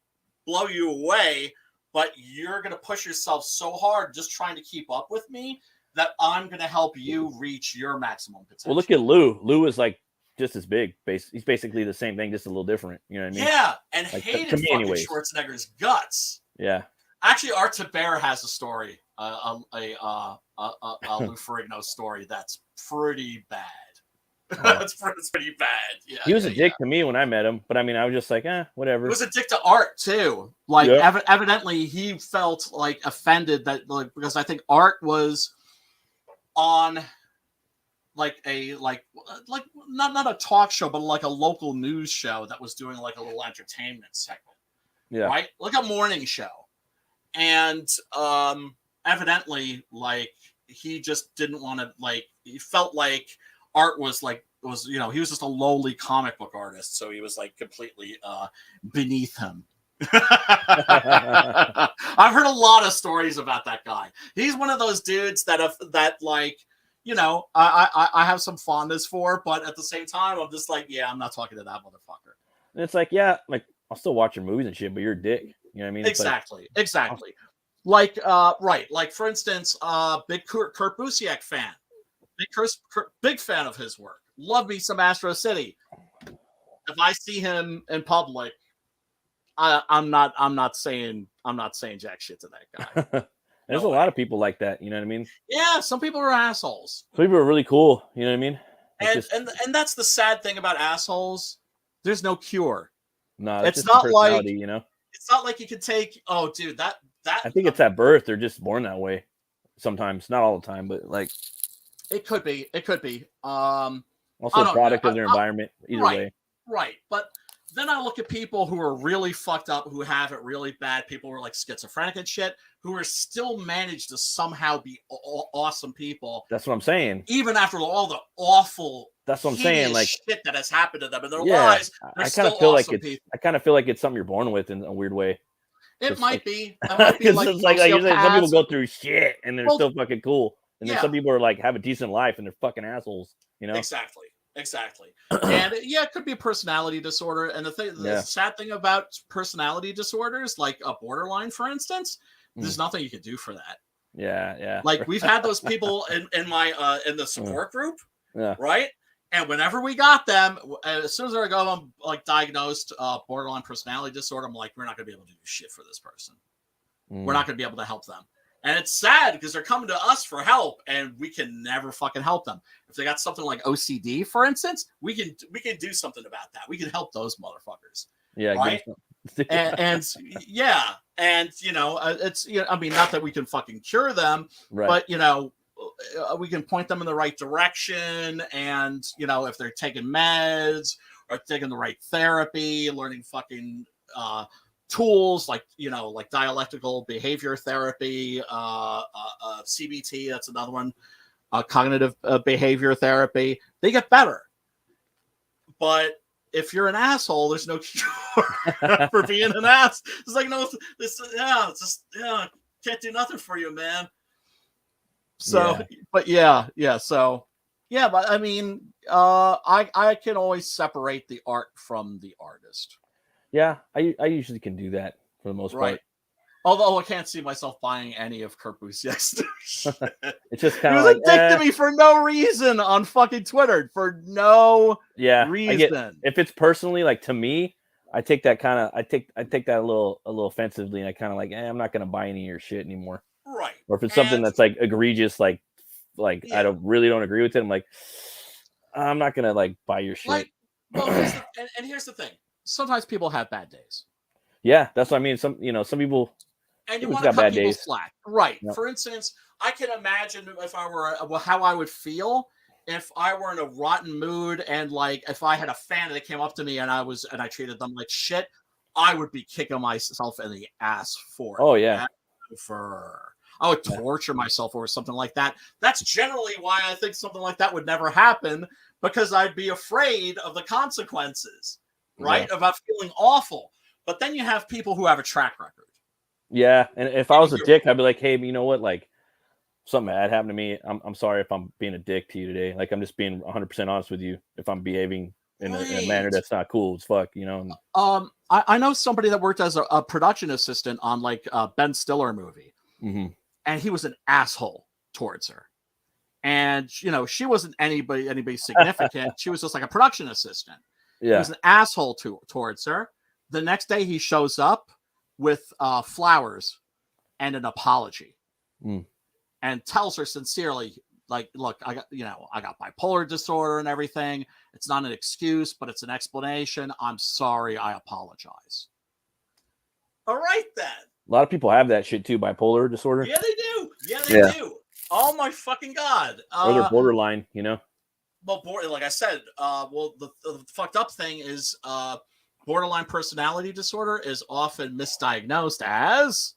blow you away, but you're going to push yourself so hard just trying to keep up with me that I'm going to help you reach your maximum potential. Well, look at Lou. Lou is like just as big. He's basically the same thing, just a little different. You know what I mean? Yeah, and like, hated fucking Schwarzenegger's guts. Yeah. Actually, Art Bear has a story, a Lou Ferrigno story that's pretty bad. That's pretty bad. Yeah, he was a dick to me when I met him, but I mean, I was just like, whatever. He was a dick to Art too. Like, evidently, he felt like offended that, like, because I think Art was on like not a talk show, but like a local news show that was doing like a little entertainment segment. Yeah. Right, like a morning show, and evidently, like he just didn't want to. Like, he felt like Art was he was just a lowly comic book artist, so he was like completely beneath him. I've heard a lot of stories about that guy. He's one of those dudes that I have some fondness for, but at the same time, I'm just like, yeah, I'm not talking to that motherfucker. And it's like, yeah, like I'll still watch your movies and shit, but you're a dick. You know what I mean? Exactly. Like, right. Like, for instance, big Kurt Busiek fan. Big fan of his work. Love me some Astro City. If I see him in public, I'm not saying jack shit to that guy. There's a lot of people like that. You know what I mean? Yeah, some people are assholes. Some people are really cool. You know what I mean? And that's the sad thing about assholes. There's no cure. No, it's not like it's not like you could take. Oh, dude, that I think it's at birth. They're just born that way. Sometimes, not all the time, but like. It could be. It could be. Also, a product of their environment. Either way. Right. But then I look at people who are really fucked up, who have it really bad. People who are like schizophrenic and shit, who are still managed to somehow be awesome people. That's what I'm saying. Even after all the awful. That's what I'm saying. Like shit that has happened to them in their lives. I kind of feel like I kind of feel like it's something you're born with in a weird way. It might be. It might be like, it's like some people go through shit and they're still fucking cool, and then some people are like have a decent life and they're fucking assholes. You know? Exactly. And it could be a personality disorder. And the sad thing about personality disorders, like a borderline, for instance, there's nothing you can do for that. Yeah. Like we've had those people in my in the support group, right? And whenever we got them, as soon as I go, I'm like diagnosed borderline personality disorder. I'm like, we're not going to be able to do shit for this person. We're not going to be able to help them. And it's sad because they're coming to us for help, and we can never fucking help them. If they got something like OCD, for instance, we can do something about that. We can help those motherfuckers. Yeah, right. and you know, it's I mean, not that we can fucking cure them, but you know, we can point them in the right direction, and you know, if they're taking meds or taking the right therapy, learning fucking tools like, you know, like dialectical behavior therapy, CBT, that's another one, cognitive behavior therapy, they get better. But if you're an asshole, there's no cure for being an ass. It's like, no, can't do nothing for you, man. So, but but I mean, I can always separate the art from the artist. Yeah, I usually can do that for the most part. Although I can't see myself buying any of Kurt Busiek's. It's just kind of like, addicted to me for no reason on fucking Twitter for no reason. If it's personally like to me, I take that kind of I take that a little offensively, and I kind of like, I'm not gonna buy any of your shit anymore. Right. Or if it's something that's like egregious, like I don't agree with it, I'm like, I'm not gonna like buy your shit. Like, well, here's the thing. Sometimes people have bad days. Yeah, that's what I mean. Some people, and you want to cut people slack, right? Yep. For instance, I can imagine if I were how I would feel if I were in a rotten mood, and like if I had a fan that came up to me and I treated them like shit, I would be kicking myself in the ass for it. Oh yeah, I would torture myself over something like that. That's generally why I think something like that would never happen, because I'd be afraid of the consequences. Right? About feeling awful. But then you have people who have a track record. Yeah. And if I was a dick, I'd be like, hey, you know what? Like, something bad happened to me. I'm sorry if I'm being a dick to you today. Like, I'm just being 100% honest with you if I'm behaving in a manner that's not cool as fuck, you know? I know somebody that worked as a production assistant on like a Ben Stiller movie. Mm-hmm. And he was an asshole towards her. And, you know, she wasn't anybody significant. She was just like a production assistant. Yeah. He was an asshole towards her. The next day he shows up with flowers and an apology and tells her sincerely, like, look, I got bipolar disorder and everything. It's not an excuse, but it's an explanation. I'm sorry. I apologize. All right, then. A lot of people have that shit too, bipolar disorder. Yeah, they do. Yeah, they do. Oh my fucking God. Or they're borderline, you know? Well, like I said, the fucked up thing is borderline personality disorder is often misdiagnosed as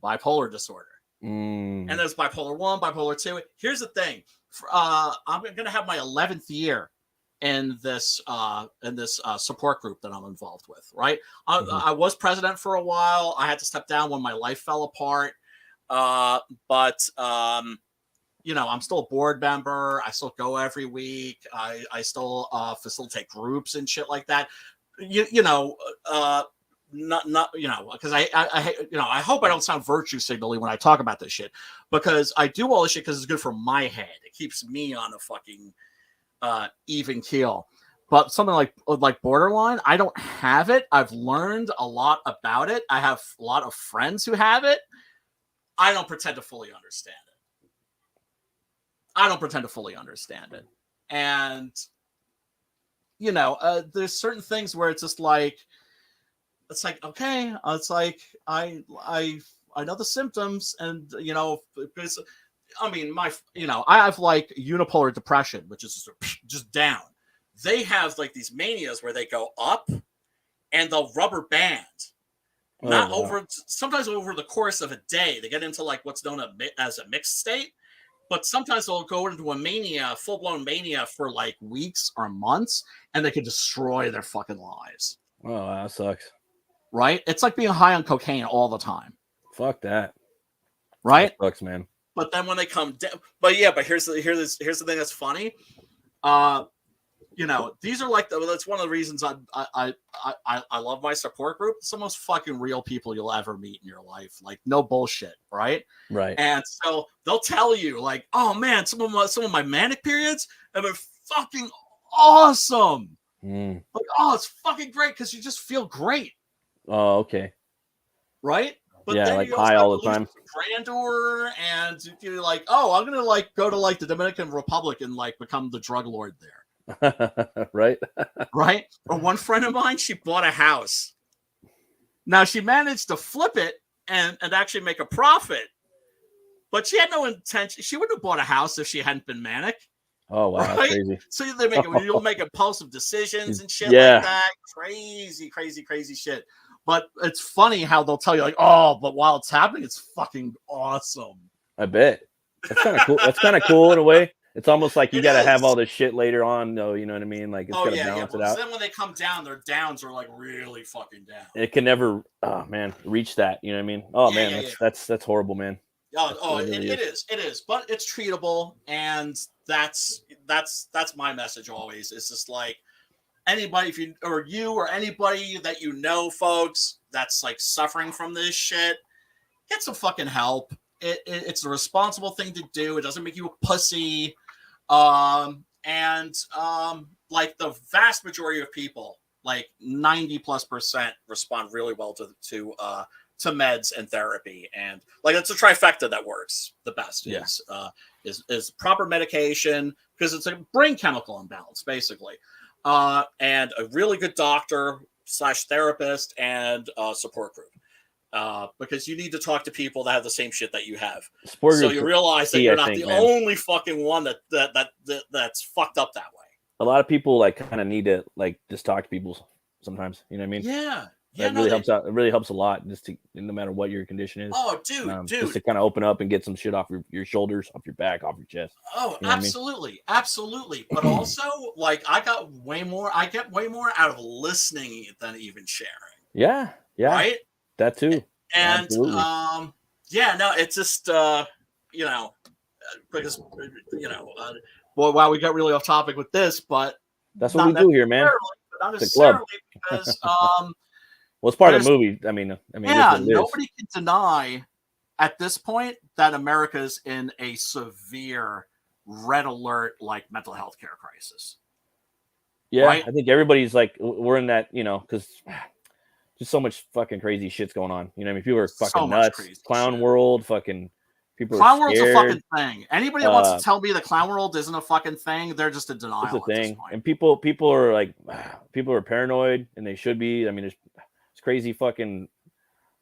bipolar disorder. And there's bipolar 1, bipolar 2. Here's the thing. I'm going to have my 11th year in this support group that I'm involved with, right? I was president for a while. I had to step down when my life fell apart. But you know, I'm still a board member. I still go every week. I still facilitate groups and shit like that. Not you know, because I hope I don't sound virtue signaling when I talk about this shit, because I do all this shit because it's good for my head. It keeps me on a fucking even keel. But something like borderline, I don't have it. I've learned a lot about it. I have a lot of friends who have it. I don't pretend to fully understand it. And, you know, there's certain things where it's just like, okay, it's like, I know the symptoms, and, you know, because I mean, I have like unipolar depression, which is just down. They have like these manias where they go up and they'll rubber band. Not over, sometimes over the course of a day. They get into like what's known as a mixed state, but sometimes they'll go into a mania, full blown mania for like weeks or months, and they can destroy their fucking lives. Oh, that sucks. Right? It's like being high on cocaine all the time. Fuck that. Right? That sucks, man. But then when they come down, but here's the thing that's funny. These are like that's one of the reasons I love my support group. It's the most fucking real people you'll ever meet in your life. Like no bullshit, right? Right. And so they'll tell you like, oh man, some of my manic periods have been fucking awesome. Like, oh, it's fucking great because you just feel great. Oh, okay. Right? But yeah, then like you high all the time. Grandeur, and you're like, oh, I'm gonna like go to like the Dominican Republic and like become the drug lord there. Right. Right. Or one friend of mine, she bought a house. Now she managed to flip it and actually make a profit, but she had no intention. She wouldn't have bought a house if she hadn't been manic. Oh wow, right? that's crazy. So you'll make impulsive decisions and shit like that. Crazy shit. But it's funny how they'll tell you like, oh, but while it's happening, it's fucking awesome. I bet. That's kind of cool. That's kind of cool in a way. It's almost like you got to have all this shit later on, though. You know what I mean? Like it's got to balance it out. Then when they come down, their downs are like really fucking down. It can never, reach that. You know what I mean? Oh man, that's horrible, man. It is, but it's treatable, and that's my message always. It's just like anybody, or anybody that you know, folks, that's like suffering from this shit, get some fucking help. It's a responsible thing to do. It doesn't make you a pussy. Like the vast majority of people, like 90+% respond really well to meds and therapy. And like, it's a trifecta that works the best is proper medication, because it's a brain chemical imbalance basically. And a really good doctor / therapist and support group. Because you need to talk to people that have the same shit that you have. So you realize that you're not the only fucking one that's fucked up that way. A lot of people like kind of need to like just talk to people sometimes. You know what I mean? Yeah. That really helps out. It really helps a lot, just to, no matter what your condition is. Oh, dude. Just to kind of open up and get some shit off your shoulders, off your back, off your chest. Oh, you know absolutely. Absolutely. But also, like, I get way more out of listening than even sharing. Yeah. Yeah. Right? That too. And, it's just, because, wow, we got really off topic with this, but that's what we do here, man. Not necessarily because, well, it's part of the movie. I mean, nobody can deny at this point that America's in a severe red alert, like mental health care crisis. Yeah, right? I think everybody's like, we're in that, because just so much fucking crazy shit's going on. You know, I mean, people are fucking nuts. Clown world, fucking people. Clown world's a fucking thing. Anybody that wants to tell me the clown world isn't a fucking thing, they're just in denial. It's a thing, and people are like, people are paranoid, and they should be. I mean, there's crazy fucking,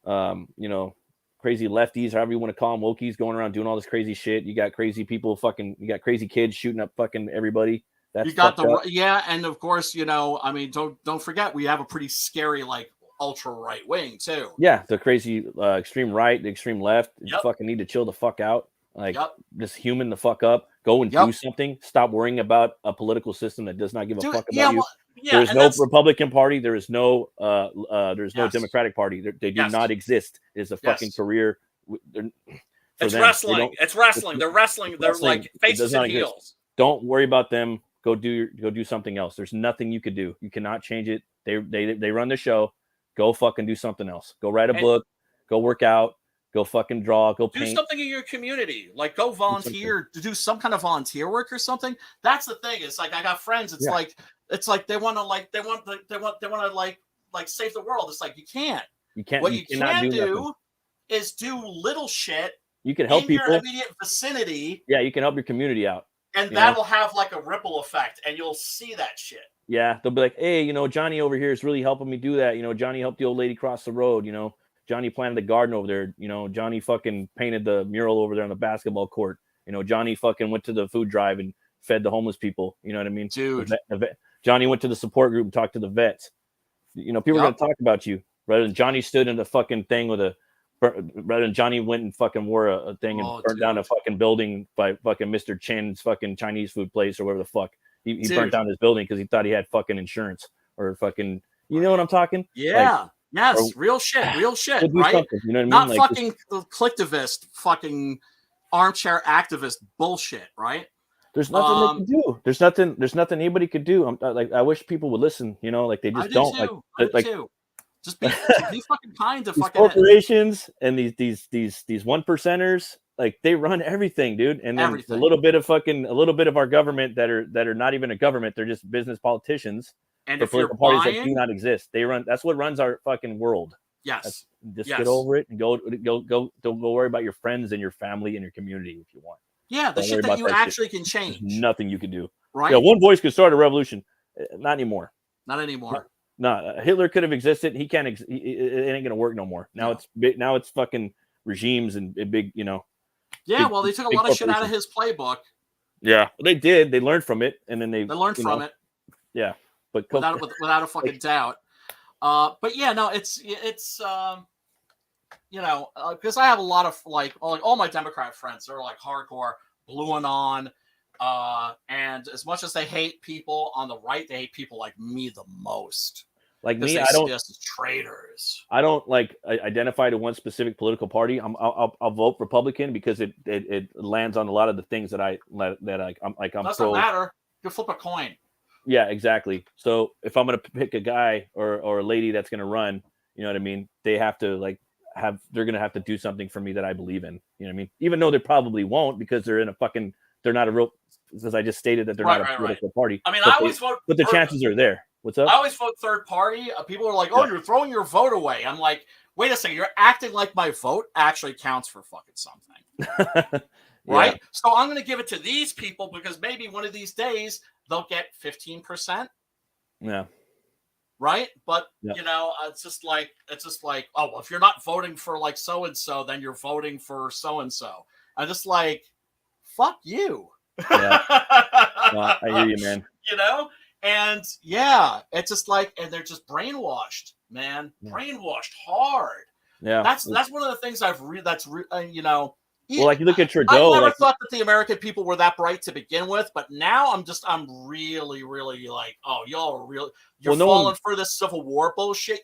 crazy lefties, however you want to call them, wokies, going around doing all this crazy shit. You got crazy people, you got crazy kids shooting up fucking everybody. That's you got and of course, don't forget we have a pretty scary like ultra right wing too. Yeah, the crazy extreme right, the extreme left. You fucking need to chill the fuck out. Like just human the fuck up. Go and do something. Stop worrying about a political system that does not give a fuck about you. There is no Republican Party. There is no no Democratic Party. They do not exist. It is a fucking career. It's wrestling. It's wrestling. They're wrestling. They're like faces and heels. Don't worry about them. Go do something else. There's nothing you could do. You cannot change it. They run the show. Go fucking do something else. Go write a book. Go work out. Go fucking draw. Go paint. Do something in your community. Like go volunteer to do some kind of volunteer work or something. That's the thing. It's like I got friends. It's like they want to save the world. It's like you can't. You can't. What you can do is do little shit. You can help people in your immediate vicinity. Yeah, you can help your community out. And that'll have like a ripple effect, and you'll see that shit. Yeah, they'll be like, hey, Johnny over here is really helping me do that. Johnny helped the old lady cross the road. Johnny planted the garden over there. Johnny fucking painted the mural over there on the basketball court. You know, Johnny fucking went to the food drive and fed the homeless people. You know what I mean? Dude. Johnny went to the support group and talked to the vets. You know, people are going to talk about you rather than Johnny stood in the fucking thing rather than Johnny went and fucking wore a thing and burned down a fucking building by fucking Mr. Chen's fucking Chinese food place or whatever the fuck. He burnt down his building because he thought he had fucking insurance or fucking, you know what I'm talking? Yeah. Like, yes. Real shit, right? You know what I mean? Not like fucking collectivist, fucking armchair activist bullshit, right? There's nothing they can do. There's nothing anybody could do. I wish people would listen, you know, like they just don't. I do too. Just be fucking kind to these fucking corporations and these one percenters, like they run everything, dude. And then a little bit of our government that are not even a government, they're just business politicians. And for if you're political parties buying, that do not exist, that's what runs our fucking world. Yes. Get over it and go. Don't go worry about your friends and your family and your community if you want. Yeah, the shit that you actually can change. There's nothing you can do. Right. Yeah, one voice could start a revolution. Not anymore. Not anymore. No, Hitler could have existed. He can't. It ain't gonna work no more. Now it's fucking regimes and big. You know. Yeah, well, they took a lot of shit out of his playbook. Yeah, they did. They learned from it, and then they learned from it. Yeah, but without a fucking doubt. But yeah, no, it's you know, because I have a lot of like all my Democrat friends, they're like hardcore blue and on. And as much as they hate people on the right, they hate people like me the most. Like me, I don't see us as traitors. I don't like identify to one specific political party. I'll vote Republican because it lands on a lot of the things that I'm Doesn't matter. You flip a coin. Yeah, exactly. So if I'm gonna pick a guy or a lady that's gonna run, you know what I mean? They have to they're gonna have to do something for me that I believe in. You know what I mean? Even though they probably won't because they're not a real. Because I just stated that they're not a political party. I mean, I always vote, but the chances are there. What's up? I always vote third party. People are like, "Oh, you're throwing your vote away." I'm like, "Wait a second, you're acting like my vote actually counts for fucking something." Right? Yeah. So I'm going to give it to these people because maybe one of these days they'll get 15%. Yeah. Right? But you know, it's just like, oh, well, if you're not voting for like so and so, then you're voting for so and so. I'm just like, fuck you. Yeah. I hear you, man. You know, and yeah, it's just like, and they're just brainwashed, man, brainwashed hard. Yeah, that's one of the things you know. Well, like you look at Trudeau. I never thought that the American people were that bright to begin with, but now I'm really, really like, oh, y'all are real. You're falling for this Civil War bullshit.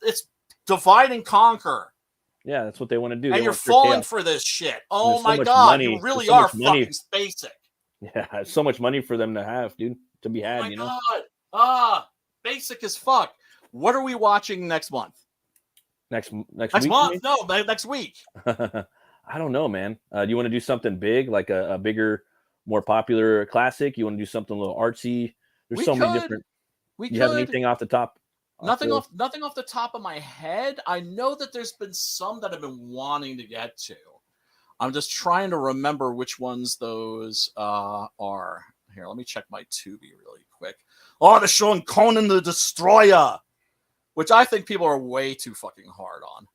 It's divide and conquer. Yeah, that's what they want to do. And you're falling for this shit. Oh my God, you really are fucking basic. Yeah, it's so much money for them to have, dude, to be had. Oh my God, basic as fuck. What are we watching next month? Next week? Month? No, next week. I don't know, man. Do you want to do something big, like a bigger, more popular classic? You want to do something a little artsy? There's many different. You have anything off the top? Nothing off the top of my head. I know that there's been some that I've been wanting to get to. I'm just trying to remember which ones those are. Here, let me check my Tubi really quick. Oh, they're showing Conan the Destroyer, which I think people are way too fucking hard on.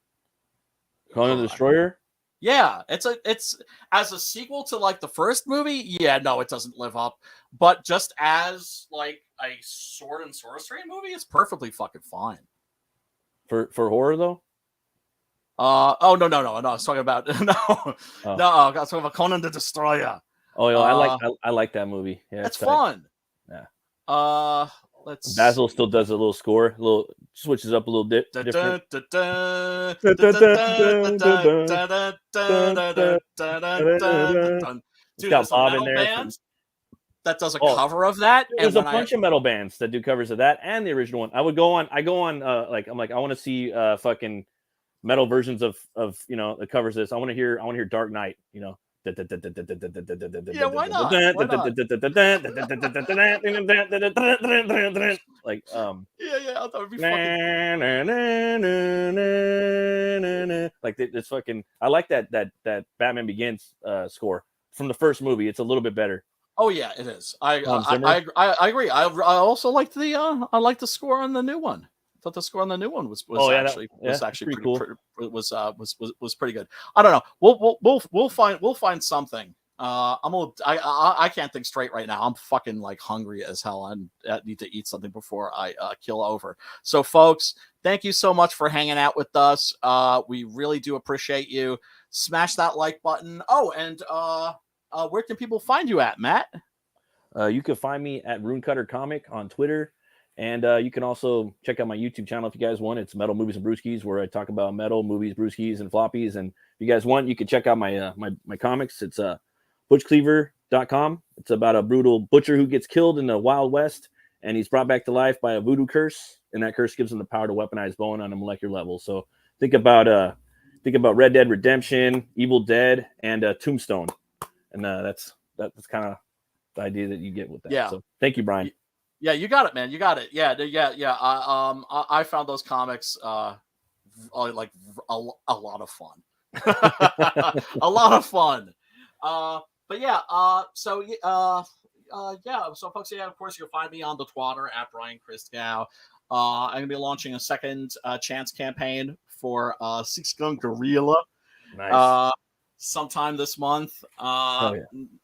Conan the Destroyer? Yeah, it's as a sequel to like the first movie. Yeah, no, it doesn't live up. But just as like a sword and sorcery movie, it's perfectly fucking fine. For horror though? No. I was talking about no. I was talking about Conan the Destroyer. Oh, yeah, I like that movie. Yeah, it's fun. Yeah. Let's. Basil still does a little score, switches up a little bit. Different. Dude, there's a metal band that does a cover of that. There's a bunch of metal bands that do covers of that and the original one. I go on I want to see fucking metal versions of you know the covers of this. I want to hear Dark Knight, you know. Yeah, why not? Like yeah, that would be fucking like it's fucking. I like that Batman Begins score from the first movie. It's a little bit better. Oh yeah, it is. I agree. I also like the score on the new one. thought the score on the new one was pretty pretty cool. Was pretty good. I don't know. We'll find something. I can't think straight right now. I'm fucking like hungry as hell. I need to eat something before I kill over. So, folks, thank you so much for hanging out with us. We really do appreciate you. Smash that like button. Oh, and where can people find you at, Matt? You can find me at Runecutter Comic on Twitter. And you can also check out my YouTube channel if you guys want. It's Metal Movies and Brewskis, where I talk about metal, movies, brewskis, and floppies. And if you guys want, you can check out my my comics. It's butchcleaver.com. It's about a brutal butcher who gets killed in the Wild West, and he's brought back to life by a voodoo curse, and that curse gives him the power to weaponize bone on a molecular level. So think about Red Dead Redemption, Evil Dead, and Tombstone, and that's kind of the idea that you get with that. Yeah. So thank you, Brian. Yeah, you got it, man. You got it. Yeah. I found those comics like a lot of fun. A lot of fun. But yeah, so folks, of course, you'll find me on the Twitter at Brian Christgau. I'm gonna be launching a second chance campaign for Six Gun Gorilla. Nice. Sometime this month.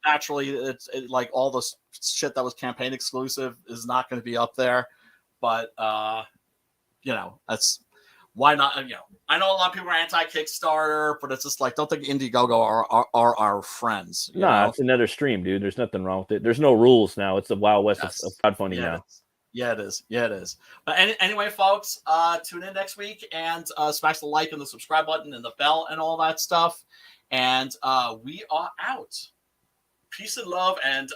Naturally, it's like all the shit that was campaign exclusive is not going to be up there, but that's why not? I know a lot of people are anti-Kickstarter, but it's just like, don't think Indiegogo are our friends. Nah, it's another stream, dude. There's nothing wrong with it. There's no rules now. It's the Wild West of crowdfunding now. Yeah, it is. But anyway, folks, tune in next week and smash the like and the subscribe button and the bell and all that stuff. And we are out. Peace and love, and